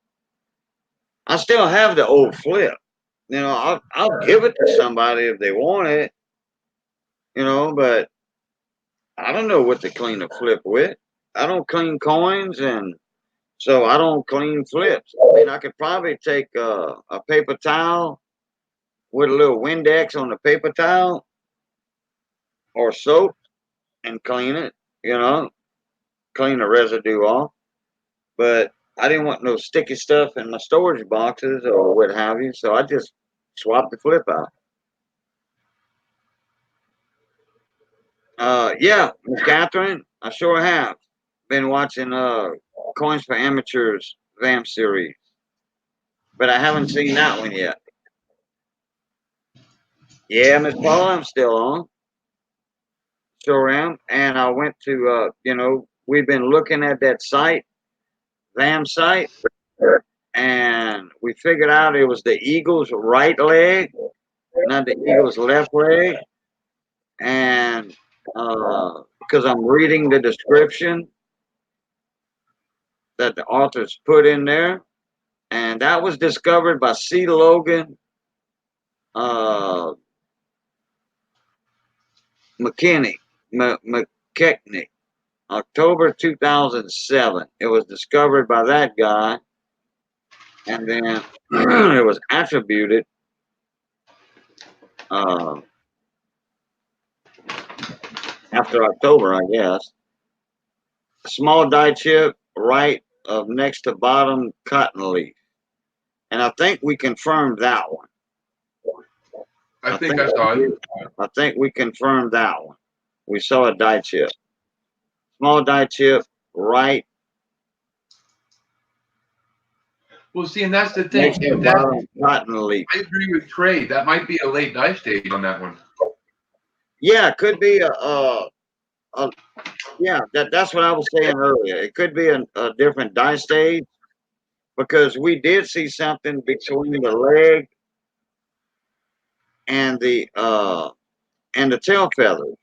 I still have the old flip. I'll give it to somebody if they want it. But I don't know what to clean a flip with. I don't clean coins, and so I don't clean flips. I mean, I could probably take a paper towel with a little Windex on the paper towel or soap and clean it, clean the residue off. But I didn't want no sticky stuff in my storage boxes or what have you, so I just swapped the flip out. Yeah, Miss Catherine, I sure have been watching Coins for Amateurs VAMP series, but I haven't seen that one yet. Yeah, Miss Paula, I'm still on. Sure am. And I went to, we've been looking at that site, VAM site, and we figured out it was the Eagle's right leg, not the Eagle's left leg. And because I'm reading the description that the authors put in there, and that was discovered by C. Logan McKinney, October 2007. It was discovered by that guy, and then it was attributed after October, I guess. Small die chip right of next to bottom cotton leaf. And I think we confirmed that one. I think I saw it. I think we confirmed that one. We saw a die chip. Small die chip right. Well, see, and that's the thing. Next to bottom cotton leaf. I agree with Trey. That might be a late die stage on that one. Yeah, it could be that's what I was saying earlier. It could be a different die stage because we did see something between the leg and the tail feathers.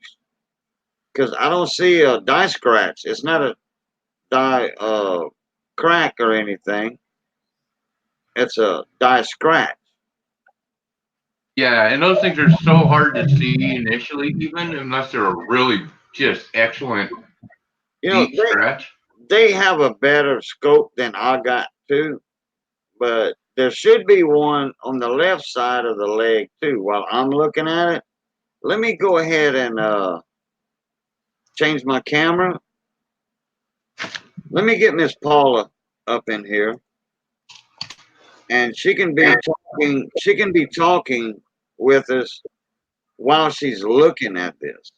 Because I don't see a die scratch. It's not a die crack or anything. It's a die scratch. Yeah, and those things are so hard to see initially, even unless they're a really just excellent deep scratch. They have a better scope than I got too, but there should be one on the left side of the leg too. While I'm looking at it, let me go ahead and change my camera. Let me get Miss Paula up in here, and she can be talking. She can be talking with us while she's looking at this.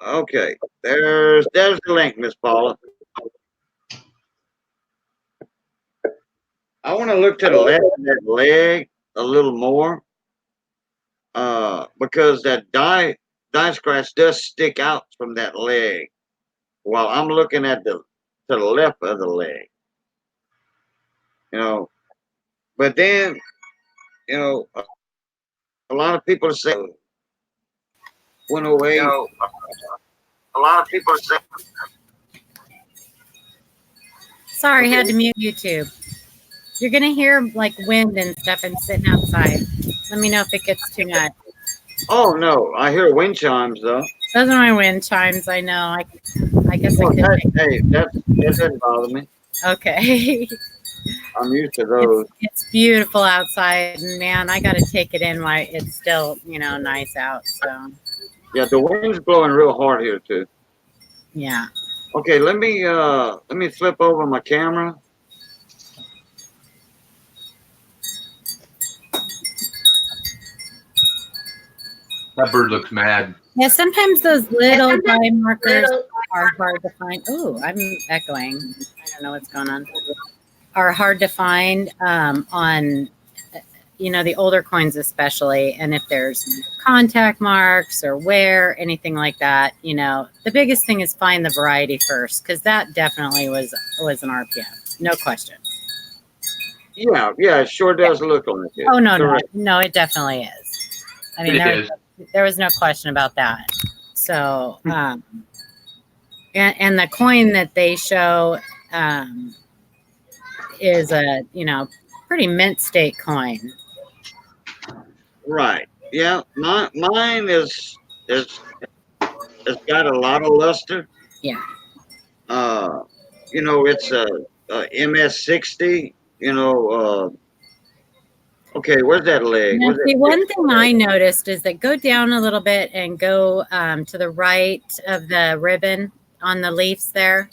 Okay, there's the link, Miss Paula. I want to look to the left of that leg a little more, because that die scratch does stick out from that leg. While I'm looking at to the left of the leg, But then, a lot of people say went away. A lot of people say. Sorry, had to mute YouTube. You're gonna hear like wind and stuff. I'm sitting outside. Let me know if it gets too much. Oh no, I hear wind chimes though. Those are my wind chimes. I know. I guess I Well, could. that doesn't bother me. Okay. I'm used to those. It's beautiful outside, and man, I got to take it in while it's still, nice out. So Yeah, the wind's blowing real hard here too. yeah. Okay, let me flip over my camera. That bird looks mad. Yeah, sometimes those little dye markers are hard to find. Oh, I'm echoing. I don't know what's going on. Are hard to find on, the older coins especially. And if there's contact marks or wear, anything like that, the biggest thing is find the variety first, because that definitely was an RPM. No question. Yeah, it sure does look like it. Oh, no, Correct. no, it definitely is. I mean, It is. there was no question about that. So, and the coin that they show is a, pretty mint state coin. Right. Yeah, mine is it's got a lot of luster. Yeah. It's a MS60. Okay, where's that leg? Now, Where's see, that one thing I noticed is that go down a little bit and go to the right of the ribbon on the leaves there.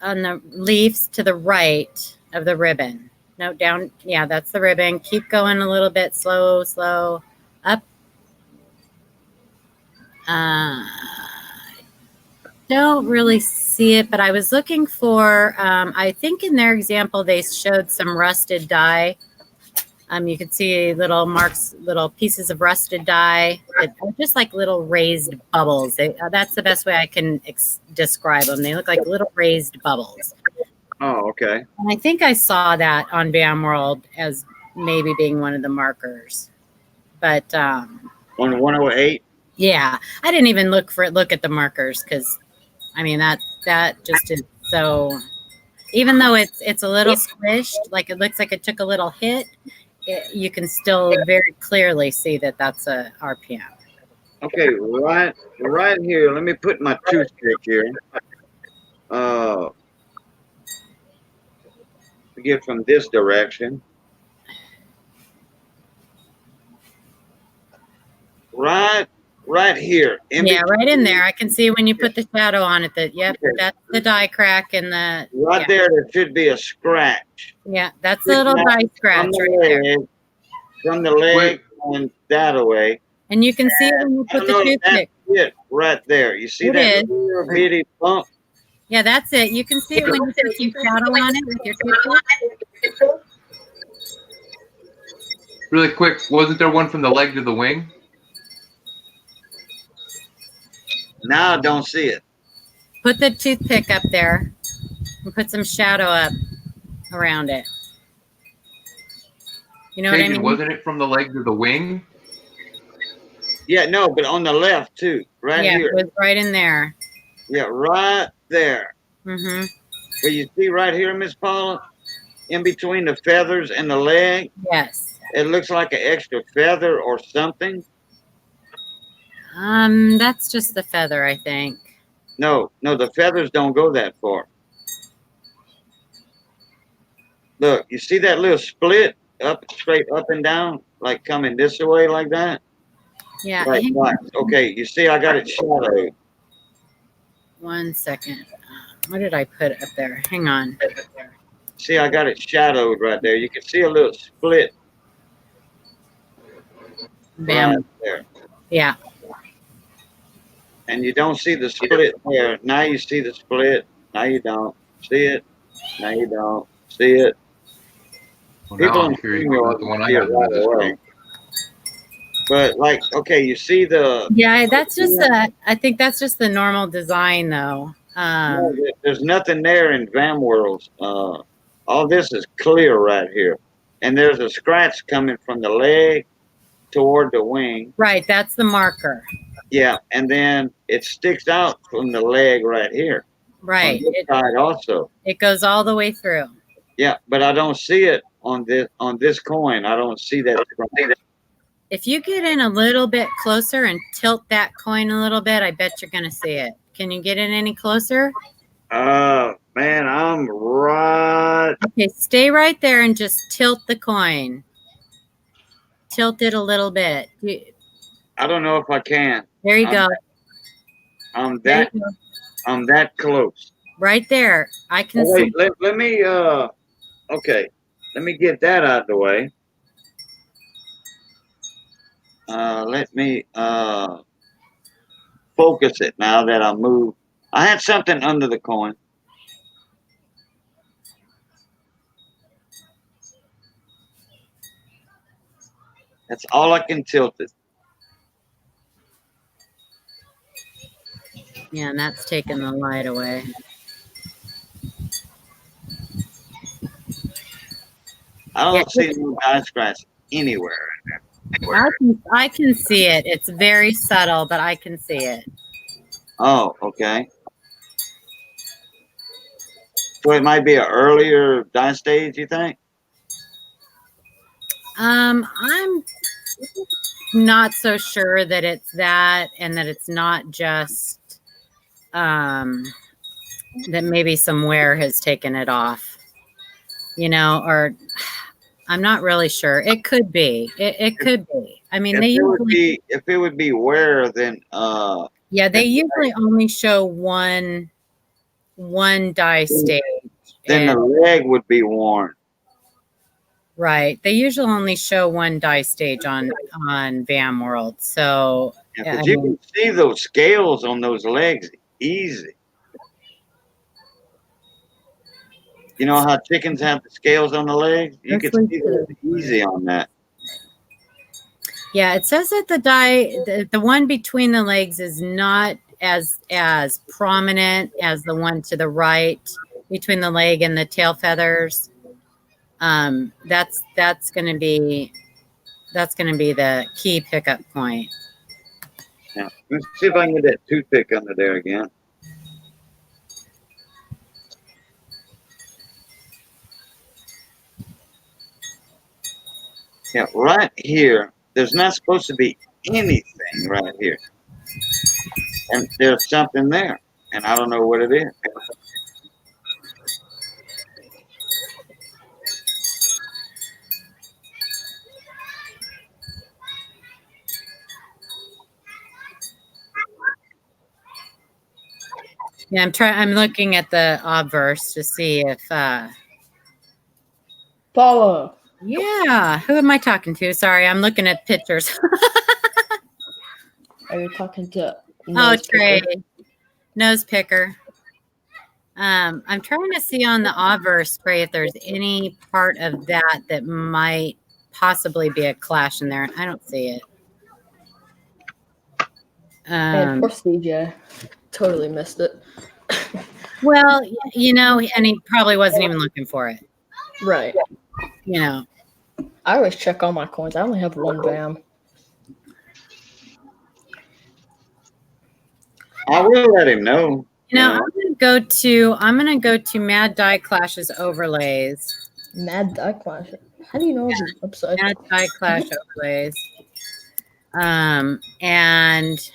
On the leaves to the right of the ribbon. No, down. Yeah, that's the ribbon. Keep going a little bit. Slow up. Don't really see it, but I was looking for, I think in their example, they showed some rusted dye. You could see little marks, little pieces of rusted dye, just like little raised bubbles. That's the best way I can describe them. They look like little raised bubbles. Oh, okay. And I think I saw that on BAM World as maybe being one of the markers. But on 108. Yeah, I didn't even look at the markers, because I mean that just is so. Even though it's a little squished, like it looks like it took a little hit, you can still very clearly see that that's a RPM. Okay, right here. Let me put my toothpick here. Get from this direction. Right here. Right in there. I can see when you put the shadow on it that, yep, Okay. That's the die crack and the. Right there should be a scratch. Yeah, that's the little die scratch right there. From the leg and that away. And you can see it when you put the toothpick. That's it right there. You see that little bitty bump? Yeah, that's it. You can see it when you put some shadow on it with your toothpick. Really quick, wasn't there one from the leg to the wing? Now I don't see it. Put the toothpick up there and put some shadow up around it. You know what I mean? Wasn't it from the leg to the wing? Yeah, no, but on the left too, right here. Yeah, it was right in there. Yeah, right there. Mm-hmm. But you see right here, Miss Paula, in between the feathers and the leg? Yes. It looks like an extra feather or something. That's just the feather, I think. No, the feathers don't go that far. Look, you see that little split straight up and down, like coming this way like that? Yeah. Right. Okay, you see I got it shadowed. 1 second. What did I put up there? Hang on. See, I got it shadowed right there. You can see a little split. Bam. Right there. Yeah. And you don't see the split there. Now you see the split. Now you don't see it. Now you don't see it. Well, People now I'm curious about the one I got right away. But like, okay, you see the. Yeah, that's just I think that's just the normal design, though. No, there's nothing there in VAM Worlds. All this is clear right here, and there's a scratch coming from the leg toward the wing. Right, that's the marker. Yeah, and then it sticks out from the leg right here. Right. On this side also. It goes all the way through. Yeah, but I don't see it on this coin. I don't see that. If you get in a little bit closer and tilt that coin a little bit, I bet you're going to see it. Can you get in any closer? Man, I'm right. Okay, stay right there and just tilt the coin. Tilt it a little bit. I don't know if I can. There you go. I'm There that you go. I'm that close. Right there. I can Oh, see. wait, let me okay. Let me get that out of the way. Let me focus it now that I move. I had something under the coin. That's all I can tilt it. Yeah, and that's taking the light away. I don't see no die scratch anywhere. I can see it. It's very subtle, but I can see it. Oh, okay. So it might be an earlier die stage, you think? I'm not so sure that it's that, and that it's not just that maybe some wear has taken it off, you know, or I'm not really sure. It could be. It could be. I mean, If it would be wear, then yeah, they usually only show one die stage. Then the leg would be worn. Right. They usually only show one die stage on VAM World. So Because you can see those scales on those legs easy. You know how chickens have the scales on the legs? You can see those easy on that. yeah, it says that the one between the legs is not as prominent as the one to the right between the leg and the tail feathers. That's going to be the key pickup point. Now, let's see if I can get that toothpick under there again. Yeah, right here, there's not supposed to be anything right here. And there's something there, and I don't know what it is. Yeah, I'm looking at the obverse to see if Paula. yeah, who am I talking to? Sorry, I'm looking at pictures. Are you talking to Trey, nose picker. I'm trying to see on the obverse, Trey, if there's any part of that might possibly be a clash in there. I don't see it. And poor CJ. Totally missed it. Well, you know, and he probably wasn't even looking for it. Right. You know. I always check all my coins. I only have one VAM. I will let him know. You know, I'm gonna go to Mad Die Clash's overlays. Mad Die Clash. How do you know the website? Mad Die Clash overlays. And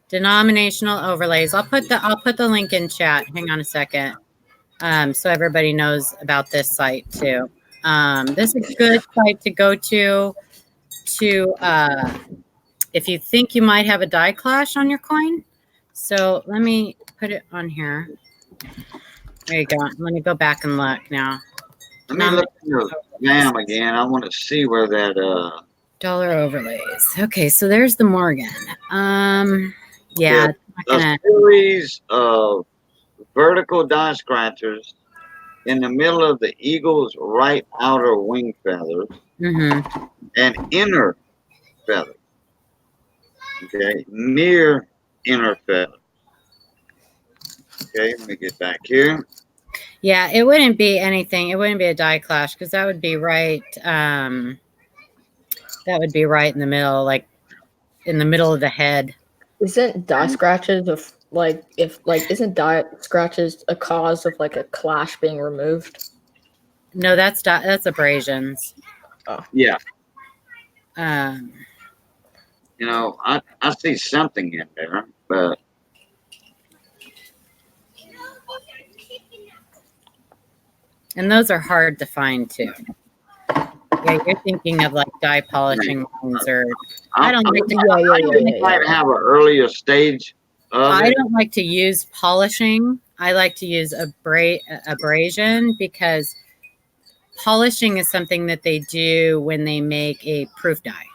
denominational overlays. I'll put the link in chat. Hang on a second. So everybody knows about this site too. This is a good site to go to if you think you might have a die clash on your coin. So let me put it on here. There you go. Let me go back and look now. Let me look at your VAM again. I want to see where that dollar overlays. Okay, so there's the Morgan. Yeah, a series of vertical die scratchers in the middle of the eagle's right outer wing feathers and inner feathers. Okay, near inner feathers. Okay, let me get back here. Yeah, it wouldn't be anything. It wouldn't be a die clash because that would be right. That would be right in the middle, like in the middle of the head. Isn't die scratches isn't die scratches a cause of like a clash being removed? No, that's abrasions. Oh. Yeah. You know, I see something in there, but And those are hard to find too. Yeah, you're thinking of like dye polishing ones, or I don't like to. Yeah, I think might have an earlier stage of I it. don't like to use polishing. I like to use abrasion because polishing is something that they do when they make a proof dye.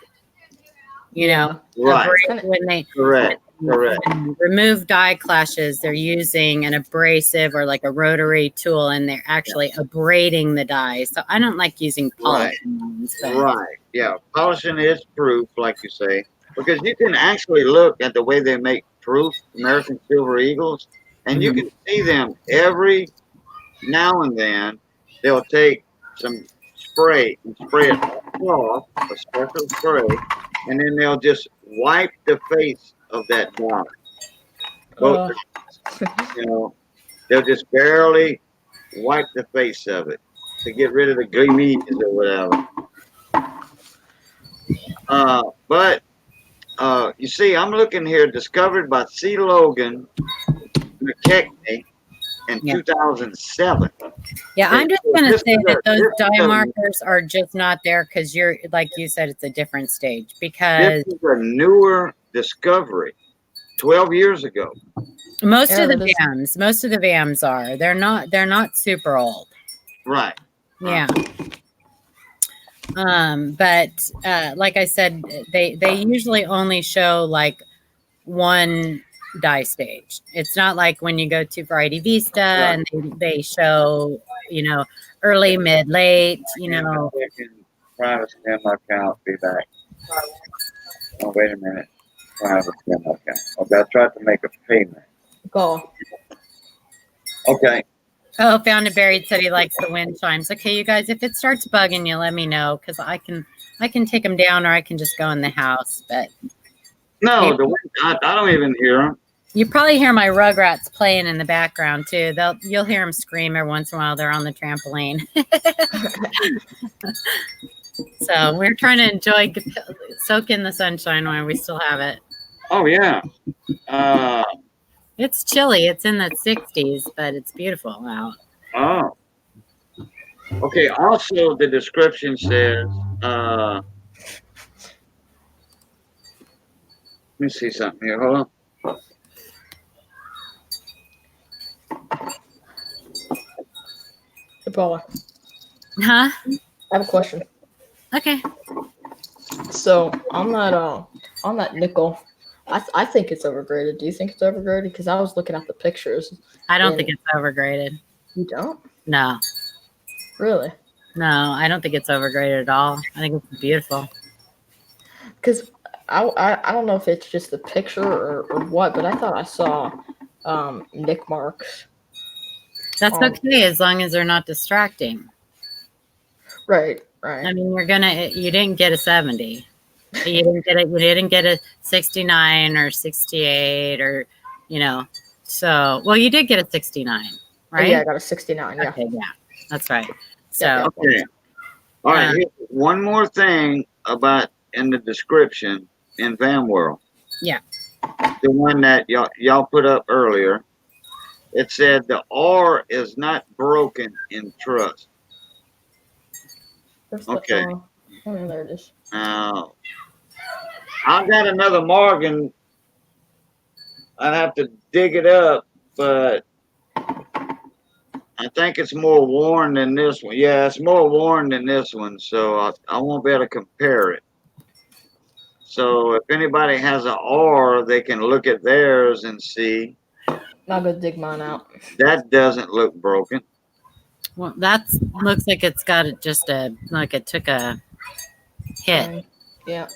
You know, Right. when they Correct. remove dye clashes, they're using an abrasive or like a rotary tool, and they're actually abrading the dye. So I don't like using polishing ones. But Right. Yeah. Polishing is proof, like you say, because you can actually look at the way they make proof American Silver Eagles, and you can see them every now and then. They'll take some spray and spray it off, a special spray, and then they'll just wipe the face of that dye. Both, you know, they'll just barely wipe the face of it to get rid of the gummies or whatever. But you see, I'm looking here, discovered by C. Logan McKechnie in 2007. yeah, I'm just going to say that those this dye is a- markers are just not there because you're, like you said, it's a different stage. Because This is a newer discovery, 12 years ago. most Yeah, of the that is- VAMs are. They're not super old. Right. Yeah. But like I said, they usually only show like one dye stage. It's not like when you go to Variety Vista and they show, you know, early, mid, late, you know. Private demo account, be back. Oh, wait a minute. Private demo account. Okay, I tried to make a payment. Go. Okay. Oh, Found a Buried said he likes the wind chimes. Okay, you guys, if it starts bugging you, let me know because I can take them down or I can just go in the house. But No, the wind, I don't even hear them. you probably hear my Rugrats playing in the background too. You'll hear them scream every once in a while. They're on the trampoline. So we're trying to enjoy, soak in the sunshine while we still have it. Oh, yeah. It's chilly. It's in the 60s, but it's beautiful out. Oh. Okay, also the description says, let me see something here. Hold on. Hey, Paula, Huh? I have a question. Okay. So on that nickel, I think it's overgraded. Do you think it's overgraded? Because I was looking at the pictures. I don't and- think it's overgraded. You don't? No. Really? No, I don't think it's overgraded at all. I think it's beautiful. Because I don't know if it's just the picture or what, but I thought I saw nick marks. That's okay as long as they're not distracting. Right, right. I mean, you didn't get a 70. You didn't get a 69 or 68 or, you know. So, well, you did get a 69, right? Yeah, I got a 69. Yeah. Okay, yeah. That's right. So, Yeah. Okay. All right. Here's one more thing about in the description in Van World. Yeah. The one that y'all put up earlier. It said the R is not broken in trust. Okay. Oh, there it is. Now, I've got another margin. I'd have to dig it up, but I think it's more worn than this one. Yeah, it's more worn than this one, so I won't be able to compare it. So if anybody has an R, they can look at theirs and see. I'll go dig mine out. That doesn't look broken. well, looks like it's got just like it took a hit. Yeah.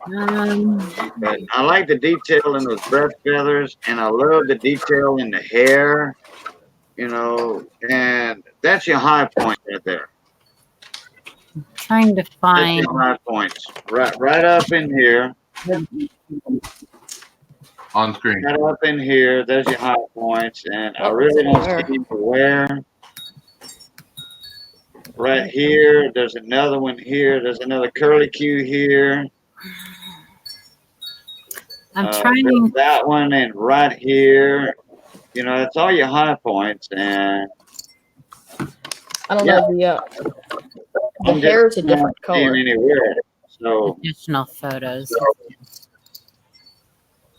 But I like the detail in those breast feathers, and I love the detail in the hair, you know, and that's your high point right there. Trying to That's find. your high points. Right up in here. On screen. Right up in here, there's your high points, and I really don't see the wear. right here. There's another one here. There's another curlicue here. I'm There's trying. that one and right here. You know, that's all your high points. And I don't yeah, know. The I'm hair is a just not different seeing color. anywhere. So, Additional photos.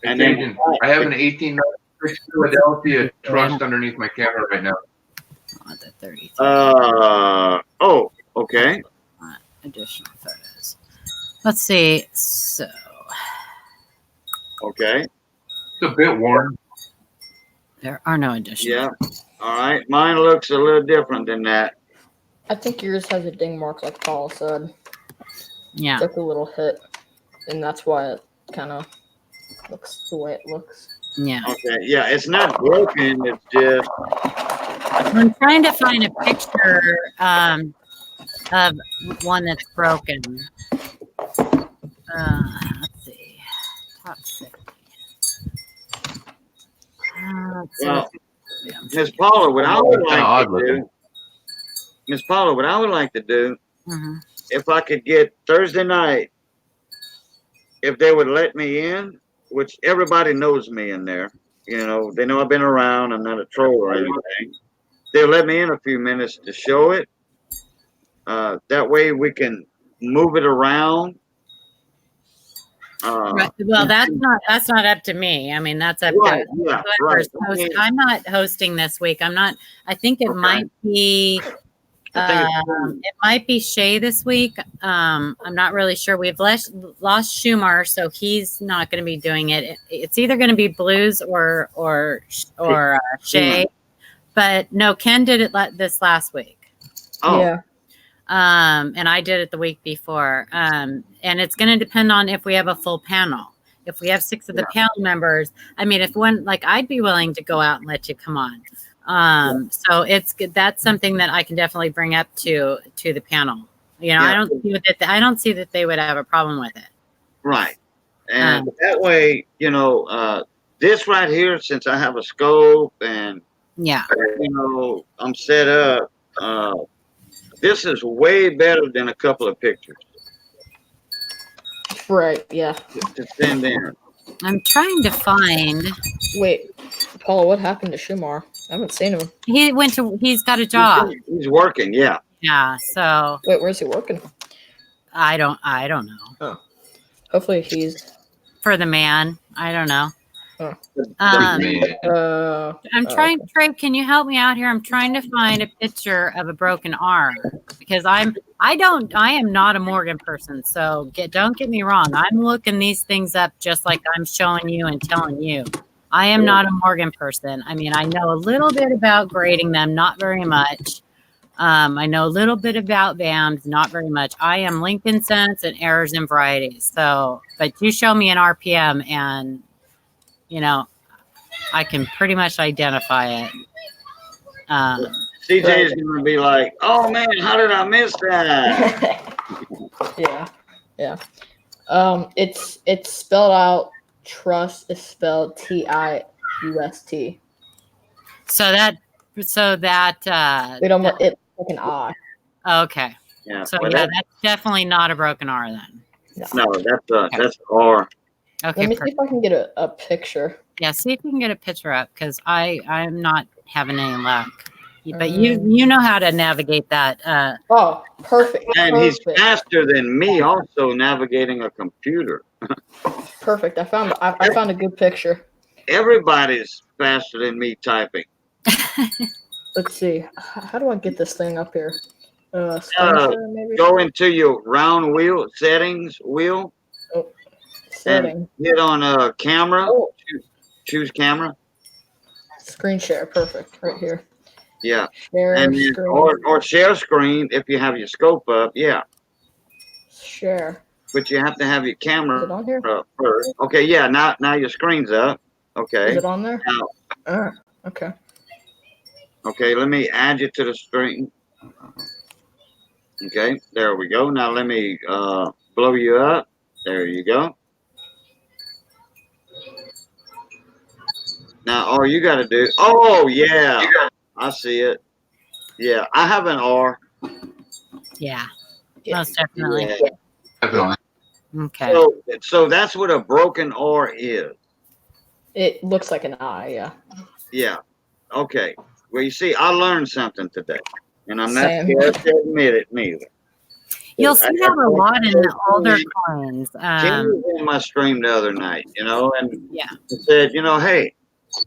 and Cajun, then I have an 1896 Philadelphia trust underneath my camera right now. Oh, the 33. oh, okay. Additional photos. Let's see. So Okay. It's a bit worn. there are no additional. Yeah. All right. Mine looks a little different than that. I think yours has a ding mark, like Paul said. Yeah. Took a little hit, and that's why it kind of looks the way it looks. Yeah. Okay. Yeah. It's not broken. It's just. I'm trying to find a picture of one that's broken. Let's see. Top 60. Well, Miss Paula, what I would Kinda like odd to looking. do, Miss Paula, what I would like to do, Mhm. if I could get Thursday night, if they would let me in, which everybody knows me in there. You know, they know I've been around. I'm not a troll or anything. They'll let me in a few minutes to show it. That way we can move it around. Right. Well, that's not up to me. I mean, that's up Right, to yeah, whoever's right. host. I'm not hosting this week. I'm not. I think it might be. It might be Shay this week. I'm not really sure. We've lost Schumer, so he's not going to be doing it. It's either going to be Blues or Shay. But no, Ken did it this last week. Oh. Yeah. And I did it the week before. And it's going to depend on if we have a full panel. If we have 6 of the panel members, I mean, if one, like, I'd be willing to go out and let you come on. So that's something that I can definitely bring up to the panel. You know, I don't see that they would have a problem with it. Right. And that way, you know, this right here, since I have a scope and, yeah, you know, I'm set up, this is way better than a couple of pictures. Right. Yeah. To send in. I'm trying to find. Wait, Paula, what happened to Shumar? I haven't seen him. He's got a job. He's working. Yeah. Yeah. So. Wait, where's he working? I don't know. Oh. Hopefully he's. For the man. I don't know. Oh. I'm trying, Trey, can you help me out here? I'm trying to find a picture of a broken arm because I am not a Morgan person. So don't get me wrong. I'm looking these things up just like I'm showing you and telling you. I am not a Morgan person. I mean, I know a little bit about grading them, not very much. I know a little bit about VAMs, not very much. I am Lincoln Sense and errors and varieties. So, but you show me an RPM and, you know, I can pretty much identify it. CJ is going to be like, "Oh man, how did I miss that?" Yeah. It's spelled out. Trust is spelled TIUST. So that we don't want it like an I. Okay. Yeah. So that's definitely not a broken R then. No, that's R. Okay. Let me see if I can get a picture. Yeah, see if you can get a picture up because I'm not having any luck. But you know how to navigate that. Oh, perfect. And he's faster than me also navigating a computer. Perfect. I found a good picture. Everybody's faster than me typing. Let's see. How do I get this thing up here? Maybe? Go into your round wheel settings wheel. Oh, setting. And hit on camera. Oh. Choose camera. Screen share. Perfect. Right here. Yeah. Share and then, screen. or share screen if you have your scope up. Yeah. Share. But you have to have your camera Is it on here? up first. Okay. Yeah. Now your screen's up. Okay. Is it on there? Now, okay. Okay. Let me add you to the screen. Okay. There we go. Now let me blow you up. There you go. Now, all you got to do. Oh, yeah. I see it. Yeah, I have an R. Yeah, Yeah. most definitely. Yeah. Definitely. Okay. So that's what a broken ore is. It looks like an eye, yeah. Yeah. Okay. Well, you see, I learned something today, and I'm not Same. scared to admit it neither. You'll see that a lot in the older coins. Ken was in my stream the other night, and Yeah. he said, hey,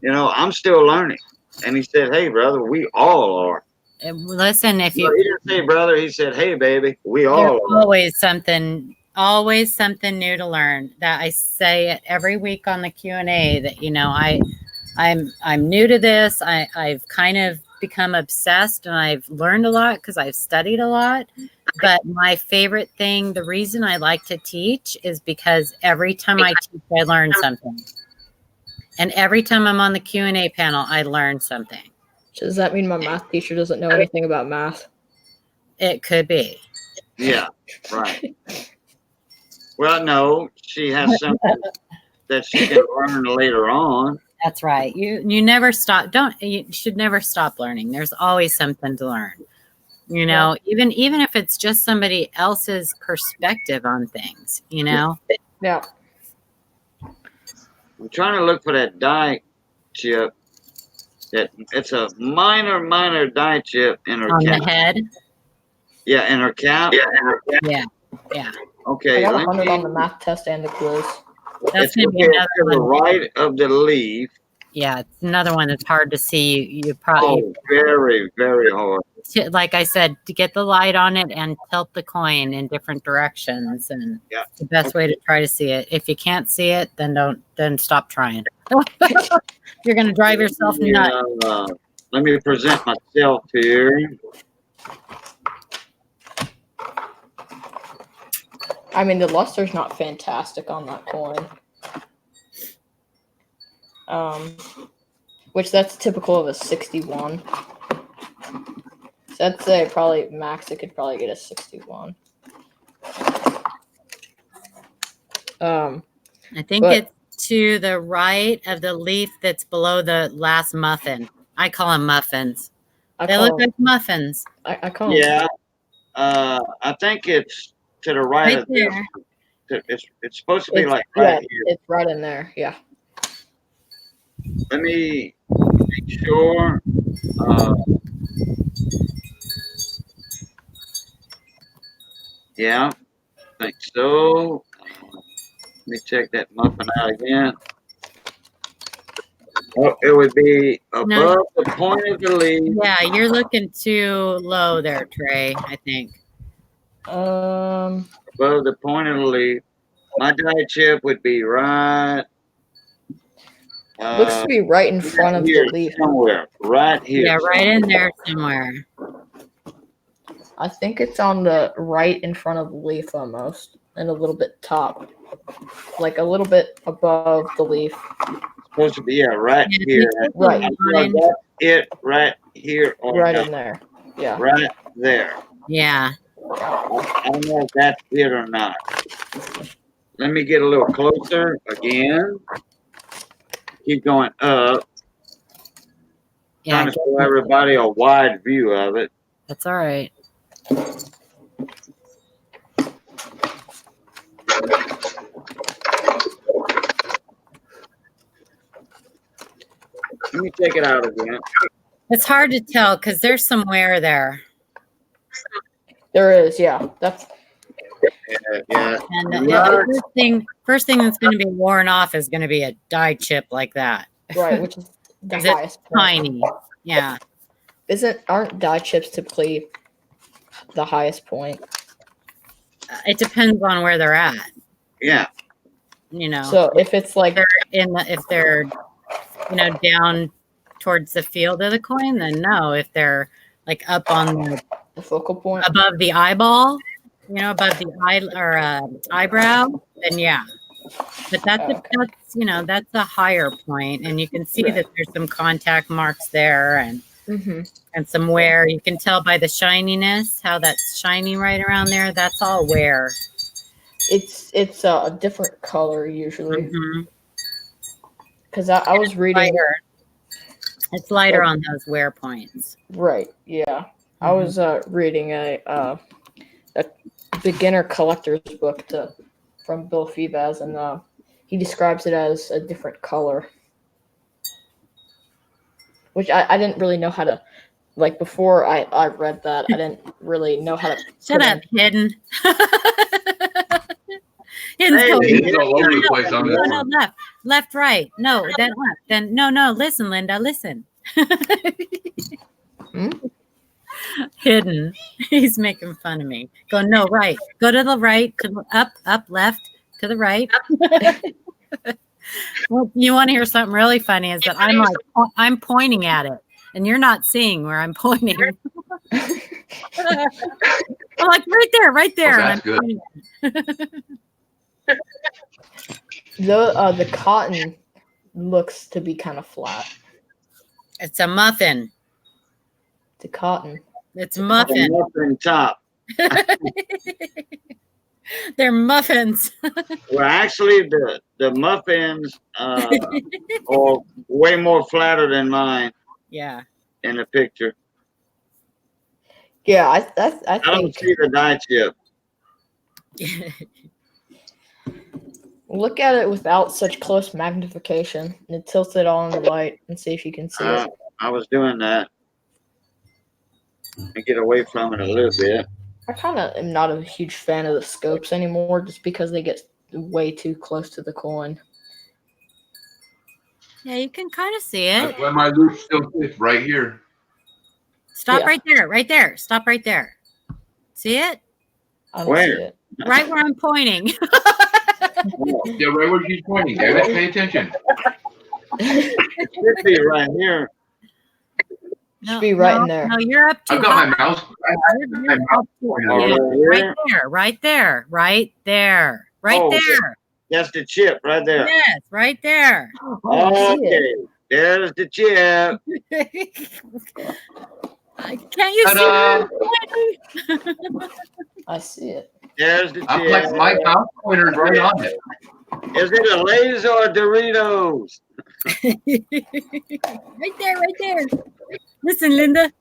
I'm still learning. And he said, hey, brother, we all are. Listen, if No, you he didn't say brother. He said, hey, baby, we there's all are. always something new to learn. That I say it every week on the Q&A that I'm new to this. I've kind of become obsessed and I've learned a lot because I've studied a lot. But my favorite thing, the reason I like to teach is because every time I teach, I learn something. And every time I'm on the Q&A panel, I learn something. Does that mean my math teacher doesn't know anything about math? It could be. Yeah, right. Well, no, she has something that she can learn later on. That's right. You never stop. You should never stop learning. There's always something to learn. Even if it's just somebody else's perspective on things, Yeah. I'm trying to look for that die chip. It's a minor die chip in her On cap. the head. Yeah, in her cap. Yeah. Okay, I got let 100 me. on the math test and the quiz. That's It's going to be to another the one. right of the leaf. Yeah, it's another one that's hard to see. You probably, Very, very hard. like I said, to get the light on it and tilt the coin in different directions, and Yeah. the best way to try to see it. If you can't see it, then stop trying. You're going to drive yourself nuts. Let me present myself here. I mean, the luster's not fantastic on that coin. Which that's typical of a 61. So I'd say probably max it could probably get a 61. I think but- it's to the right of the leaf that's below the last muffin. I call them muffins. They look like muffins. I call Yeah. I think it's to the right Right of this. there. It's supposed to be It's, like right here. It's right in there. Yeah. Let me make sure. Yeah, I think so. Let me check that muffin out again. Oh, it would be above the point of the leaf. Yeah, you're looking too low there, Trey, I think. Above the point of the leaf. My die chip would be right. Looks to be right in front of the leaf. Somewhere. Right here. Yeah, right in there somewhere. I think it's on the right in front of the leaf almost. And a little bit top. Like a little bit above the leaf. Supposed to be right here. Right. That's it right here. Right in there. Yeah. Right there. Yeah. I don't know if that's it or not. Let me get a little closer again. Keep going up. Yeah. Trying to show everybody a wide view of it. That's all right. Let me take it out again. It's hard to tell because there's some wear there. There is, yeah. That's Yeah. And the first thing that's going to be worn off is going to be a die chip like that. right, which is the 'Cause it's highest point. tiny. Yeah. Aren't die chips typically the highest point? It depends on where they're at. Yeah. So if it's like if they're down towards the field of the coin, then no. If they're like up on the focal point above the eyeball, above the eye or eyebrow, then yeah. But that's a higher point, and you can see that there's some contact marks there, and and some wear. You can tell by the shininess how that's shiny right around there. That's all wear. It's a different color usually. Because I was reading. It's lighter on those wear points. Right. Yeah. I was reading a a beginner collector's book from Bill Febaz, and he describes it as a different color, which I didn't really know how to, like, before I read that, I didn't really know how to Shut put up, in. Hidden. Hey, It's all over the place on this No, one. left, right. No, then left. Then no. Listen, Linda, listen. Hidden. He's making fun of me. Go no, right. Go to the right. To the up, left, to the right. Well, you want to hear something really funny? Is that I'm pointing at it, and you're not seeing where I'm pointing. I'm like right there. Oh, and that's I'm good. pointing at it. The cotton looks to be kind of flat. It's a muffin. The cotton. It's The muffin. muffin top. They're muffins. Well, actually, the muffins are way more flatter than mine Yeah. in the picture. Yeah, I I don't think. see the dye chip. Look at it without such close magnification and tilt it on the light and see if you can see it. I was doing that. And get away from it a little bit. I kind of am not a huge fan of the scopes anymore just because they get way too close to the coin. Yeah, you can kind of see it. That's why my loop still fits right here. Stop Yeah. right there. Stop right there. See it? I don't Where? see it. Right where I'm pointing. Yeah, right where she's pointing. Damn it, pay attention. It should be right here. Should be right in there. No, you're up too I've got high. my mouse. You're up too Oh, high. right Right here? there. Oh, There. That's the chip right there. Yes, right there. I see it. Okay, there's the chip. Can't you Ta-da! see it? I see it. There's the I'm like, chip. my mouse pointer's right on it. Is it a Lay's or a Doritos? Right there. Listen, Linda.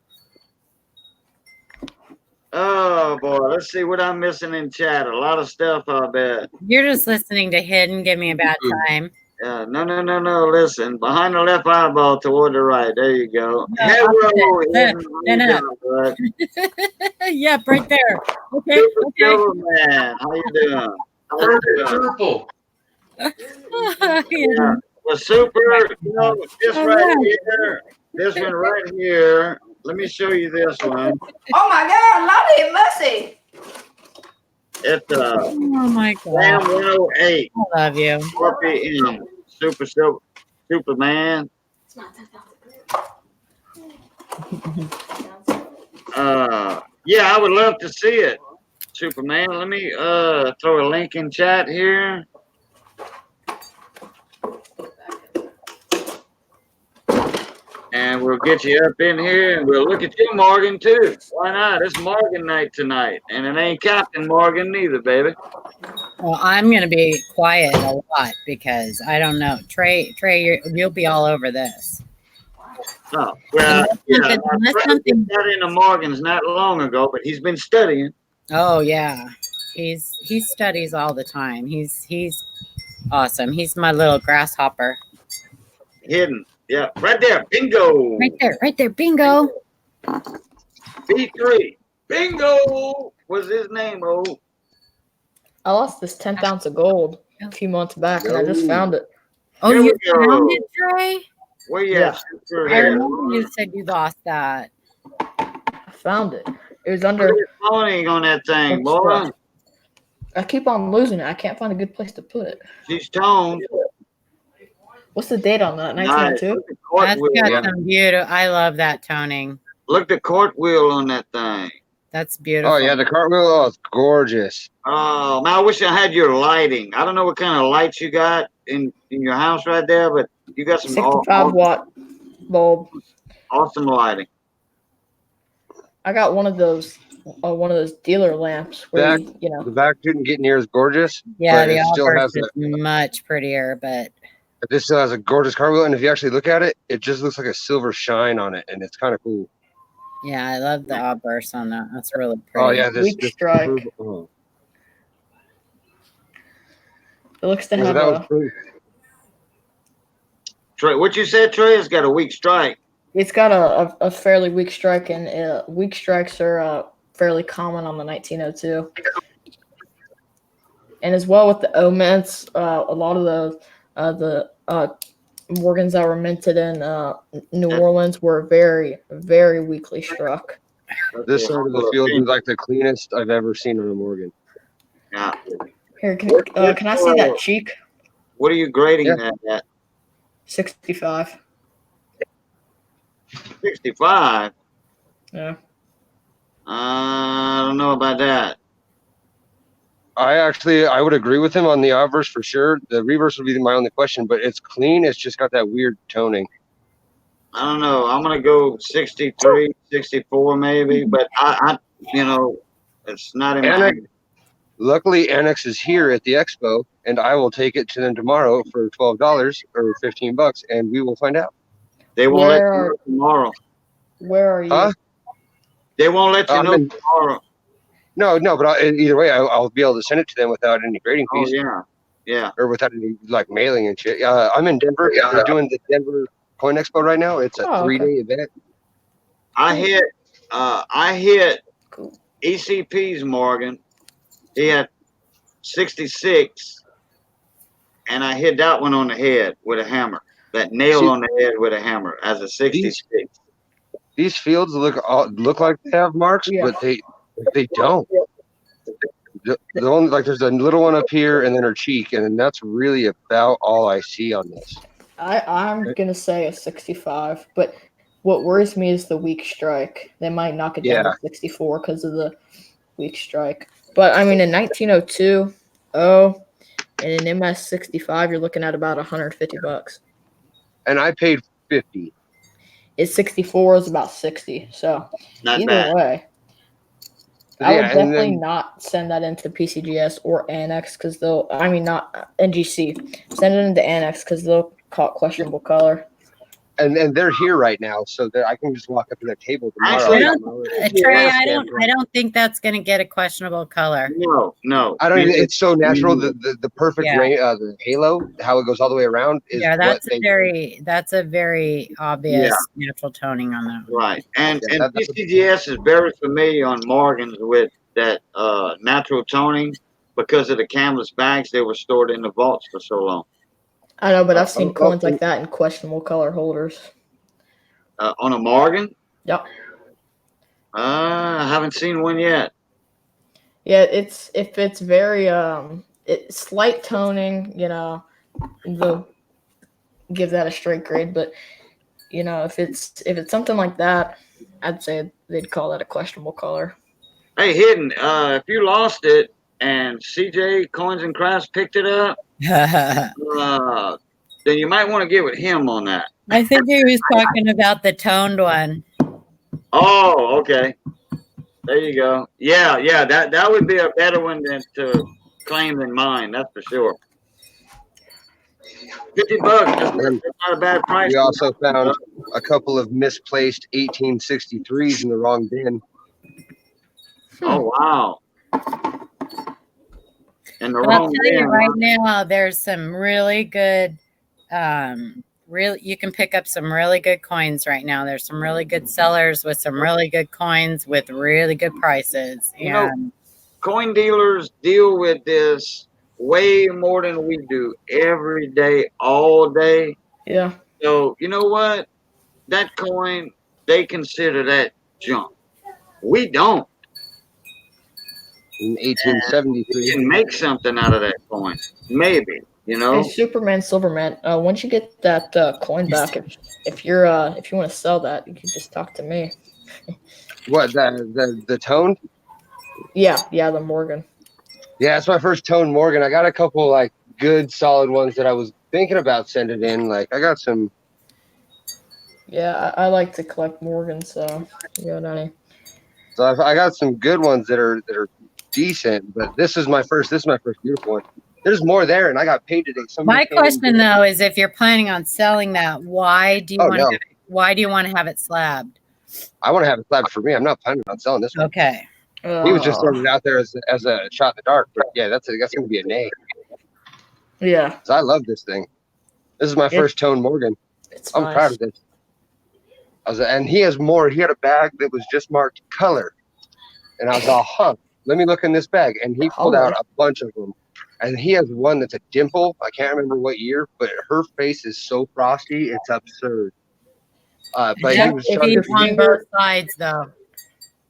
Oh boy, let's see what I'm missing in chat. A lot of stuff, I bet. You're just listening to Hidden give me a bad time. No. Listen, behind the left eyeball toward the right. There you go. No, Hello, opposite. Ian. How you No. doing, bud? Yep, right there. Okay. Super Silver Man. How you doing? How you doing? Purple. Yeah. Well, super. You know, this right here. This one right here. Let me show you this one. Oh my God, Lottie Mercy. It's Oh my Sam God. 108. I love you. RPM. Super Silver. Superman. Yeah, I would love to see it. Superman. Let me throw a link in chat here. And we'll get you up in here and we'll look at you, Morgan, too. Why not? It's Morgan night tonight. And it ain't Captain Morgan neither, baby. Well, I'm going to be quiet a lot because I don't know. Trey, you'll be all over this. Oh, well, Unless something- got into Morgan's not long ago, but he's been studying. Oh yeah, he studies all the time. He's awesome. He's my little grasshopper. Hidden. Yeah, right there. Bingo. Right there. Bingo. B3. Bingo was his name, oh. I lost this 10th ounce of gold a few months back, and I just found it. Oh, Here you we go. found it, Trey? Where you Yeah. at? Super I Head? remember you said you lost that. I found it. It was Put under. your phoning on that thing, boy. I keep on losing it. I can't find a good place to put it. She's toned. What's the date on that? Nice. 1902? Look at the That's cartwheel. got some beautiful. I love that toning. Look at the cartwheel on that thing. That's beautiful. Oh yeah, the cartwheel. Oh, it's gorgeous. Oh, man, I wish I had your lighting. I don't know what kind of lights you got in your house right there, but you got some 65 watt bulb. awesome lighting. I got one of those dealer lamps where Back- you know. The back didn't get near as gorgeous. Yeah, but the it still Allbirds has is much prettier, but This still has a gorgeous cartwheel, and if you actually look at it, it just looks like a silver shine on it, and it's kind of cool. Yeah, I love the obverse on that. That's really pretty. Oh yeah, this Weak strike. oh. It looks to Well, have that was a. pretty. Trey, what you said, Trey? It's got a weak strike. It's got a fairly weak strike, and weak strikes are fairly common on the 1902. And as well with the oments, a lot of the Morgans that were minted in New Orleans were very, very weakly struck. This side of the field is like the cleanest I've ever seen on a Morgan. Yeah. Here, can I see that cheek? What are you grading that at? 65. 65. Yeah. I don't know about that. I would agree with him on the obverse for sure. The reverse would be my only question, but it's clean. It's just got that weird toning. I don't know. I'm gonna go 63, 64 maybe, but I it's not in my Annex, hand. luckily, Annex is here at the expo, and I will take it to them tomorrow for $12 or $15, and we will find out. They won't let you know tomorrow. Where are you? Huh? They won't let you know tomorrow. No, but either way, I'll be able to send it to them without any grading fees. Oh yeah. Or without any like mailing and shit. I'm in Denver. We're doing the Denver Coin Expo right now. It's a 3-day event. I hit ECP's Morgan. He had 66, and I hit that one on the head with a hammer. That nail on the head with a hammer as a 66. These fields look like they have marks, but they don't. The only there's a little one up here and then her cheek, and that's really about all I see on this. I'm gonna say a 65, but what worries me is the weak strike. They might knock it down to 64 because of the weak strike. But I mean, in 1902, and in MS 65, you're looking at about $150. And I paid 50. It's 64 is about 60. So Not either bad. way, I would definitely not send that into PCGS or Annex because they'll. I mean, not NGC. Send it into Annex because they'll call it questionable color. And they're here right now, so that I can just walk up to their table tomorrow. Trey, I don't think that's going to get a questionable color. No. I don't. It's so natural. The perfect the halo, how it goes all the way around. Is that's a very obvious natural toning on that. Right, and PCGS is very familiar on Morgans with that natural toning because of the canvas bags they were stored in the vaults for so long. I know, but I've seen coins like that in questionable color holders. On a Morgan? Yep. I haven't seen one yet. Yeah, it's very it's slight toning, they'll give that a straight grade, but if it's something like that, I'd say they'd call that a questionable color. Hey, Hidden, if you lost it and CJ Coins and Crafts picked it up, then you might want to get with him on that. I think he was talking about the toned one. Oh, okay. There you go. Yeah, that would be a better one to claim than mine, that's for sure. $50, that's not a bad price. We also found a couple of misplaced 1863s in the wrong bin. Oh wow. And the I'll wrong tell you bin, right now, there's some really good you can pick up some really good coins right now. There's some really good sellers with some really good coins with really good prices. Coin dealers deal with this way more than we do every day, all day. Yeah. So you know what? That coin, they consider that junk. We don't. In 1873. You can make something out of that coin. Maybe, Hey, Superman, Silverman, once you get that coin back, if you want to sell that, you can just talk to me. What, the tone? Yeah, the Morgan. Yeah, it's my first tone Morgan. I got a couple like good solid ones that I was thinking about sending in. Like I got some. Yeah, I like to collect Morgans, so So I got some good ones that are decent, but this is my first beautiful one. There's more there, and I got paid today. My question though is, if you're planning on selling that, why do you want to have it slabbed? I want to have a slab for me. I'm not planning on selling this one. Okay. He was just throwing it out there as a shot in the dark. But yeah, that's going to be a nay. Yeah, So I love this thing. This is my first Tone Morgan. it's I'm nice. proud of this. And he has more. He had a bag that was just marked color. And I was all, huh, let me look in this bag. And he pulled out a bunch of them. And he has one that's a dimple. I can't remember what year, but her face is so frosty, it's absurd. But Yeah, he was if charging your On finger- both sides, though.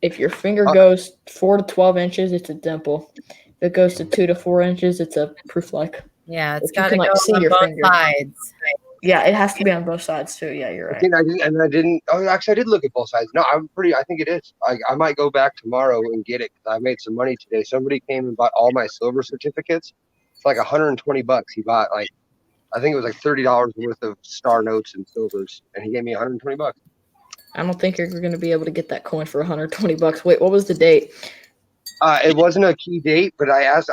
If your finger goes 4 to 12 inches, it's a dimple. If it goes to 2 to 4 inches, it's a proof-like. Yeah, it's If you got to can, go like, see on your both finger. sides. Yeah, it has to be on both sides too. Yeah, you're right. I didn't. Oh, actually, I did look at both sides. No, I think it is. I might go back tomorrow and get it because I made some money today. Somebody came and bought all my silver certificates. It's like $120. He bought I think it was like $30 worth of star notes and silvers, and he gave me $120. I don't think you're going to be able to get that coin for $120. Wait, what was the date? It wasn't a key date, but I asked,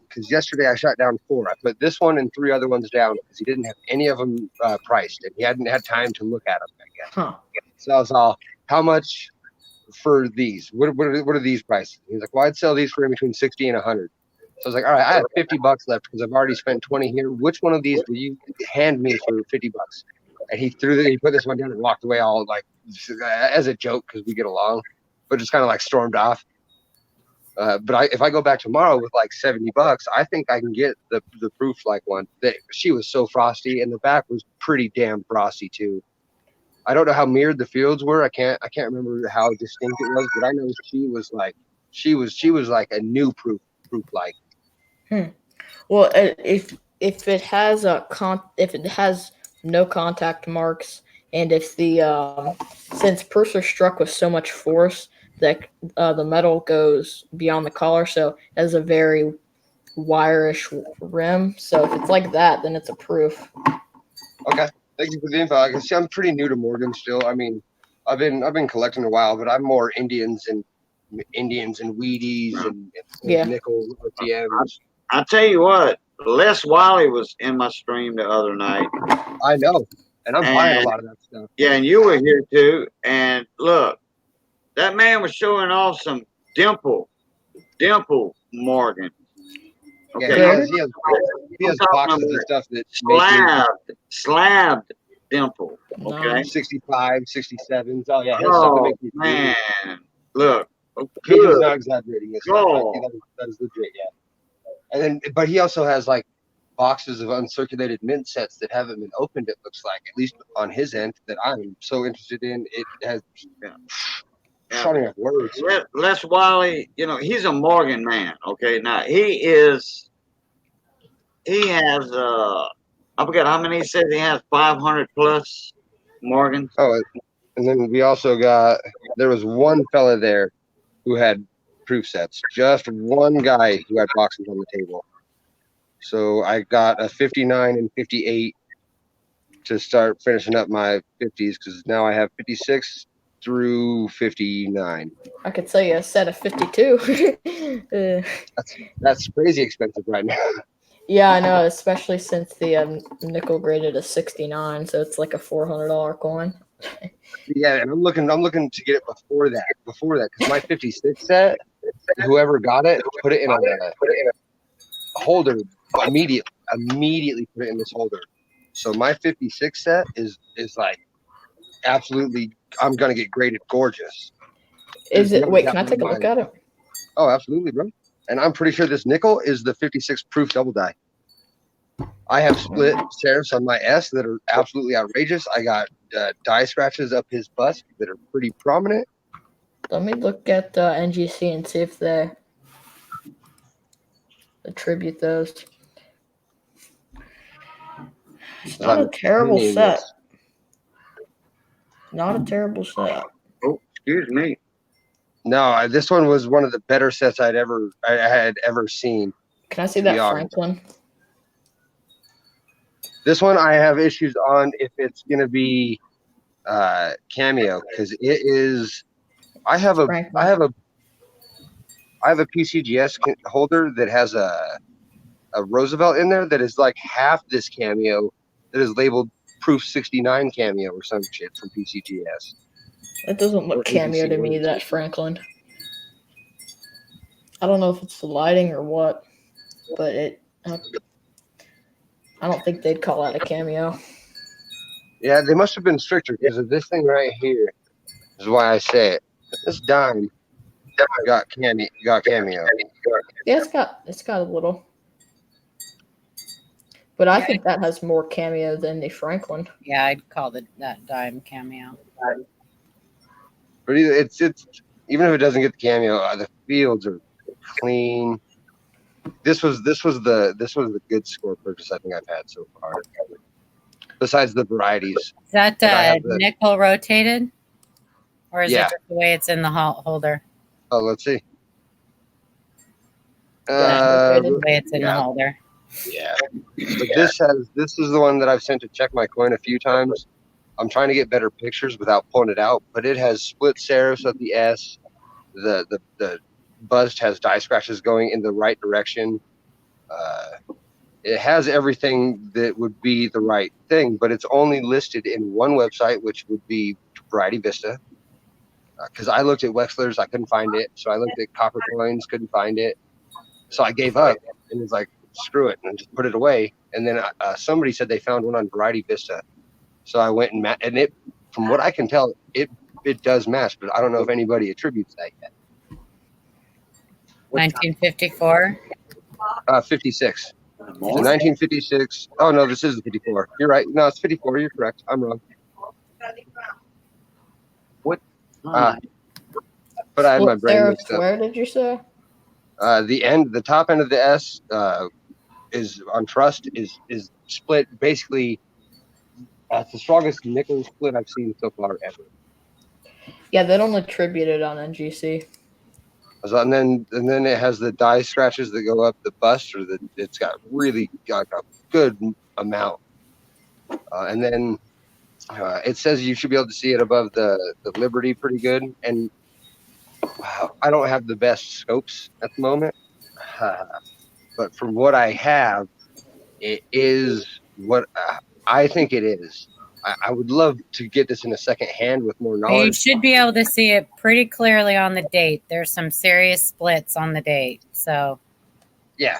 because yesterday I shot down 4. I put this one and 3 other ones down because he didn't have any of them priced, and he hadn't had time to look at them, I guess. Huh. So I was all, how much for these? What are these prices? He's like, well, I'd sell these for in between 60 and 100. So I was like, all right, I have $50 left because I've already spent 20 here. Which one of these will you hand me for $50? And he put this one down and walked away all like as a joke because we get along, but just kind of like stormed off. But if I go back tomorrow with like $70, I think I can get the proof like one. She was so frosty, and the back was pretty damn frosty too. I don't know how mirrored the fields were. I can't remember how distinct it was, but I know she was like a new proof like. Well, if it has if it has no contact marks, and if the since proofs are struck with so much force that the metal goes beyond the collar, so it has a very wire-ish rim. So if it's like that, then it's a proof. Okay, thank you for the info. I can see I'm pretty new to Morgan still. I mean, I've been collecting a while, but I'm more Indians and Wheaties and nickel RTMs. I tell you what, Les Wiley was in my stream the other night. I know, and I'm buying a lot of that stuff. Yeah, and you were here too. And look, that man was showing off some dimple Morgan. Okay, yeah, he has boxes of stuff that slabbed dimple. Okay, 65, 67s. Oh yeah, oh man, look, he's not exaggerating. Oh. That is legit. Yeah. And then, but he also has like boxes of uncirculated mint sets that haven't been opened. It looks like, at least on his end, that I'm so interested in. It has running out of words. Les Wiley, he's a Morgan man. Okay, now he has I forget how many he says he has, 500 plus Morgans. Oh, and then we also there was one fella there who had proof sets. Just one guy who had boxes on the table. So I got a 59 and 58 to start finishing up my 50s because now I have 56 through 59. I could sell you a set of 52. That's crazy expensive right now. Yeah, I know, especially since the nickel graded a 69, so it's like a $400 coin. Yeah, and I'm looking to get it before that, because my 56 set, whoever got it, put it in a holder immediately put it in this holder. So my 56 set is like absolutely, I'm gonna get graded gorgeous. Is it? Wait, can I take a look at it? Oh, absolutely, bro. And I'm pretty sure this nickel is the 56 proof double die. I have split serifs on my S that are absolutely outrageous. I got die scratches up his bust that are pretty prominent. Let me look at NGC and see if they attribute those. It's not a terrible set. Not a terrible set. Oh, excuse me. No, this one was one of the better sets I had ever seen. Can I see that Franklin? This one I have issues on if it's gonna be cameo because it is. I have a PCGS holder that has a Roosevelt in there that is like half this cameo that is labeled proof 69 cameo or some shit from PCGS. It doesn't look Or cameo ABC to me, or that Franklin. I don't know if it's the lighting or what, but I don't think they'd call that a cameo. Yeah, they must have been stricter because of this thing right here. Is why I say it. This dime got cameo. Yeah, it's got a little. But I think that has more cameo than the Franklin. Yeah, I'd call that dime cameo. But it's even if it doesn't get the cameo, the fields are clean. This was the good score purchase I think I've had so far. Besides the varieties. Is that And I have the- nickel rotated? Or is Yeah. it just the way it's in the holder? Oh, let's see. The way it's in the yeah. holder. Yeah. But this is the one that I've sent to check my coin a few times. I'm trying to get better pictures without pulling it out, but it has split serifs at the S. The bust has die scratches going in the right direction. It has everything that would be the right thing, but it's only listed in one website, which would be Variety Vista. Because I looked at Wexler's, I couldn't find it. So I looked at Copper Coins, couldn't find it. So I gave up and was like, screw it, and just put it away. And then somebody said they found one on Variety Vista. So I went and it, from what I can tell, it does match, but I don't know if anybody attributes that yet. 1954. 56. So 1956. Oh no, this is the 54. You're right. No, it's 54. You're correct. I'm wrong. What? But I had my brain mixed up. Where did you say? The top end of the S is on trust is split basically. It's the strongest nickel split I've seen so far ever. Yeah, they don't attribute it on NGC. So, and then it has the die scratches that go up the bust, or it's got really got a good amount. And then it says you should be able to see it above the Liberty pretty good. And wow, I don't have the best scopes at the moment, but from what I have, it is what I think it is. I would love to get this in a second hand with more knowledge. You should be able to see it pretty clearly on the date. There's some serious splits on the date. So, yeah.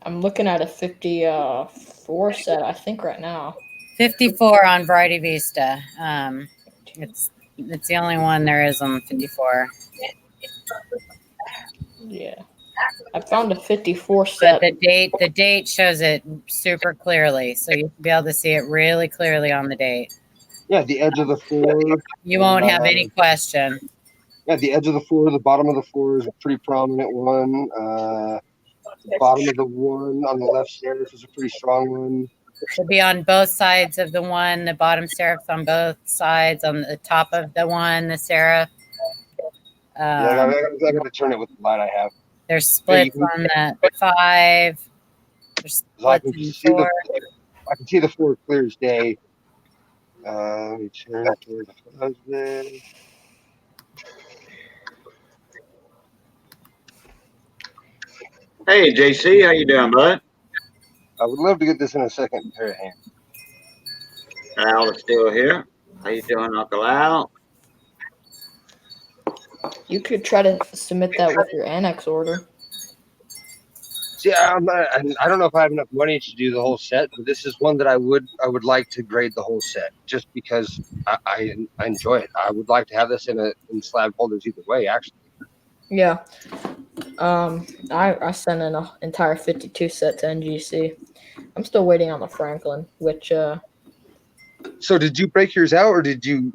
I'm looking at a 54 set, I think, right now. 54 on Variety Vista. It's the only one there is on 54. Yeah. I found a 54 set. But the date shows it super clearly, so you'll be able to see it really clearly on the date. Yeah, the edge of the 4. You won't have any question. Yeah, the edge of the 4, the bottom of the 4 is a pretty prominent one. The bottom of the 1 on the left serif is a pretty strong one. Should be on both sides of the 1. The bottom serif's on both sides. On the top of the 1, the serif. Yeah, I got to turn it with the light I have. There's splits on the 5. There's splits in 4. I can see the 4 clear as day. Let me turn it to the husband. Hey, JC, how you doing, bud? I would love to get this in a second pair of hands. Al is still here. How you doing, Uncle Al? You could try to submit that with your annex order. See, I don't know if I have enough money to do the whole set, but this is one that I would like to grade the whole set just because I enjoy it. I would like to have this in slab holders either way, actually. Yeah. I sent an entire 52 set to NGC. I'm still waiting on the Franklin, which So did you break yours out or did you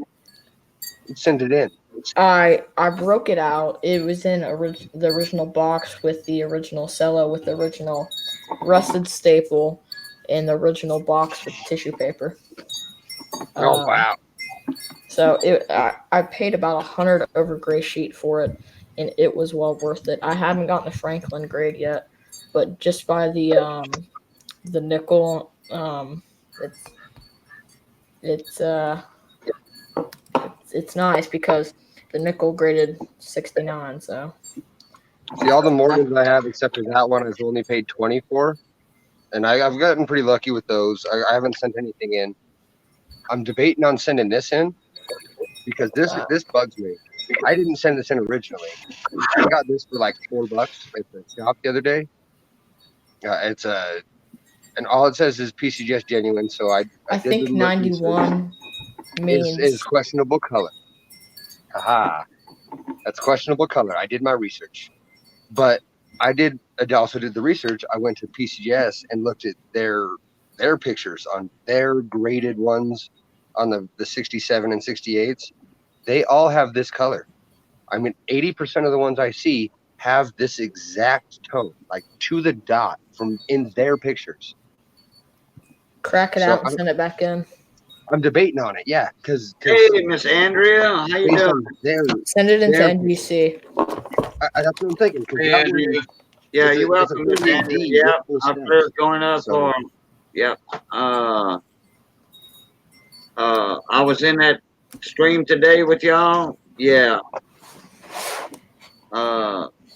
send it in? I broke it out. It was in the original box with the original cello, with the original rusted staple, and the original box with tissue paper. Oh wow! So I paid about 100 over gray sheet for it, and it was well worth it. I haven't gotten the Franklin grade yet, but just by the nickel, it's nice because the nickel graded 69. So see, all the Morgans I have except for that one, I've only paid 20 for, and I've gotten pretty lucky with those. I haven't sent anything in. I'm debating on sending this in because this bugs me. I didn't send this in originally. I got this for like $4 at the shop the other day. It's and all it says is PCGS genuine. So I did think the research. 91 means is questionable color. Haha, that's questionable color. I did my research, but I also did the research. I went to PCGS and looked at their pictures on their graded ones on the 67 and 68s. They all have this color. I mean, 80% of the ones I see have this exact tone, like to the dot from in their pictures. crack it So out and send it back in. I'm debating on it, yeah, because Hey, Miss Andrea, how you based doing? on their, Send it into their NBC. that's what I'm thinking. 'Cause Hey, that Andrea. one- Yeah, it's you're a- it's a welcome, Miss 38D Andrea. with Yeah, full our steps. prayers going up So- for him. Yep. I was in that stream today with y'all. Yeah.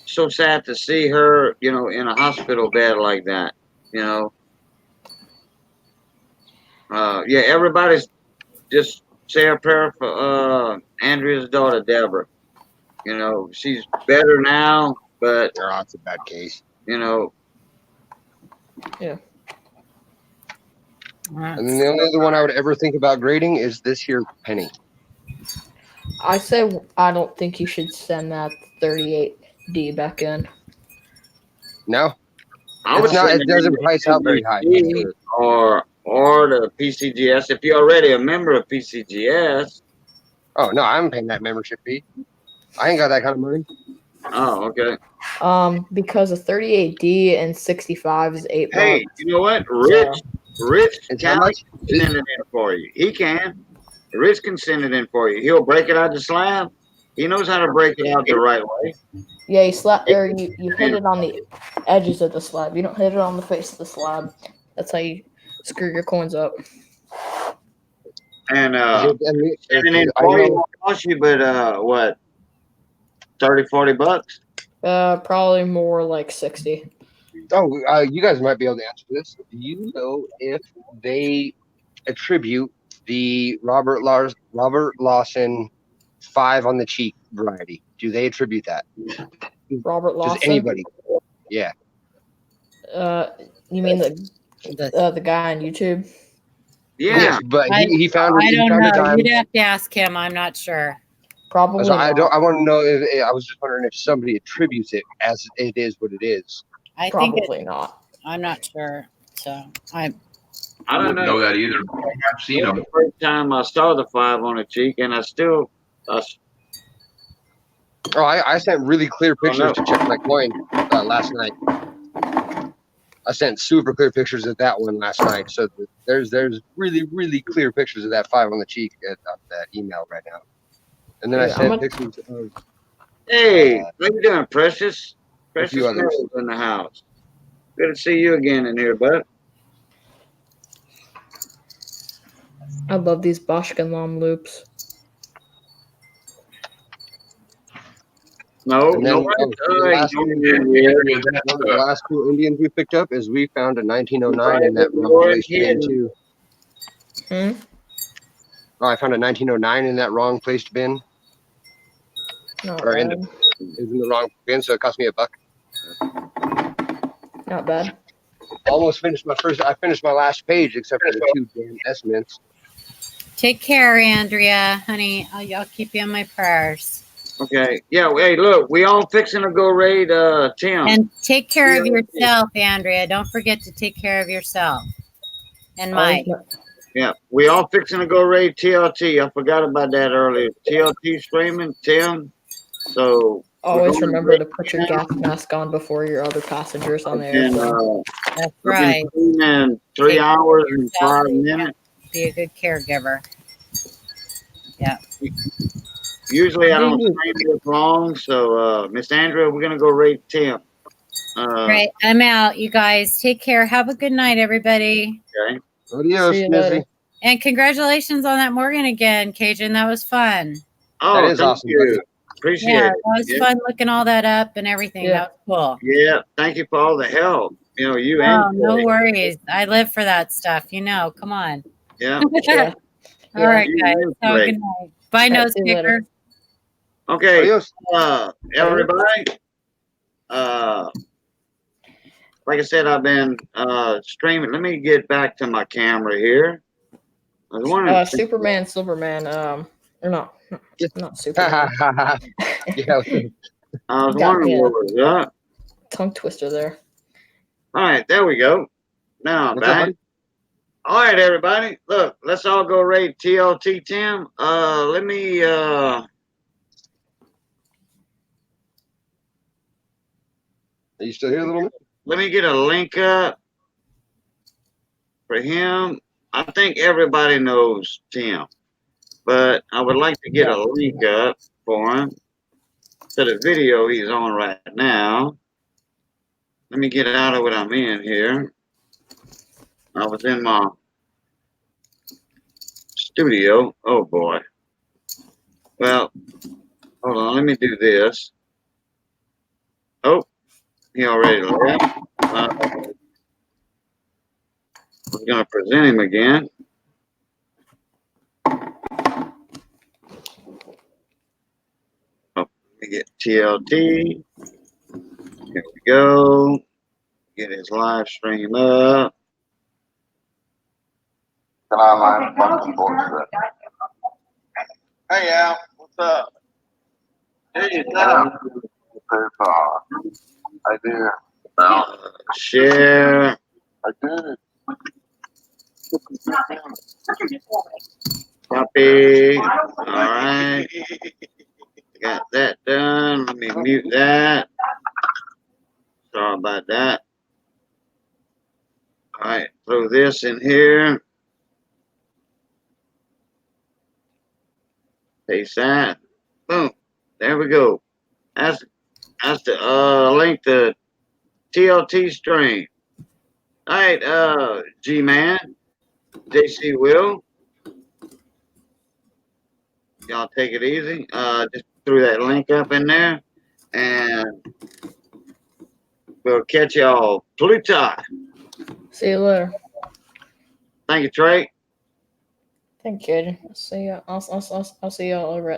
So sad to see her, you know, in a hospital bed like that, you know. Yeah, everybody's just say a prayer for Andrea's daughter, Deborah. You know, she's better now, but Oh, it's a bad case. you know, And then the only other one I would ever think about grading is this here penny. I say I don't think you should send that 38D back in. No, I would it's not. say It doesn't price out very high. That's NBC for- or the PCGS. If you're already a member of PCGS. Oh no, I'm paying that membership fee. I ain't got that kind of money. Oh, okay. Because a 38D and 65 is $8. Hey, you know what? Rich It's how can much? send it in for you. He can. Rich can send it in for you. He'll break it out the slab. He knows how to break it out the right way. Yeah, you hit it on the edges of the slab. You don't hit it on the face of the slab. That's how you screw your coins up. And And sending in I for you know- won't cost you but what, 30, 40 bucks? Probably more like 60. Oh, you guys might be able to answer this. Do you know if they attribute the Robert Lawson 5 on the cheek variety? Do they attribute that? Robert Lawson. Just anybody? Yeah. You mean the guy on YouTube? Yeah. Yes, but he found. I he don't found a know. dime. You'd have to ask him. I'm not sure. Probably So I not. don't. I want to know if I was just wondering if somebody attributes it as it is what it is. I think Probably not. I'm not sure. So I I don't wouldn't know. know that either. I've seen That was them. the first time I saw the 5 on the cheek, and I still, Oh, I sent really clear pictures to check my coin last night. I sent super clear pictures of that one last night. So there's really, really clear pictures of that 5 on the cheek of that email right now. And then I Yeah, sent pictures of hey, how you doing, Precious? a Precious few others. Knowles in the house. Good to see you again in here, bud. I love these Boschkenlam loops. No, And then nobody. the last two Indians we picked up is we found a 1909 in that wrong placed bin too. Oh, I found a 1909 in that wrong placed bin. Not Or bad. it was in the wrong bin, so it cost me $1. Not bad. Almost finished I finished my last page except for the 2 damn S-mints. take care, Andrea, honey. I'll keep you in my prayers. Okay. Yeah. Hey, look, we all fixing to go raid Tim. And take care of yourself, Andrea. Don't forget to take care of yourself. And Mike. Yeah, we all fixing to go raid TLT. I forgot about that earlier. TLT streaming, Tim. So Always remember to put your gas mask on before your other passengers on the airplane. That's right. In 3 hours and 5 minutes. Be a good caregiver. Yeah. Usually I don't stay this long. So Miss Andrea, we're gonna go raid Tim. Right. I'm out. You guys take care. Have a good night, everybody. Okay. Adios, Missy. And congratulations on that Morgan again, Cajun. That was fun. Oh, that is awesome. You. Appreciate yeah, it. It was fun looking all that up and everything. Yeah. That was cool. Yeah, thank you for all the help. You know, you Oh, and no worries. I live for that stuff. Come on. Yeah. All right, guys. Have a good night. Bye, All no right, see you later. sticker. Okay, Adios. everybody. Like I said, I've been streaming. Let me get back to my camera here. I was wondering. Superman, Silverman, or not Superman. Yeah. I was Got wondering me a what was up. tongue twister there. All right, there we go. Now I'm What's up, back. buddy? All right, everybody. Look, let's all go raid TLT Tim. Let me Are you still here, little man? let me get a link up for him. I think everybody knows Tim, but I would like to get a link up for him to the video he's on right now. Let me get out of what I'm in here. I was in my studio. Oh boy. Well, hold on. Let me do this. Oh, he already left. I was going to present him again. Oh, let me get TLT. Here we go. Get his live stream up. Hey, Al. What's up? Hey, Al. I do. Share. I did. Copy. All right. Got that done. Let me mute that. Sorry about that. All right. Throw this in here. Paste that. Boom. There we go. That's the link to TLT stream. All right, G-Man, JC Will. Y'all take it easy. Just threw that link up in there. And we'll catch y'all Pluto. See you later. Thank you, Trey. Thank you. I'll see you. I'll see y'all over at